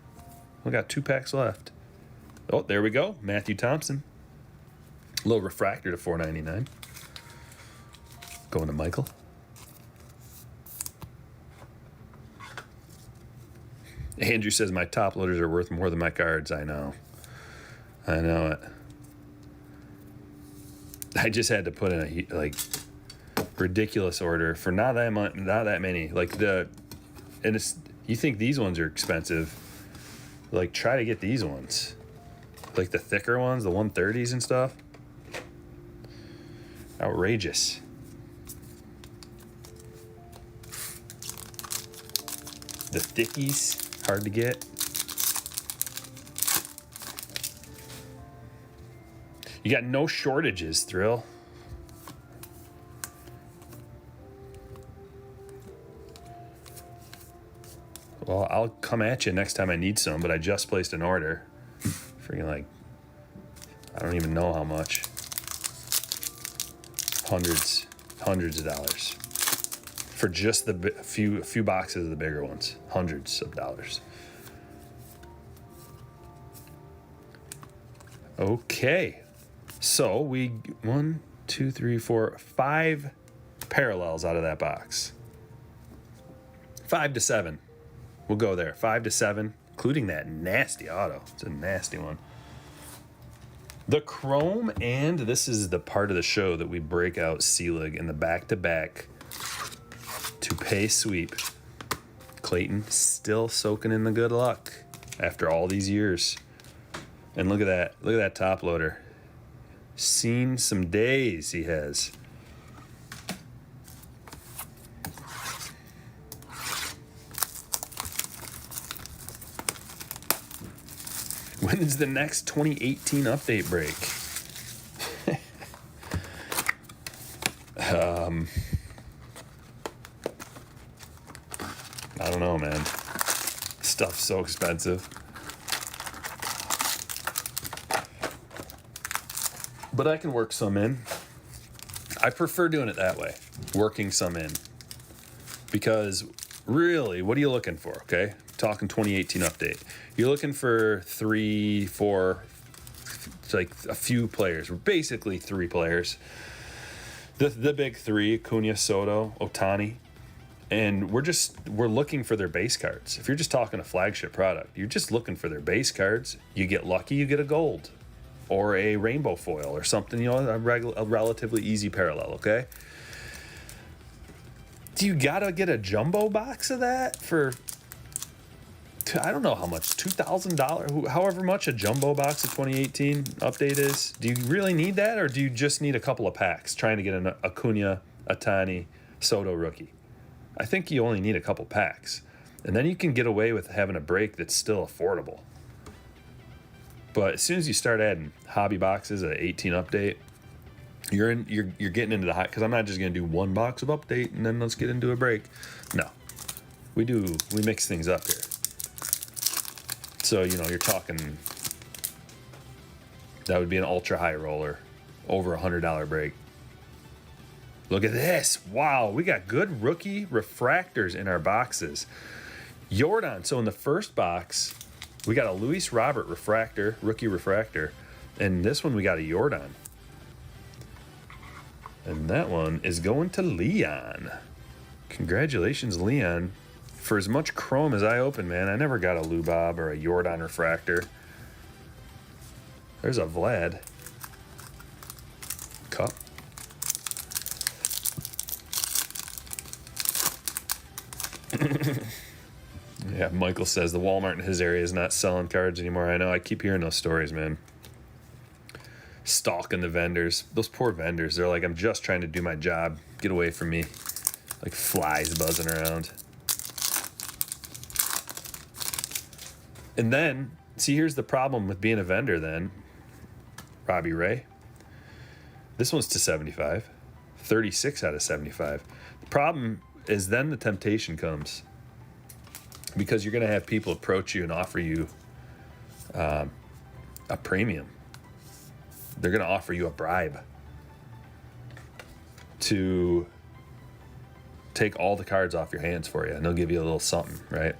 We got 2 packs left. Oh, there we go. Matthew Thompson. A little refractor to $4.99. Going to Michael. Andrew says my top loaders are worth more than my cards. I know it. I just had to put in a ridiculous order for not that many. Like you think these ones are expensive? Like, try to get these ones, like the thicker ones, the 130s and stuff. Outrageous. The thickies. Hard to get. You got no shortages, Thrill. Well, I'll come at you next time I need some, but I just placed an order. Freaking, like, I don't even know how much. Hundreds of dollars. For just the few boxes of the bigger ones. Hundreds of dollars. Okay. So we 1, 2, 3, 4, 5 parallels out of that box. 5 to 7. We'll go there. 5 to 7, including that nasty auto. It's a nasty one. The ChrOme, and this is the part of the show that we break out C-Lig in the back-to-back Toupee sweep. Clayton still soaking in the good luck after all these years. And look at that. Look at that top loader. Seen some days he has. When is the next 2018 update break? I don't know, man. Stuff's so expensive. But I can work some in. I prefer doing it that way, working some in. Because really, what are you looking for, okay? Talking 2018 update. You're looking for 3, 4, like a few players. Basically 3 players. The big 3, Acuna, Soto, Ohtani. And we're looking for their base cards. If you're just talking a flagship product, you're just looking for their base cards. You get lucky, you get a gold or a rainbow foil or something, a relatively easy parallel, okay? Do you gotta get a jumbo box of that for, I don't know how much, $2,000, however much a jumbo box of 2018 update is? Do you really need that, or do you just need a couple of packs trying to get an Acuna, Ohtani, Soto rookie? I think you only need a couple packs, and then you can get away with having a break that's still affordable. But as soon as you start adding hobby boxes at 18 update, you're getting into the high, because I'm not just gonna do one box of update and then let's get into a break. No, we mix things up here. So you're talking, that would be an ultra high roller, over $100 break. Look at this. Wow, we got good rookie refractors in our boxes. Jordan. So in the first box, we got a Luis Robert refractor, rookie refractor. And this one we got a Jordan. And that one is going to Leon. Congratulations, Leon. For as much ChrOme as I open, man, I never got a Lou Bob or a Jordan refractor. There's a Vlad. Cup. Yeah, Michael says the Walmart in his area is not selling cards anymore. I know, I keep hearing those stories, man. Stalking the vendors. Those poor vendors, they're like, I'm just trying to do my job. Get away from me. Like flies buzzing around. And then, see, here's the problem with being a vendor then. Robbie Ray. This one's to 75. 36 out of 75. The problem is then the temptation comes. Because you're going to have people approach you and offer you a premium. They're going to offer you a bribe to take all the cards off your hands for you, and they'll give you a little something, right?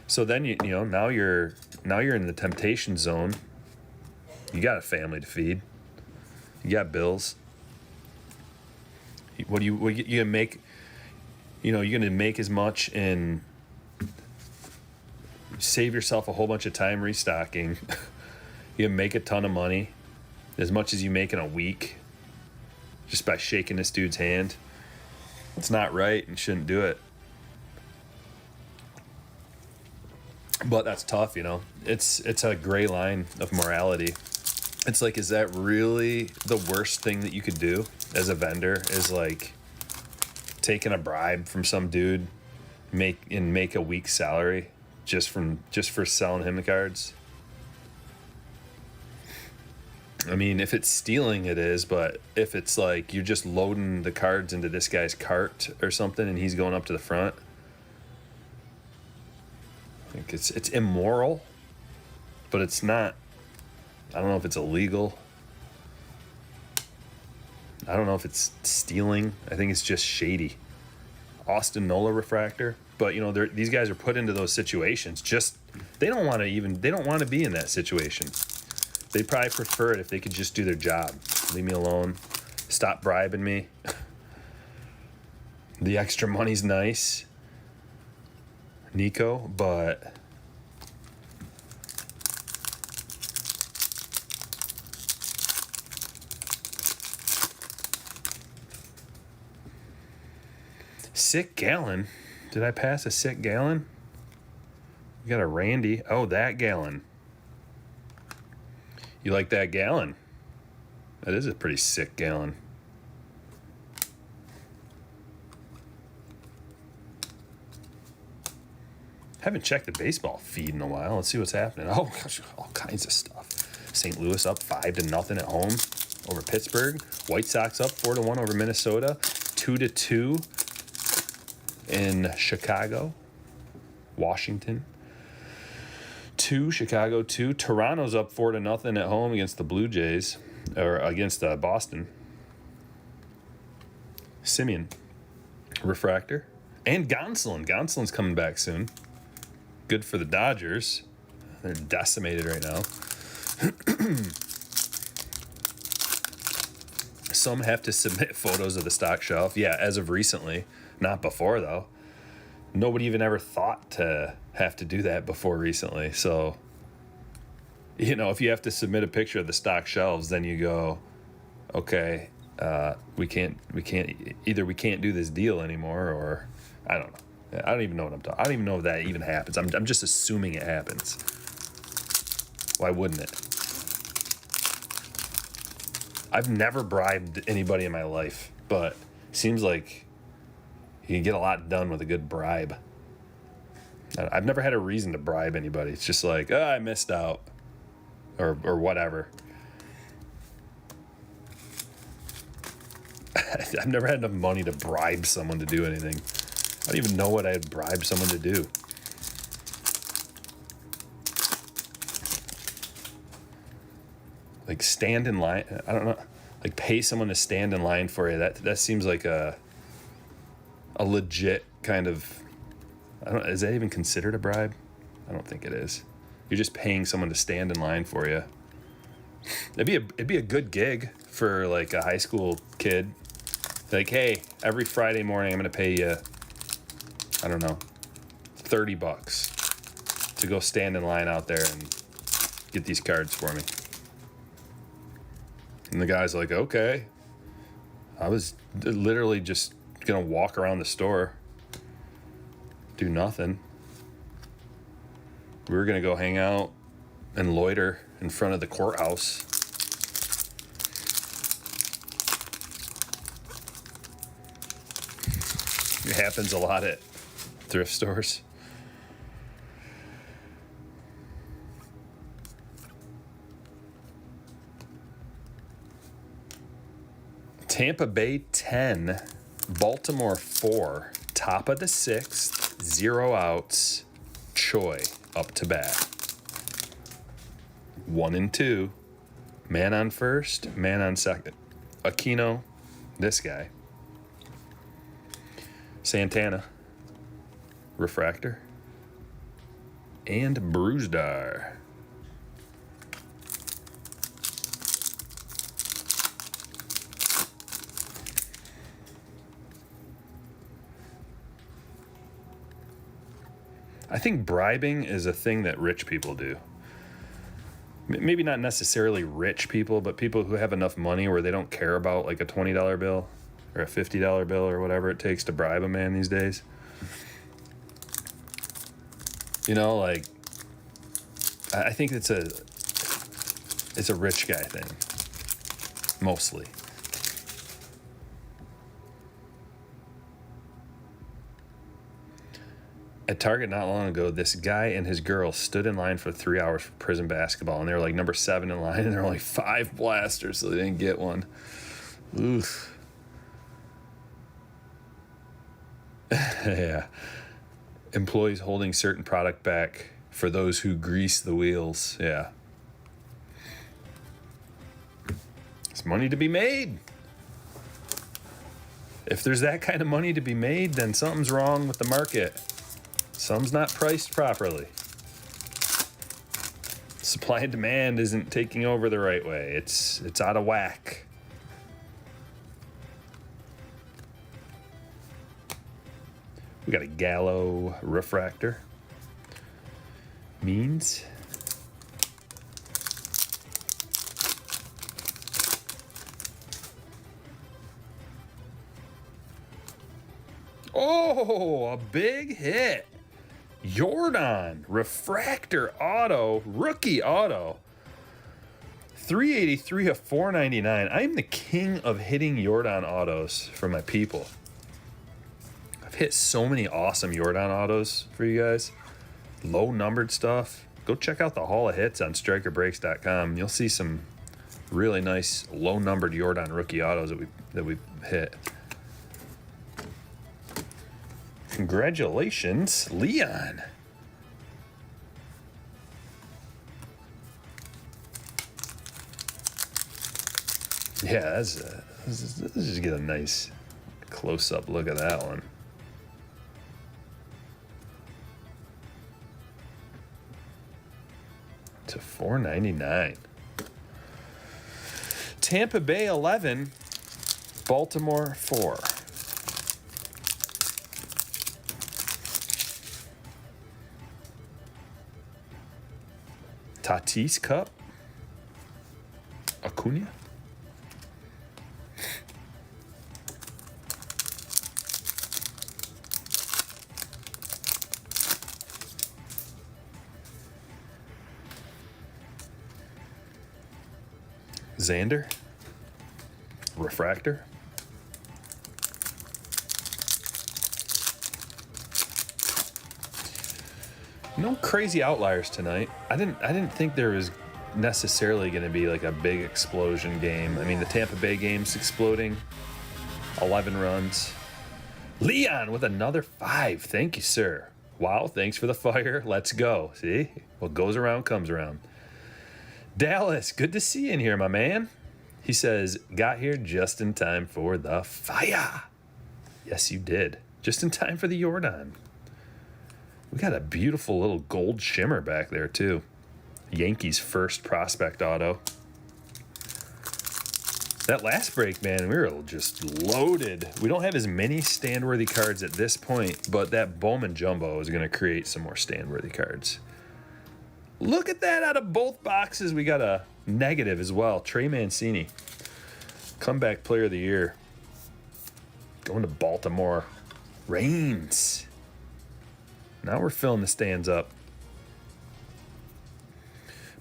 So then now you're in the temptation zone. You got a family to feed. You got bills. What you gonna make? You're gonna make as much and save yourself a whole bunch of time restocking. You can make a ton of money, as much as you make in a week, just by shaking this dude's hand. It's not right and shouldn't do it. But that's tough, It's a gray line of morality. It's like, is that really the worst thing that you could do as a vendor? Is like taking a bribe from some dude, make a week's salary just for selling him the cards? I mean, if it's stealing, it is, but if it's like you're just loading the cards into this guy's cart or something and he's going up to the front, I think it's immoral, but it's not. I don't know if it's illegal. I don't know if it's stealing. I think it's just shady. Austin Nola refractor, but these guys are put into those situations. They don't want to be in that situation. They'd probably prefer it if they could just do their job. Leave me alone. Stop bribing me. The extra money's nice, Nico, but sick gallon. Did I pass a sick gallon? We got a Randy. Oh, that gallon. You like that gallon? That is a pretty sick gallon. Haven't checked the baseball feed in a while. Let's see what's happening. Oh, gosh, all kinds of stuff. St. Louis up 5-0 at home over Pittsburgh. White Sox up 4-1 over Minnesota. 2-2 in Chicago. Washington 2, Chicago 2. Toronto's up 4-0 at home against the Blue Jays, or against Boston. Simeon, refractor, and Gonsolin. Gonsolin's coming back soon. Good for the Dodgers. They're decimated right now. Some have to submit photos of the stock shelf. Yeah, as of recently. Not before, though. Nobody even ever thought to have to do that before recently. So, you know, if you have to submit a picture of the stock shelves, then you go, okay, we can't do this deal anymore, or I don't know. I don't even know what I'm talking. I don't even know if that even happens. I'm just assuming it happens. Why wouldn't it? I've never bribed anybody in my life, but it seems like you can get a lot done with a good bribe. I've never had a reason to bribe anybody. It's just like, oh, I missed out, or whatever. I've never had enough money to bribe someone to do anything. I don't even know what I'd bribe someone to do. Like stand in line. I don't know. Like pay someone to stand in line for you. That seems like a legit kind of. I don't. Is that even considered a bribe? I don't think it is. You're just paying someone to stand in line for you. It'd be a good gig for like a high school kid. Like, hey, every Friday morning I'm gonna pay you, I don't know, $30 to go stand in line out there and get these cards for me. And the guy's like, okay. I was literally just gonna walk around the store, do nothing. We were gonna go hang out and loiter in front of the courthouse. It happens a lot at thrift stores. Tampa Bay 10, Baltimore 4, top of the 6th, 0 outs, Choi up to bat. 1-2, man on first, man on second. Aquino, this guy. Santana, refractor, and Bruzdar. I think bribing is a thing that rich people do. Maybe not necessarily rich people, but people who have enough money where they don't care about like a $20 bill or a $50 bill or whatever it takes to bribe a man these days. You know, like, I think it's a rich guy thing, mostly. At Target not long ago, this guy and his girl stood in line for 3 hours for prison basketball, and they were like number 7 in line, and there were like 5 blasters, so they didn't get one. Oof. Yeah. Employees holding certain product back for those who grease the wheels. Yeah. There's money to be made. If there's that kind of money to be made, then something's wrong with the market. Some's not priced properly. Supply and demand isn't taking over the right way. It's out of whack. We got a Gallo refractor. Means. Oh, a big hit. Jordan refractor auto, rookie auto. 383 of 499. I'm the king of hitting Jordan autos for my people. I've hit so many awesome Jordan autos for you guys. Low numbered stuff. Go check out the Hall of Hits on StrykerBreaks.com. You'll see some really nice low numbered Jordan rookie autos that we hit. Congratulations, Leon. Yeah, let's just get a nice close-up look at that one. To $4.99. Tampa Bay 11, Baltimore 4. Tatis Cup. Acuna. Xander. Refractor. No crazy outliers tonight. I didn't think there was necessarily going to be like a big explosion game. I mean, the Tampa Bay game's exploding. 11 runs. Leon with another 5. Thank you, sir. Wow, thanks for the fire. Let's go. See? What goes around comes around. Dallas, good to see you in here, my man. He says, got here just in time for the fire. Yes, you did. Just in time for the Jordan. We got a beautiful little gold shimmer back there, too. Yankees' first prospect auto. That last break, man, we were just loaded. We don't have as many stand-worthy cards at this point, but that Bowman Jumbo is going to create some more stand-worthy cards. Look at that, out of both boxes, we got a negative as well. Trey Mancini, comeback player of the year. Going to Baltimore. Reigns. Now we're filling the stands up.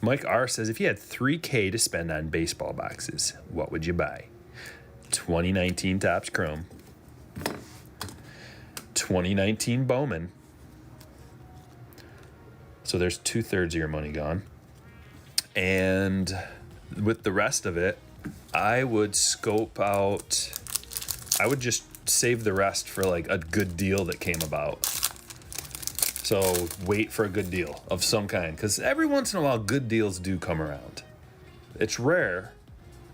Mike R says, if you had $3K to spend on baseball boxes, what would you buy? 2019 Topps Chrome. 2019 Bowman. So there's 2/3 of your money gone. And with the rest of it, I would scope out, I would just save the rest for like a good deal that came about. So wait for a good deal of some kind, because every once in a while, good deals do come around. It's rare,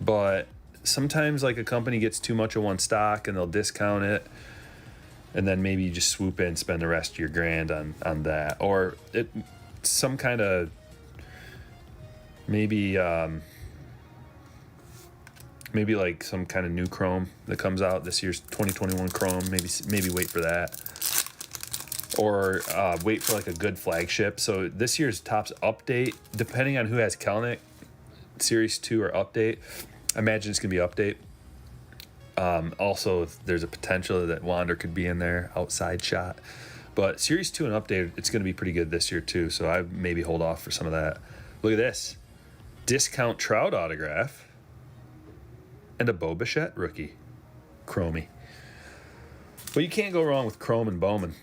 but sometimes like a company gets too much of one stock and they'll discount it. And then maybe you just swoop in and spend the rest of your grand on that. Or some kind of maybe like some kind of new Chrome that comes out this year's 2021 Chrome. Maybe wait for that, or wait for like a good flagship. So this year's Topps update, depending on who has Kelnick, Series 2 or update, I imagine it's gonna be update. Also, there's a potential that Wander could be in there, outside shot. But Series 2 and update, it's going to be pretty good this year too, so I maybe hold off for some of that. Look at this. Discount Trout autograph and a Bo Bichette rookie. Chromey. Well, you can't go wrong with Chrome and Bowman.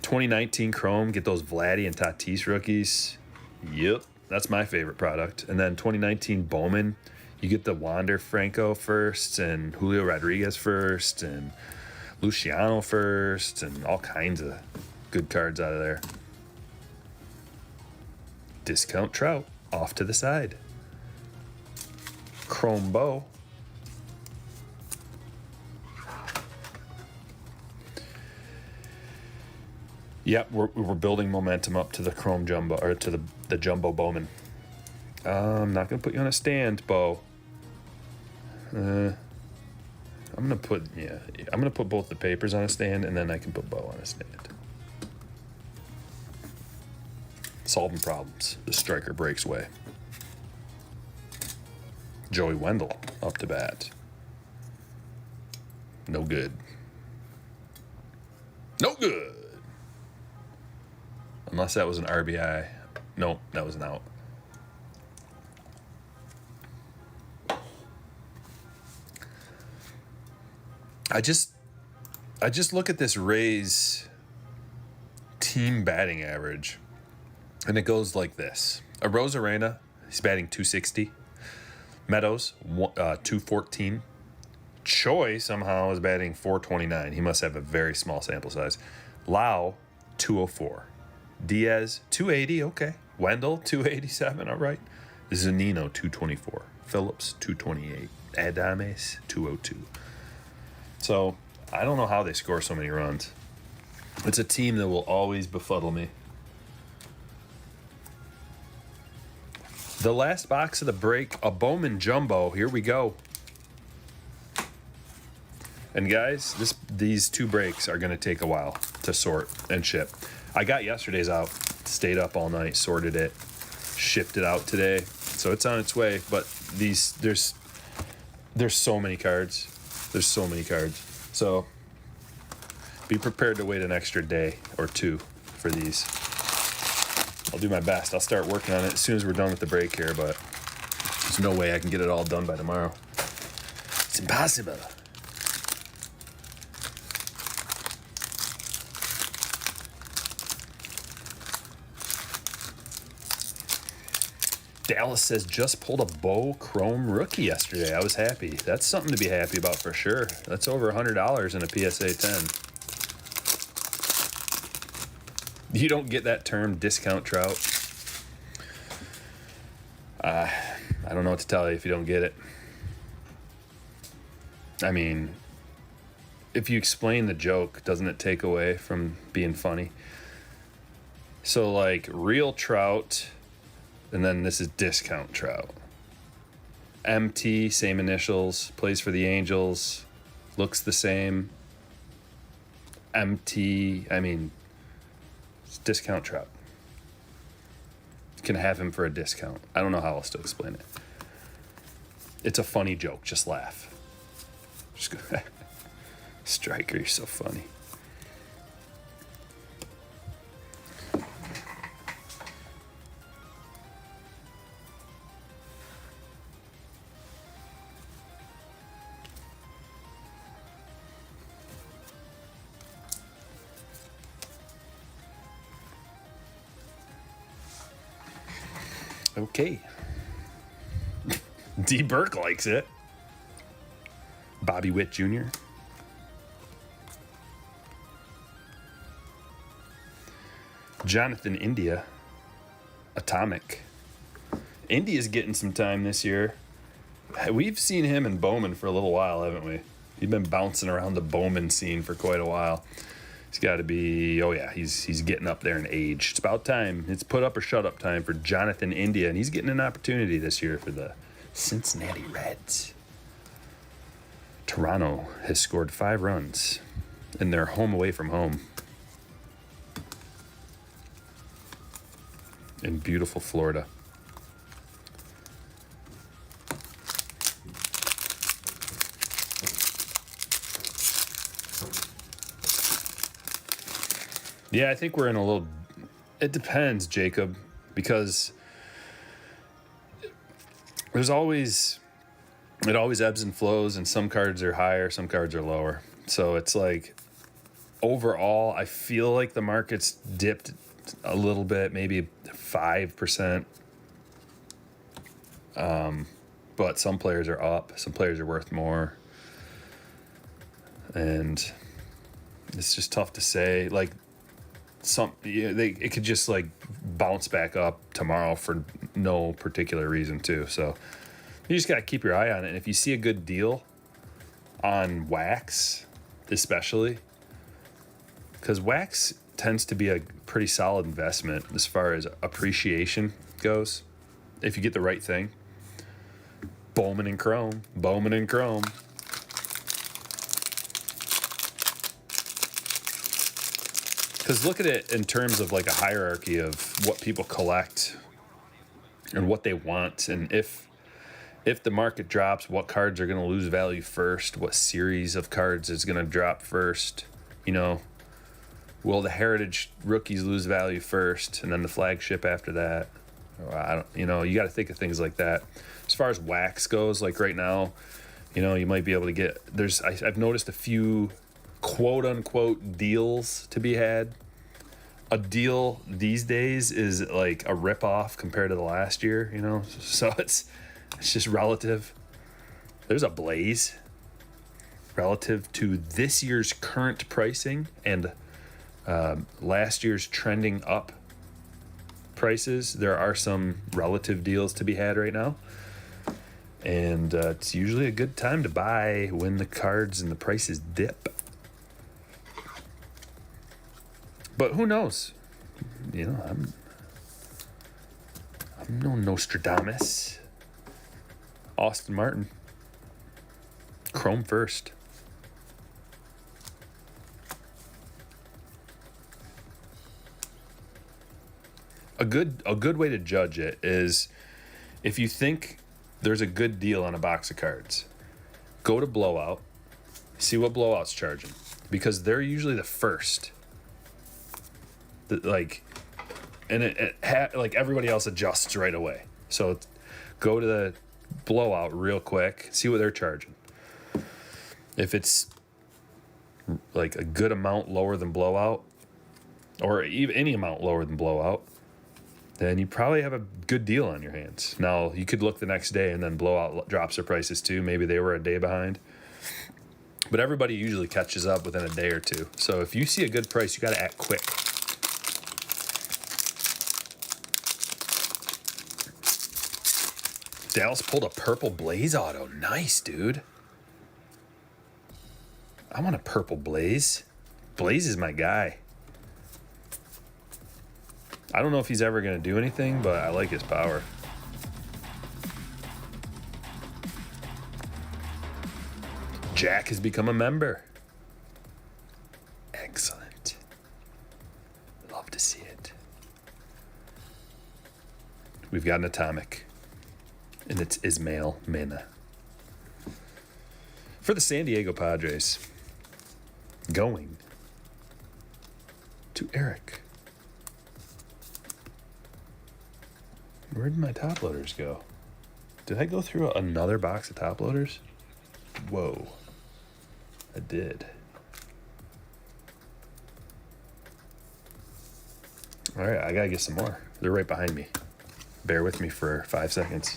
2019 Chrome, get those Vladdy and Tatis rookies. Yep, that's my favorite product. And then 2019 Bowman, you get the Wander Franco first and Julio Rodriguez first and Luciano first and all kinds of good cards out of there. Discount Trout off to the side. Chrome Bow. Yep, we're building momentum up to the Chrome Jumbo, or to the Jumbo Bowman. I'm not gonna put you on a stand, Bo. I'm gonna put both the papers on a stand, and then I can put Bo on a stand. Solving problems. The Stryker breaks way. Joey Wendell up to bat. No good. No good. Unless that was an RBI. No, that was an out. I just look at this Rays team batting average, and it goes like this. Arozarena, he's batting 260. Meadows, 214. Choi somehow is batting 429. He must have a very small sample size. Lau, 204. Diaz, 280. Okay. Wendell, 287. All right. Zunino, 224. Phillips, 228. Adames, 202. So I don't know how they score so many runs. It's a team that will always befuddle me. The last box of the break, a Bowman Jumbo. Here we go. And guys, these two breaks are going to take a while to sort and ship. I got yesterday's out, stayed up all night, sorted it, shipped it out today. So it's on its way, but there's so many cards. There's so many cards. So be prepared to wait an extra day or two for these. I'll do my best. I'll start working on it as soon as we're done with the break here, but there's no way I can get it all done by tomorrow. It's impossible. Dallas says just pulled a Bo ChrOme rookie yesterday. I was happy. That's something to be happy about for sure. That's over $100 in a PSA 10. You don't get that term discount trout. I don't know what to tell you if you don't get it. I mean, if you explain the joke, doesn't it take away from being funny? So like real trout, and then this is discount trout. MT, same initials, plays for the Angels, looks the same. MT, I mean, it's discount trout. Can have him for a discount. I don't know how else to explain it. It's a funny joke. Just laugh. Just go. Stryker, you're so funny. Okay. D. Burke likes it. Bobby Witt Jr. Jonathan India. Atomic. India's getting some time this year. We've seen him in Bowman for a little while, haven't we? He's been bouncing around the Bowman scene for quite a while. He's got to be, oh yeah, he's getting up there in age. It's about time. It's put up or shut up time for Jonathan India, and he's getting an opportunity this year for the Cincinnati Reds. Toronto has scored 5 runs, and they're home away from home in beautiful Florida. Yeah, I think we're in a little... It depends, Jacob, because there's always... It always ebbs and flows, and some cards are higher, some cards are lower. So it's like, overall, I feel like the market's dipped a little bit, maybe 5%. But some players are up, some players are worth more. And it's just tough to say. Like, it could just like bounce back up tomorrow for no particular reason too. So you just got to keep your eye on it. And if you see a good deal on wax, especially, because wax tends to be a pretty solid investment as far as appreciation goes. if you get the right thing. Bowman and ChrOme. Bowman and ChrOme. Because look at it in terms of like a hierarchy of what people collect and what they want. And if the market drops, what cards are going to lose value first? What series of cards is going to drop first? You know, will the Heritage rookies lose value first and then the flagship after that? I don't, you know, you got to think of things like that. As far as wax goes, like right now, you know, you might be able to get, I've noticed a few quote unquote deals to be had. A deal these days is like a ripoff compared to the last year, you know, so it's just relative. There's a Blaze relative to this year's current pricing and last year's trending up prices. There are some relative deals to be had right now, and it's usually a good time to buy when the cards and the prices dip. But who knows? You know, I'm no Nostradamus. Austin Martin. ChrOme first. A good way to judge it is if you think there's a good deal on a box of cards, go to Blowout, see what Blowout's charging, because they're usually the first. Like everybody else adjusts right away. So go to the Blowout real quick, see what they're charging. If it's like a good amount lower than Blowout, or even any amount lower than Blowout, then you probably have a good deal on your hands. Now, you could look the next day and then Blowout drops their prices too. Maybe they were a day behind. But everybody usually catches up within a day or two. So if you see a good price, you got to act quick. Dallas pulled a purple Blaze auto. Nice, dude. I want a purple Blaze. Blaze is my guy. I don't know if he's ever going to do anything, but I like his power. Jack has become a member. Excellent. Love to see it. We've got an atomic. And it's Ismail Mena. For the San Diego Padres, going to Eric. Where did my top loaders go? Did I go through another box of top loaders? Whoa. I did. All right, I gotta get some more. They're right behind me. Bear with me for 5 seconds.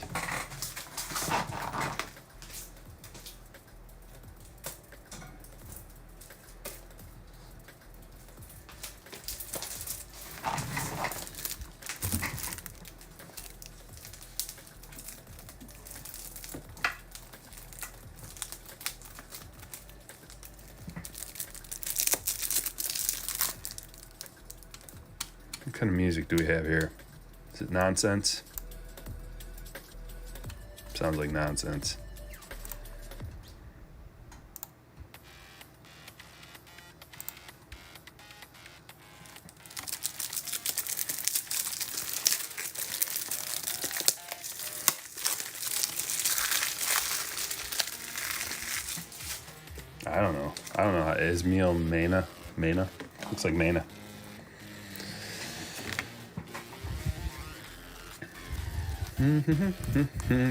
What kind of music do we have here? Is it nonsense? Sounds like nonsense. I don't know. Ismail Mena? Mena? Looks like Mena.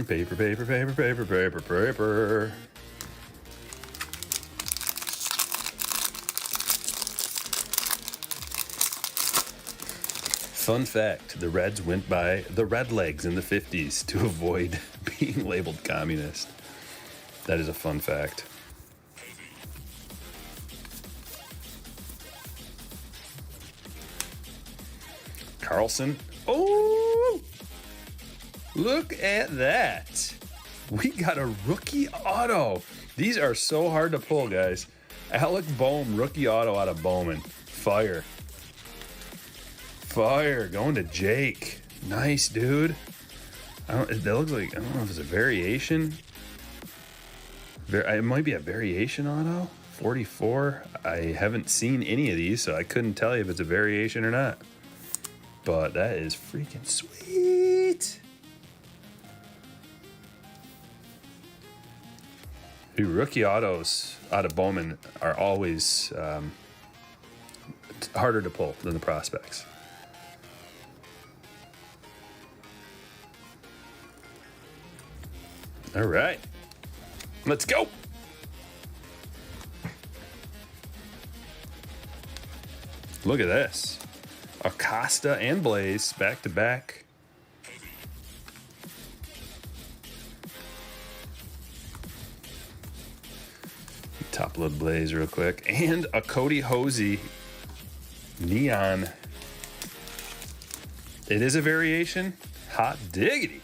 Paper. Fun fact, the Reds went by the Red Legs in the 50s to avoid being labeled communist. That is a fun fact. Carlson. Oh! Look at that. We got a rookie auto. These are so hard to pull, guys. Alec Bohm, rookie auto out of Bowman. Fire. Going to Jake. Nice, dude. That looks like, I don't know if it's a variation. It might be a variation auto. 44. I haven't seen any of these, so I couldn't tell you if it's a variation or not. But that is freaking sweet. Dude, rookie autos out of Bowman are always harder to pull than the prospects. All right, let's go. Look at this. Acosta and Blaze back to back. Top load Blaze real quick. And a Cody Hosey neon. It is a variation. Hot diggity.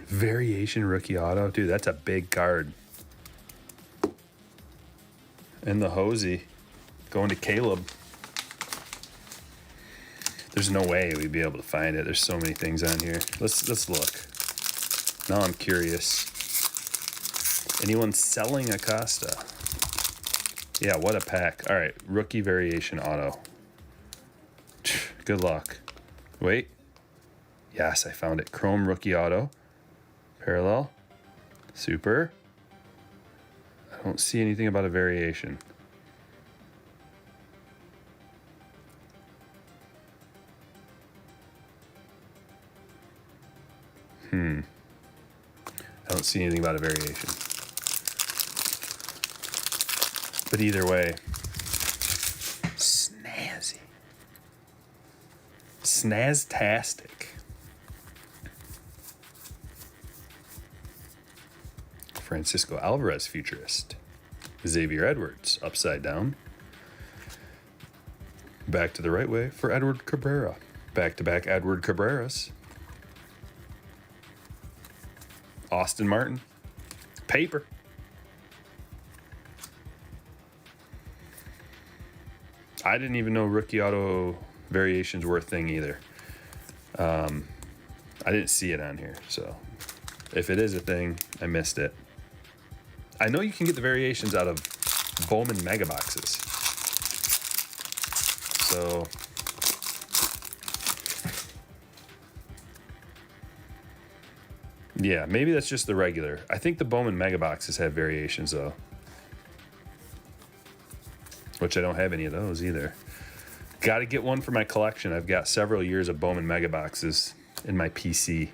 Variation rookie auto. Dude, that's a big card. And the Hosey going to Caleb. There's no way we'd be able to find it. There's so many things on here. Let's look. Now I'm curious. Anyone selling Acosta? Yeah, what a pack. All right, rookie variation auto. Good luck. Wait. Yes, I found it. ChrOme rookie auto. Parallel. Super. I don't see anything about a variation. I don't see anything about a variation. But either way, snazzy. Snaztastic. Francisco Alvarez futurist. Xavier Edwards upside down. Back to the right way for Edward Cabrera. Back-to-back Edward Cabreras. Austin Martin. Paper. I didn't even know rookie auto variations were a thing either. I didn't see it on here, so if it is a thing, I missed it. I know you can get the variations out of Bowman mega boxes. So yeah, maybe that's just the regular. I think the Bowman mega boxes have variations though, which I don't have any of those either. Got to get one for my collection. I've got several years of Bowman mega boxes in my PC,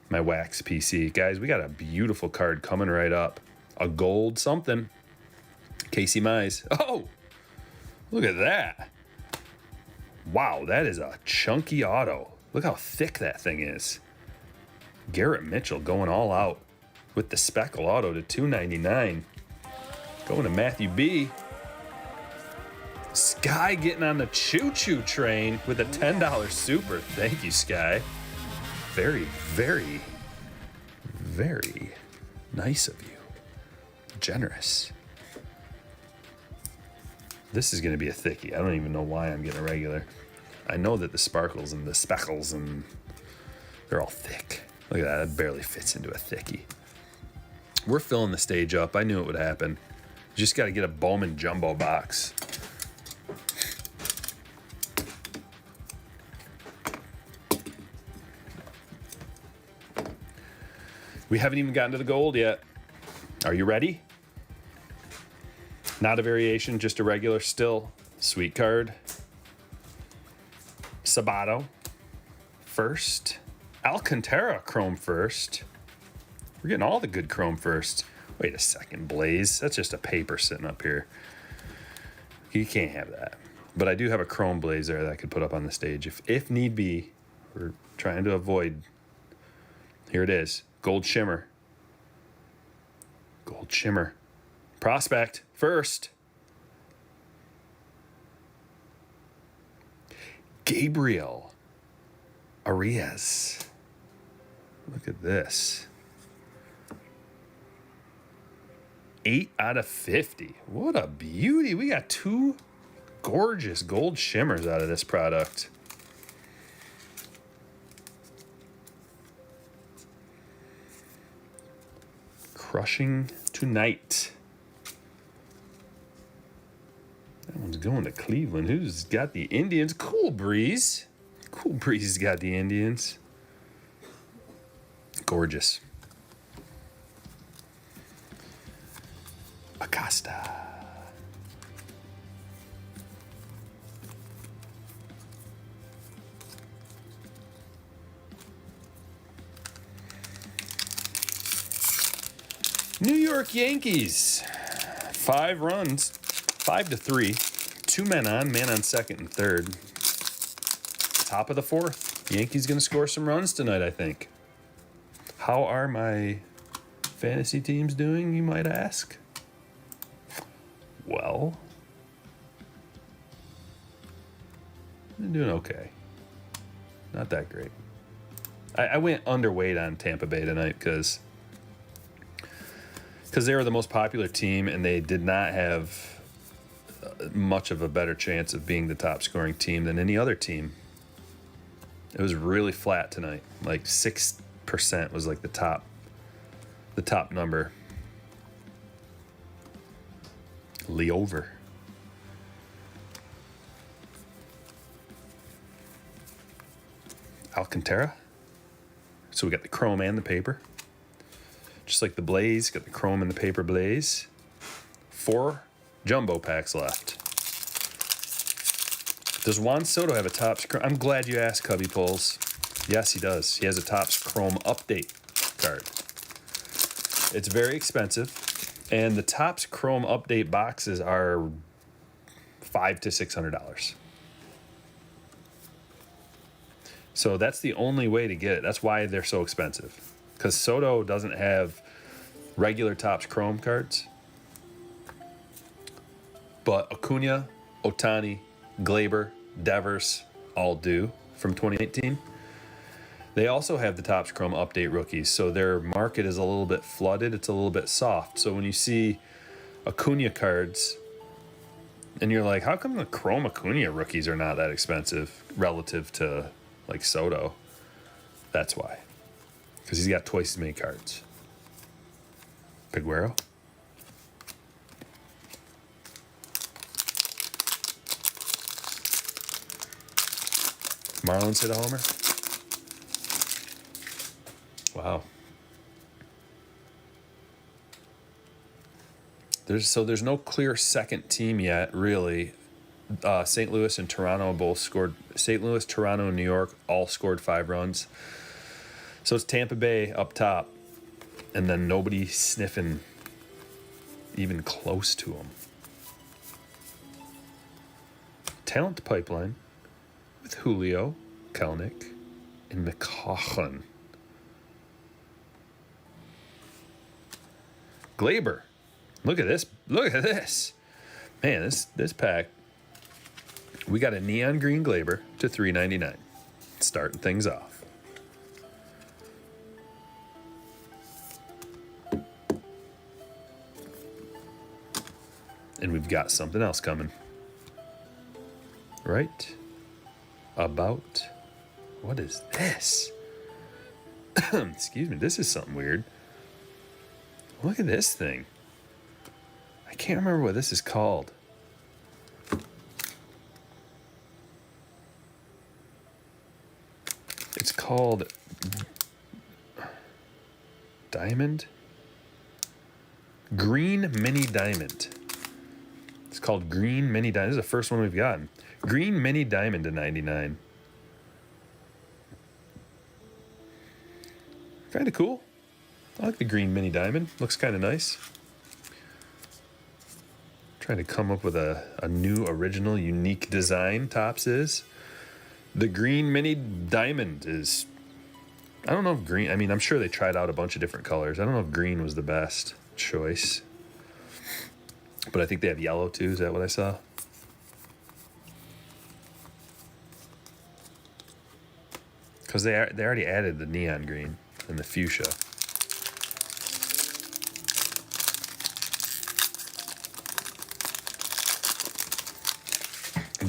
my wax PC. Guys, we got a beautiful card coming right up. A gold something. Casey Mize. Oh, look at that. Wow, that is a chunky auto. Look how thick that thing is. Garrett Mitchell going all out with the speckle auto to $2.99. Going to Matthew B. Sky getting on the choo-choo train with a $10 super. Thank you, Sky. Very, very, very nice of you. Generous. This is going to be a thickie. I don't even know why I'm getting a regular. I know that the sparkles and the speckles and they're all thick. Look at that. That barely fits into a thickie. We're filling the stage up. I knew it would happen. Just got to get a Bowman jumbo box. We haven't even gotten to the gold yet. Are you ready? Not a variation, just a regular still. Sweet card. Sabato. First. Alcantara ChrOme first. We're getting all the good ChrOme first. Wait a second, Blaze. That's just a paper sitting up here. You can't have that. But I do have a ChrOme Blaze there that I could put up on the stage if need be. We're trying to avoid. Here it is. Gold Shimmer. Gold Shimmer. Prospect first. Gabriel Arias. Look at this. 8 out of 50. What a beauty. We got 2 gorgeous gold shimmers out of this product. Crushing Tonight. That one's going to Cleveland. Who's got the Indians? Cool Breeze. Cool Breeze has got the Indians. Gorgeous. Acosta. New York Yankees. 5 runs, 5-3. 2 men on second and third. Top of the 4th. Yankees going to score some runs tonight, I think. How are my fantasy teams doing, you might ask? Well, they're doing okay. Not that great. I went underweight on Tampa Bay tonight because they were the most popular team and they did not have much of a better chance of being the top scoring team than any other team. It was really flat tonight. Like 6% was like the top number. Lee over. Alcantara. So we got the chrome and the paper. Just like the Blaze, got the chrome and the paper Blaze. 4 jumbo packs left. Does Juan Soto have a Topps Chrome? I'm glad you asked, Cubby Pulls. Yes, he does. He has a Topps Chrome update card. It's very expensive, and the Topps Chrome update boxes are $500 to $600. So that's the only way to get it. That's why they're so expensive. Because Soto doesn't have regular Topps Chrome cards. But Acuna, Ohtani, Glaber, Devers all do from 2018. They also have the Topps Chrome update rookies, so their market is a little bit flooded. It's a little bit soft. So when you see Acuna cards, and you're like, how come the Chrome Acuna rookies are not that expensive relative to like Soto? That's why. Because he's got twice as many cards. Piguero. Marlins hit a homer. Wow. There's no clear second team yet, really. St. Louis and Toronto both scored. St. Louis, Toronto, and New York all scored 5 runs. So it's Tampa Bay up top, and then nobody sniffing even close to them. Talent pipeline with Julio, Kelnick, and McCaughan. Glaber. Look at this. Look at this. Man, this pack. We got a neon green Glaber to $3.99. Starting things off. And we've got something else coming. Right about, what is this? Excuse me, this is something weird. Look at this thing. I can't remember what this is called. It's called Diamond? Green Mini Diamond. It's called Green Mini Diamond. This is the first one we've gotten. Green Mini Diamond to $99. Kind of cool. I like the Green Mini Diamond. Looks kind of nice. Trying to come up with a new, original, unique design. Topps is. The Green Mini Diamond is... I don't know if green... I mean, I'm sure they tried out a bunch of different colors. I don't know if green was the best choice. But I think they have yellow too. Is that what I saw? Because they already added the neon green and the fuchsia.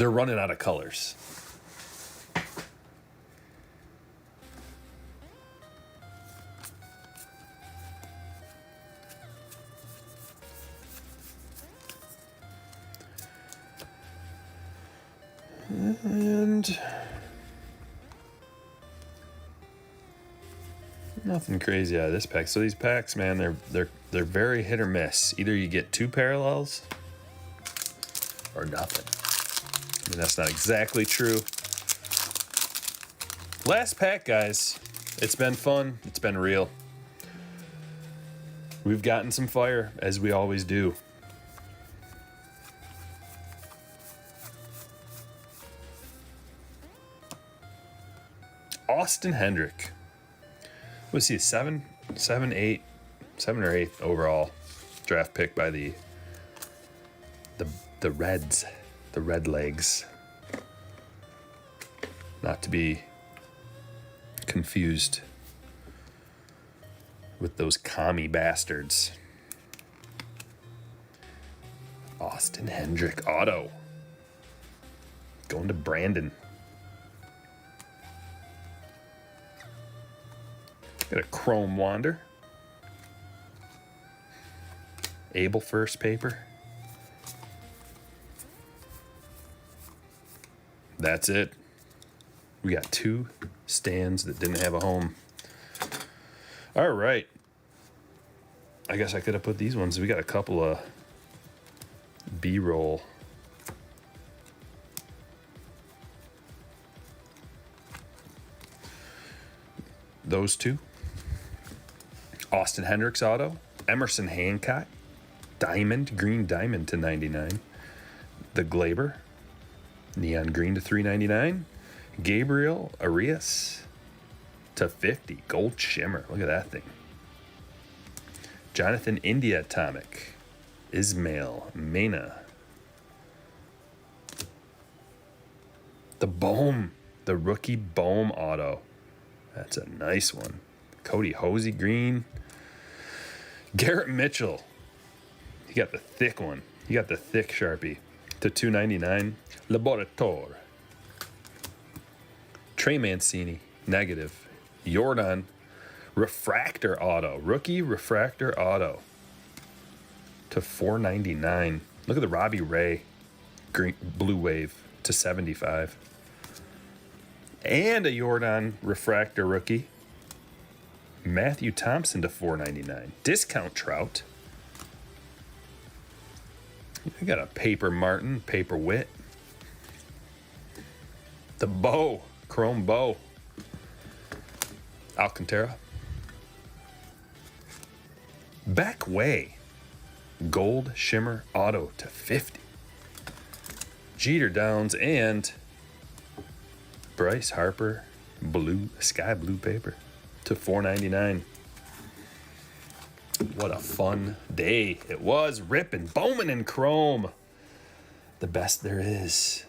They're running out of colors. And nothing crazy out of this pack. So these packs, man, they're very hit or miss. Either you get 2 parallels or nothing. I mean, that's not exactly true. Last pack, guys. It's been fun. It's been real. We've gotten some fire, as we always do. Austin Hendrick. Was he 7 or 8 overall draft pick by the Reds, the Red Legs. Not to be confused with those commie bastards. Austin Hendrick auto. Going to Brandon. Got a Chrome Wander. Abel first paper. That's it. We got 2 stands that didn't have a home. All right. I guess I could have put these ones. We got a couple of B-roll. Those 2. Austin Hendricks auto. Emerson Hancock. Diamond, green diamond to 99. The Glaber. Neon green to 399. Gabriel Arias to 50. Gold shimmer. Look at that thing. Jonathan India Atomic. Ismail Mena. The Bohm. The rookie Bohm auto. That's a nice one. Cody Hosey green. Garrett Mitchell. He got the thick one. He got the thick Sharpie to 299. Laborator. Trey Mancini, negative. Jordan, refractor auto. Rookie refractor auto to 499. Look at the Robbie Ray green, blue wave to 75. And a Jordan refractor rookie. Matthew Thompson to 499. Discount Trout. I got a paper Martin, paper Witt. The Bow, Chrome Bow. Alcantara. Back Way. Gold Shimmer Auto to 50. Jeter Downs and Bryce Harper blue, sky blue paper to 499. What a fun day it was. Ripping Bowman and Chrome. The best there is.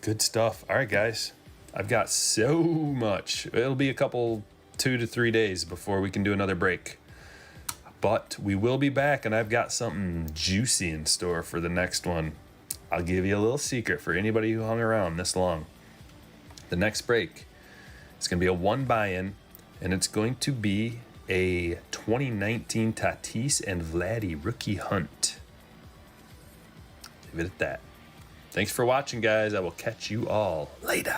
Good stuff. All right, guys. I've got so much. It'll be a couple, 2 to 3 days before we can do another break. But we will be back, and I've got something juicy in store for the next one. I'll give you a little secret for anybody who hung around this long. The next break, it's going to be a 1 buy-in, and it's going to be a 2019 Tatis and Vladdy rookie hunt. Leave it at that. Thanks for watching, guys. I will catch you all later.